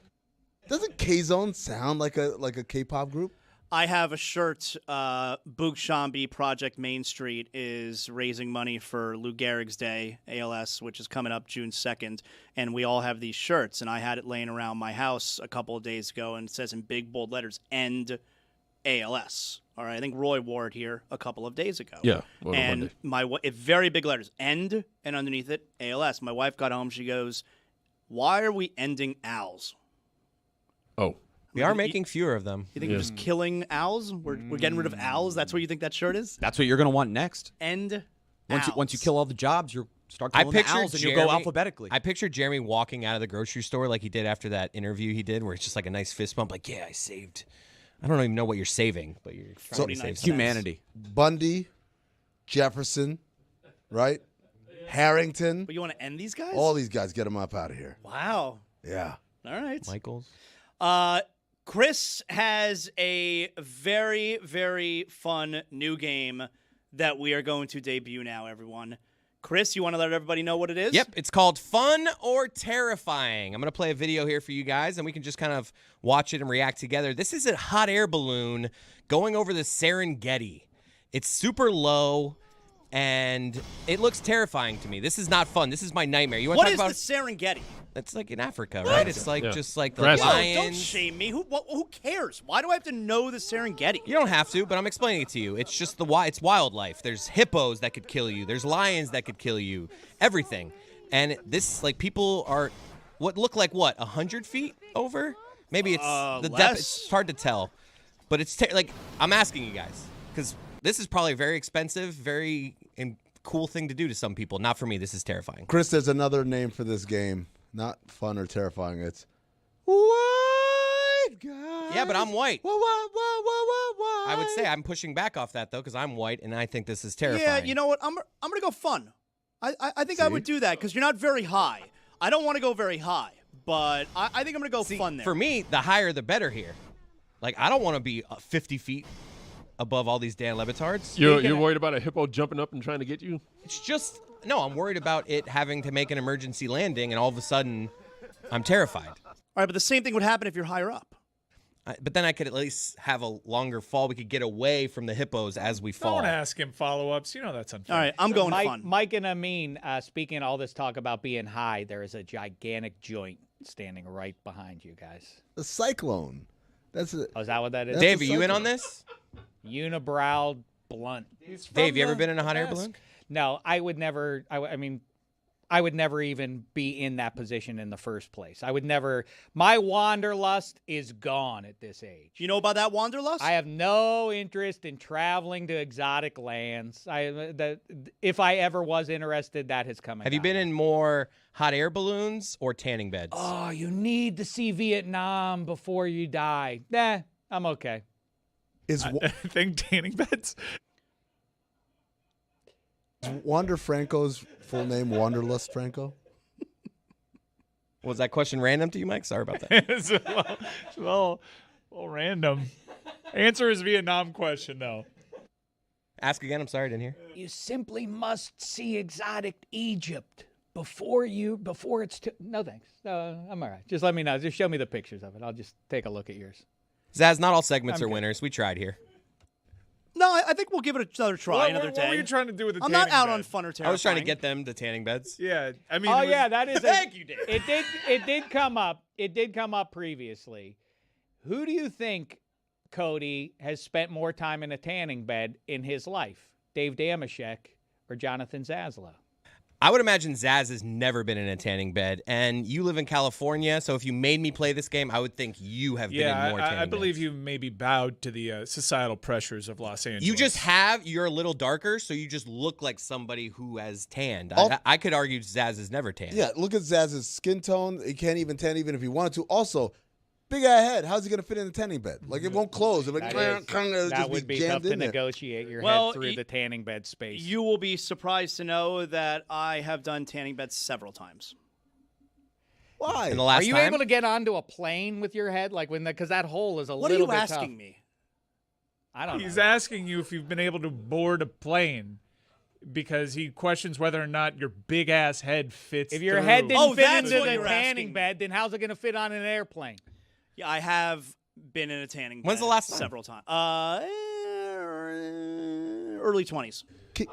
Doesn't K-Zone sound like a K-pop group? I have a shirt. Boog Shambi Project Main Street is raising money for Lou Gehrig's Day, ALS, which is coming up June 2nd. And we all have these shirts. And I had it laying around my house a couple of days ago. And it says in big, bold letters, End ALS. All right, I think Roy wore it here a couple of days ago. Yeah. And very big letters, End, and underneath it, ALS. My wife got home. She goes, why are we ending owls? Oh. We are making fewer of them. You think we're just killing owls? We're getting rid of owls? That's what you think that shirt is? That's what you're going to want next. End Once you kill all the jobs, you'll start killing the owls, and you'll go alphabetically. I pictured Jeremy walking out of the grocery store like he did after that interview he did, where it's just like a nice fist bump, like, yeah, I saved. I don't even know what you're saving, but you're trying to save humanity. Bundy, Jefferson, right? Harrington. But you want to end these guys? All these guys, get them up out of here. Wow. Yeah. All right. Michaels. Chris has a very, very fun new game that we are going to debut now, everyone. Chris, you want to let everybody know what it is? Yep, it's called Fun or Terrifying. I'm going to play a video here for you guys, and we can just kind of watch it and react together. This is a hot air balloon going over the Serengeti. It's super low, and it looks terrifying to me. This is not fun. This is my nightmare. You want to talk about the Serengeti? It's like in Africa, right? It's like just like the Grassland. lions. Don't shame me. Who cares? Why do I have to know the Serengeti? You don't have to, but I'm explaining it to you. It's just it's wildlife. There's hippos that could kill you. There's lions that could kill you. Everything. And this, like, people are look like 100 feet over? Maybe it's the depth. It's hard to tell. But it's like, I'm asking you guys, because this is probably very expensive, very cool thing to do to some people. Not for me. This is terrifying. Chris, there's another name for this game. Not fun or terrifying. It's white guy. Yeah, but I'm white. Whoa. I would say I'm pushing back off that, though, because I'm white, and I think this is terrifying. Yeah, you know what? I'm going to go fun. I think I would do that because you're not very high. I don't want to go very high, but I think I'm going to go fun there. For me, the higher the better here. Like, I don't want to be 50 feet above all these Dan Le Batards. You're worried about a hippo jumping up and trying to get you? It's just, no, I'm worried about it having to make an emergency landing, and all of a sudden, I'm terrified. All right, but the same thing would happen if you're higher up. But then I could at least have a longer fall. We could get away from the hippos as we fall. Don't ask him follow-ups. You know that's unfair. All right, I'm going Mike, fun. Mike and Amin, speaking of all this talk about being high, there is a gigantic joint standing right behind you guys. The cyclone. That's it. Oh, is that what that is? Dave, are you in on this? Unibrow blunt. Dave, you ever been in a hot air balloon? No, I would never. I would never even be in that position in the first place. I would never. My wanderlust is gone at this age. You know about that wanderlust? I have no interest in traveling to exotic lands. If I ever was interested, that has come. Have you been in more hot air balloons or tanning beds? Oh, you need to see Vietnam before you die. Nah, I'm okay. I think tanning beds. Is Wander Franco's full name Wanderlust Franco? Was that question random to you, Mike? Sorry about that. It's a little random. Answer is Vietnam question, though. Ask again. I'm sorry, I didn't hear. You simply must see exotic Egypt before it's too. No, thanks. No, I'm all right. Just let me know. Just show me the pictures of it. I'll just take a look at yours. Zaz, not all segments I'm are good. winners. We tried here. No, I think we'll give it another try another day. What were you trying to do with the I'm tanning not out bed? on fun or terrifying. I was trying to get them to tanning beds. Yeah, I mean. Oh yeah, that is. Thank you, Dave. It did come up. It did come up previously. Who do you think, Cody, has spent more time in a tanning bed in his life? Dave Damashek or Jonathan Zaslow? I would imagine Zaz has never been in a tanning bed, and you live in California, so if you made me play this game, I would think you have been in more tanning I believe beds. you maybe bowed to the societal pressures of Los Angeles. You just you're a little darker, so you just look like somebody who has tanned. Al- I could argue Zaz has never tanned. Yeah, look at Zaz's skin tone. He can't even tan even if he wanted to. Also, big ass head. How's he going to fit in the tanning bed? Like, it won't close. It That would be tough to negotiate your head through the tanning bed space. You will be surprised to know that I have done tanning beds several times. Why? And the last Are you time? able to get onto a plane with your head, like because that hole is a What are little you bit asking tough. me? I don't know. He's asking you if you've been able to board a plane because he questions whether or not your big ass head fits. If your through. head didn't fit that's into what the you're tanning asking. bed, then how's it going to fit on an airplane? Yeah, I have been in a tanning bed. When's the last time? Several times. Early 20s. Can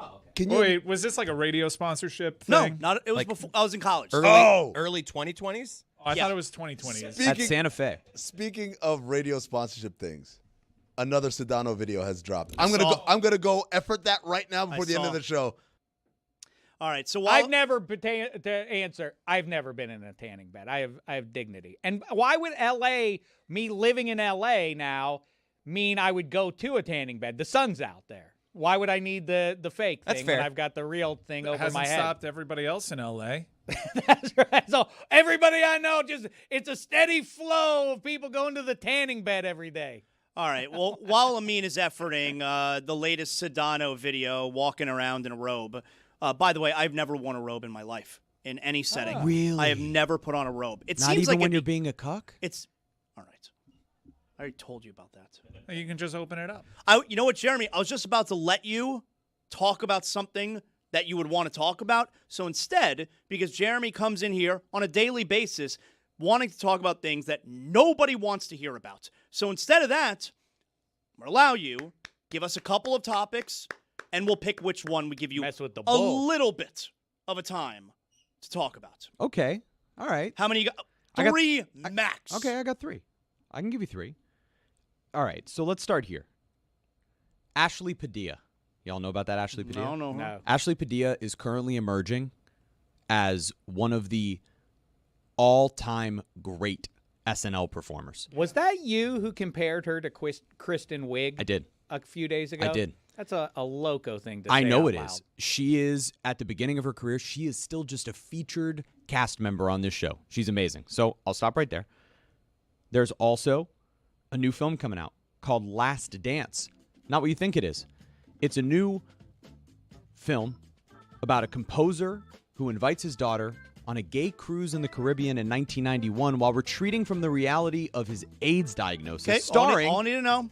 you? Wait, was this like a radio sponsorship No, thing? not. It was before I was in college. Early 2020s? Oh, I thought it was 2020s. At Santa Fe. Speaking of radio sponsorship things, another Sedano video has dropped. I'm gonna go effort that right now before the end of the show. All right, so I've never been in a tanning bed. I have dignity. And why would me living in LA now mean I would go to a tanning bed? The sun's out there. Why would I need the fake That's thing fair. when I've got the real thing over Hasn't my head? stopped everybody else in LA. That's right. So everybody I know, it's a steady flow of people going to the tanning bed every day. All right. Well, while Amin is efforting the latest Sedano video, walking around in a robe. By the way, I've never worn a robe in my life in any setting. Really? I have never put on a robe. It Not seems even like when you're being a cuck? It's all right. I already told you about that. You can just open it up. You know what, Jeremy? I was just about to let you talk about something that you would want to talk about. So instead, because Jeremy comes in here on a daily basis wanting to talk about things that nobody wants to hear about. So instead of that, I'm going to allow you, give us a couple of topics, and we'll pick which one we give you a little bit of a time to talk about. Okay. All right. How many you got? Three max. Okay, I got 3. I can give you 3. All right, so let's start here. Ashley Padilla. Y'all know about that Ashley Padilla? No. Ashley Padilla is currently emerging as one of the all-time great SNL performers. Was that you who compared her to Kristen Wiig? I did. A few days ago? I did. That's a loco thing to say. I know out it loud. is. She is, at the beginning of her career, she is still just a featured cast member on this show. She's amazing. So I'll stop right there. There's also a new film coming out called Last Dance. Not what you think it is. It's a new film about a composer who invites his daughter on a gay cruise in the Caribbean in 1991 while retreating from the reality of his AIDS diagnosis. Okay, Starring... all I need to know.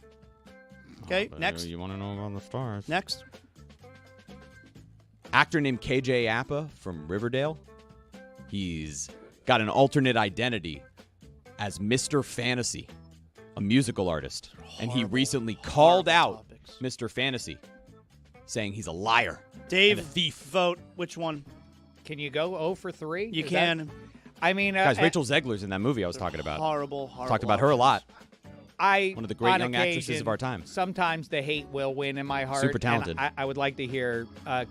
Okay, next. You want to know about the stars? Next. Actor named KJ Apa from Riverdale. He's got an alternate identity as Mr. Fantasy, a musical artist. And he recently called out Mr. Fantasy, saying he's a liar. Dave, and a thief. Vote. Which one? Can you go 0 for 3? You can. I mean, Guys, Rachel Zegler's in that movie I was talking about. Horrible. Talked about her a lot. One of the great on young occasion, actresses of our time. Sometimes the hate will win in my heart. Super and talented. I would like to hear,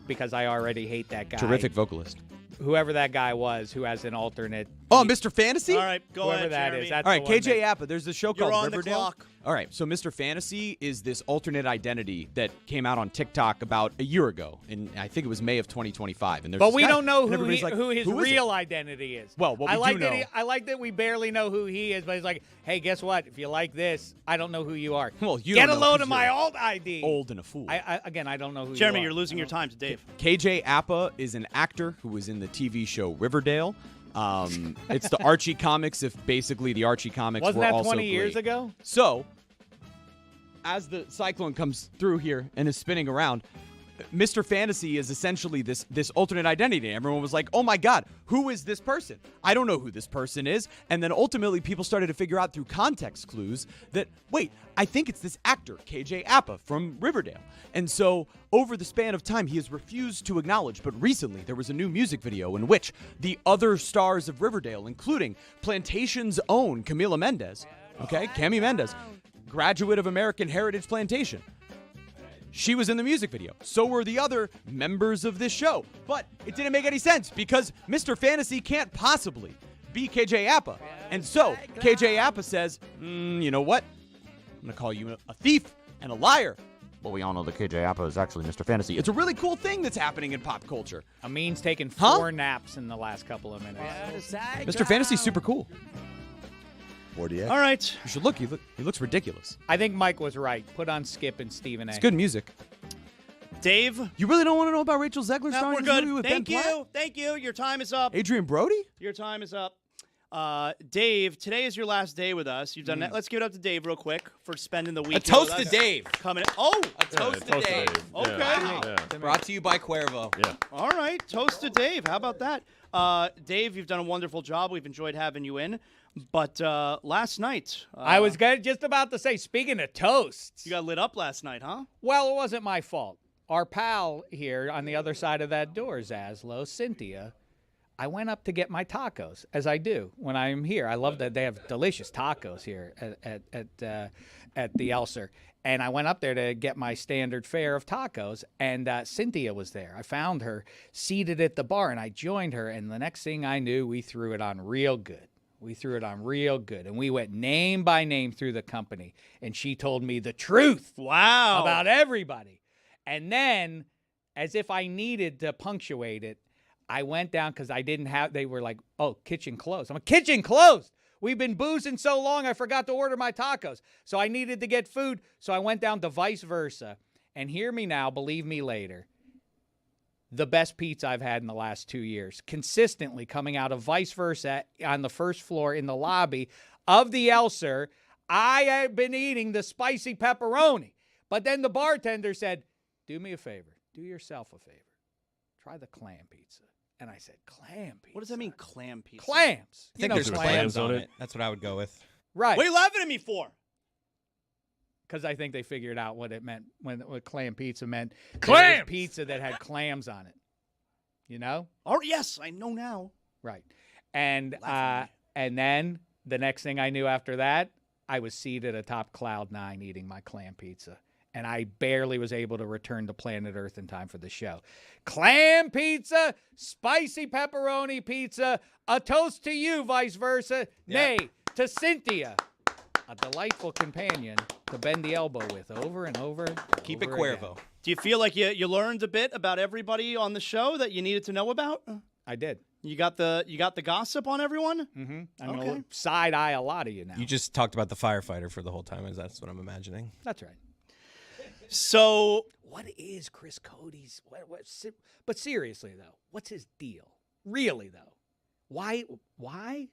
because I already hate that guy. Terrific vocalist. Whoever that guy was who has an alternate. Oh, Mr. Fantasy? All right, go Whoever ahead, that Jeremy. is. That's All right, the one KJ that- Apa. There's a show You're called on the Riverdale. clock. All right, so Mr. Fantasy is this alternate identity that came out on TikTok about a year ago, and I think it was May of 2025. And there's But this we guy, don't know and who, everybody's like, who his "Who is it?" real identity is. Well, what we I like do that know. I like that we barely know who he is, but he's like, hey, guess what? If you like this, I don't know who you are. Well, you Get don't a know load 'cause of my you're alt ID. Old and a fool. Again, I don't know who Jeremy, you are. you're losing your time to Dave. KJ Apa is an actor who was in the TV show Riverdale. It's the Archie comics, if basically the Archie comics Wasn't were that also 20 years great. ago? So, as the cyclone comes through here and is spinning around, Mr. Fantasy is essentially this alternate identity. Everyone was like, oh my God, who is this person? I don't know who this person is. And then ultimately people started to figure out through context clues that, wait, I think it's this actor, KJ Apa from Riverdale. And so over the span of time, he has refused to acknowledge. But recently there was a new music video in which the other stars of Riverdale, including Plantation's own Camila Mendez, Cami Mendez, graduate of American Heritage Plantation, she was in the music video. So were the other members of this show. But it didn't make any sense because Mr. Fantasy can't possibly be KJ Apa. And so KJ Apa says, you know what? I'm going to call you a thief and a liar. Well, we all know that KJ Apa is actually Mr. Fantasy. It's a really cool thing that's happening in pop culture. Amin's taken 4 naps in the last couple of minutes. Mr. Fantasy's super cool. 48. All right. You should look. He looks ridiculous. I think Mike was right. Put on Skip and Stephen A. It's good music. Dave? You really don't want to know about Rachel Zegler No, starring we're in this good. movie with Thank Ben you. Platt? Thank you. Your time is up. Adrian Brody? Your time is up. Dave, today is your last day with us. You've done that. Let's give it up to Dave real quick for spending the week. A toast with to us. Dave. Coming in. Oh, A toast to Dave. Okay. Wow. Brought to you by Cuervo. Yeah. All right. Toast to Dave. How about that? Dave, you've done a wonderful job. We've enjoyed having you in. But last night. I was just about to say, speaking of toasts. You got lit up last night, huh? Well, it wasn't my fault. Our pal here on the other side of that door, Zaslow, Cynthia, I went up to get my tacos, as I do when I'm here. I love that they have delicious tacos here at the Elser. And I went up there to get my standard fare of tacos, and Cynthia was there. I found her seated at the bar, and I joined her. And the next thing I knew, we threw it on real good. And we went name by name through the company. And she told me the truth. Wow. About everybody. And then, as if I needed to punctuate it, I went down because they were like, oh, kitchen closed. I'm like, kitchen closed. We've been boozing so long, I forgot to order my tacos. So I needed to get food. So I went down to Vice Versa. And hear me now, believe me later. The best pizza I've had in the last 2 years. Consistently coming out of Vice Versa on the first floor in the lobby of the Elser. I have been eating the spicy pepperoni. But then the bartender said, do me a favor. Do yourself a favor. Try the clam pizza. And I said, clam pizza? What does that mean, clam pizza? Clams. I think there's clams on it. That's what I would go with. Right. What are you laughing at me for? Because I think they figured out what it meant, what clam pizza meant. Clams! It was pizza that had clams on it. You know? Oh, yes, I know now. Right. And then the next thing I knew after that, I was seated atop Cloud 9 eating my clam pizza. And I barely was able to return to planet Earth in time for the show. Clam pizza, spicy pepperoni pizza, a toast to you, Vice Versa. Yeah. Nay, to Cynthia. A delightful companion to bend the elbow with over and over. Keep it over Cuervo. again. Do you feel like you learned a bit about everybody on the show that you needed to know about? I did. You got the gossip on everyone? Mm-hmm. I'm going to side eye a lot of you now. You just talked about the firefighter for the whole time. That's what I'm imagining. That's right. So, what is Chris Cody's? But seriously though, what's his deal? Really though, why?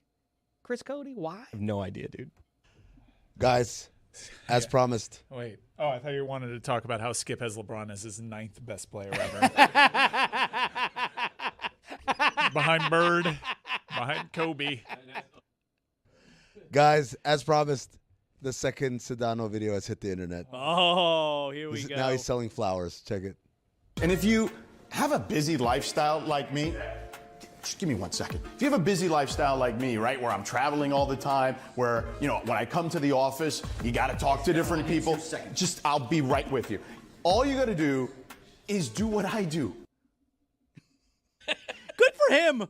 Chris Cody? Why? I have no idea, dude. Guys, as promised. Wait. Oh, I thought you wanted to talk about how Skip has LeBron as his 9th best player ever. Behind Bird, behind Kobe. Guys, as promised, the second Sedano video has hit the internet. Oh, here we go. Now he's selling flowers. Check it. And if you have a busy lifestyle like me, just give me 1 second. If you have a busy lifestyle like me, right, where I'm traveling all the time, where, you know, when I come to the office, you got to talk to different people, just I'll be right with you. All you got to do is do what I do. Good for him.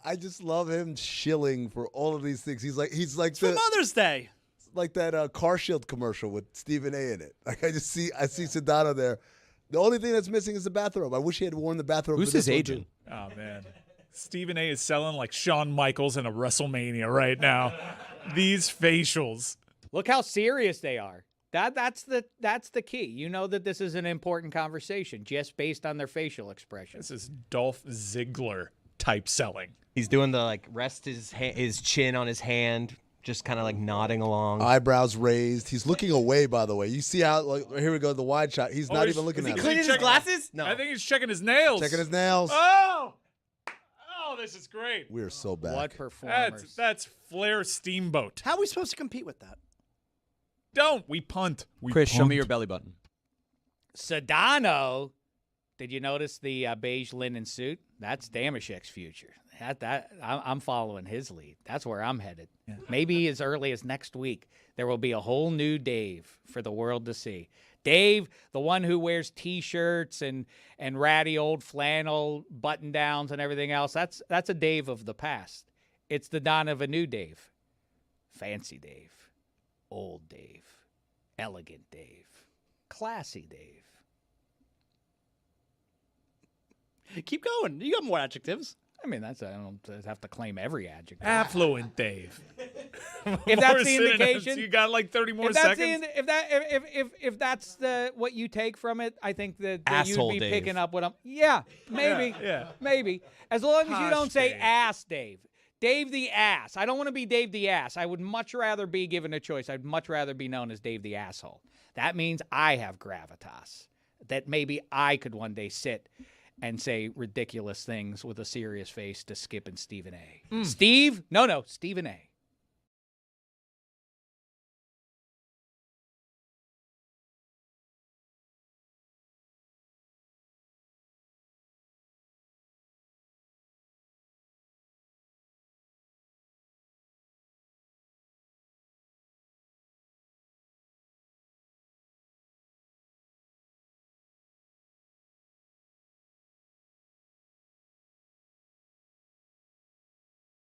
I just love him shilling for all of these things. He's like it's for Mother's Day. Like that Car Shield commercial with Stephen A in it. Like I see Sedano there. The only thing that's missing is the bathrobe. I wish he had worn the bathrobe. Who's his agent? Oh man, Stephen A is selling like Shawn Michaels in a WrestleMania right now. These facials. Look how serious they are. That's the key. You know that this is an important conversation just based on their facial expressions. This is Dolph Ziggler type selling. He's doing the rest his chin on his hand, just kind of nodding along. Eyebrows raised. He's looking away, by the way. You see how, here we go, the wide shot. He's not even looking at he it. cleaning his glasses? No. I think he's checking his nails. Checking his nails. Oh, this is great. We are so bad. What performers. That's Flair Steamboat. How are we supposed to compete with that? We punt. Chris, show me your belly button. Sedano, did you notice the beige linen suit? That's Damashek's future. I'm following his lead. That's where I'm headed. Yeah. Maybe as early as next week, there will be a whole new Dave for the world to see. Dave, the one who wears T-shirts and ratty old flannel button-downs and everything else, that's a Dave of the past. It's the dawn of a new Dave. Fancy Dave. Old Dave. Elegant Dave. Classy Dave. Keep going. You got more adjectives. I mean, I don't have to claim every adjective. Affluent Dave. If that's the indication, you got like 30 more seconds. If that's what you take from it, I think that you'd be Dave. picking up what I'm. Yeah, maybe, maybe. As long as you don't say ass, Dave. Dave the ass. I don't want to be Dave the ass. I would much rather be given a choice. I'd much rather be known as Dave the asshole. That means I have gravitas. That maybe I could one day sit and say ridiculous things with a serious face to Skip and Stephen A. Steve? No, Stephen A.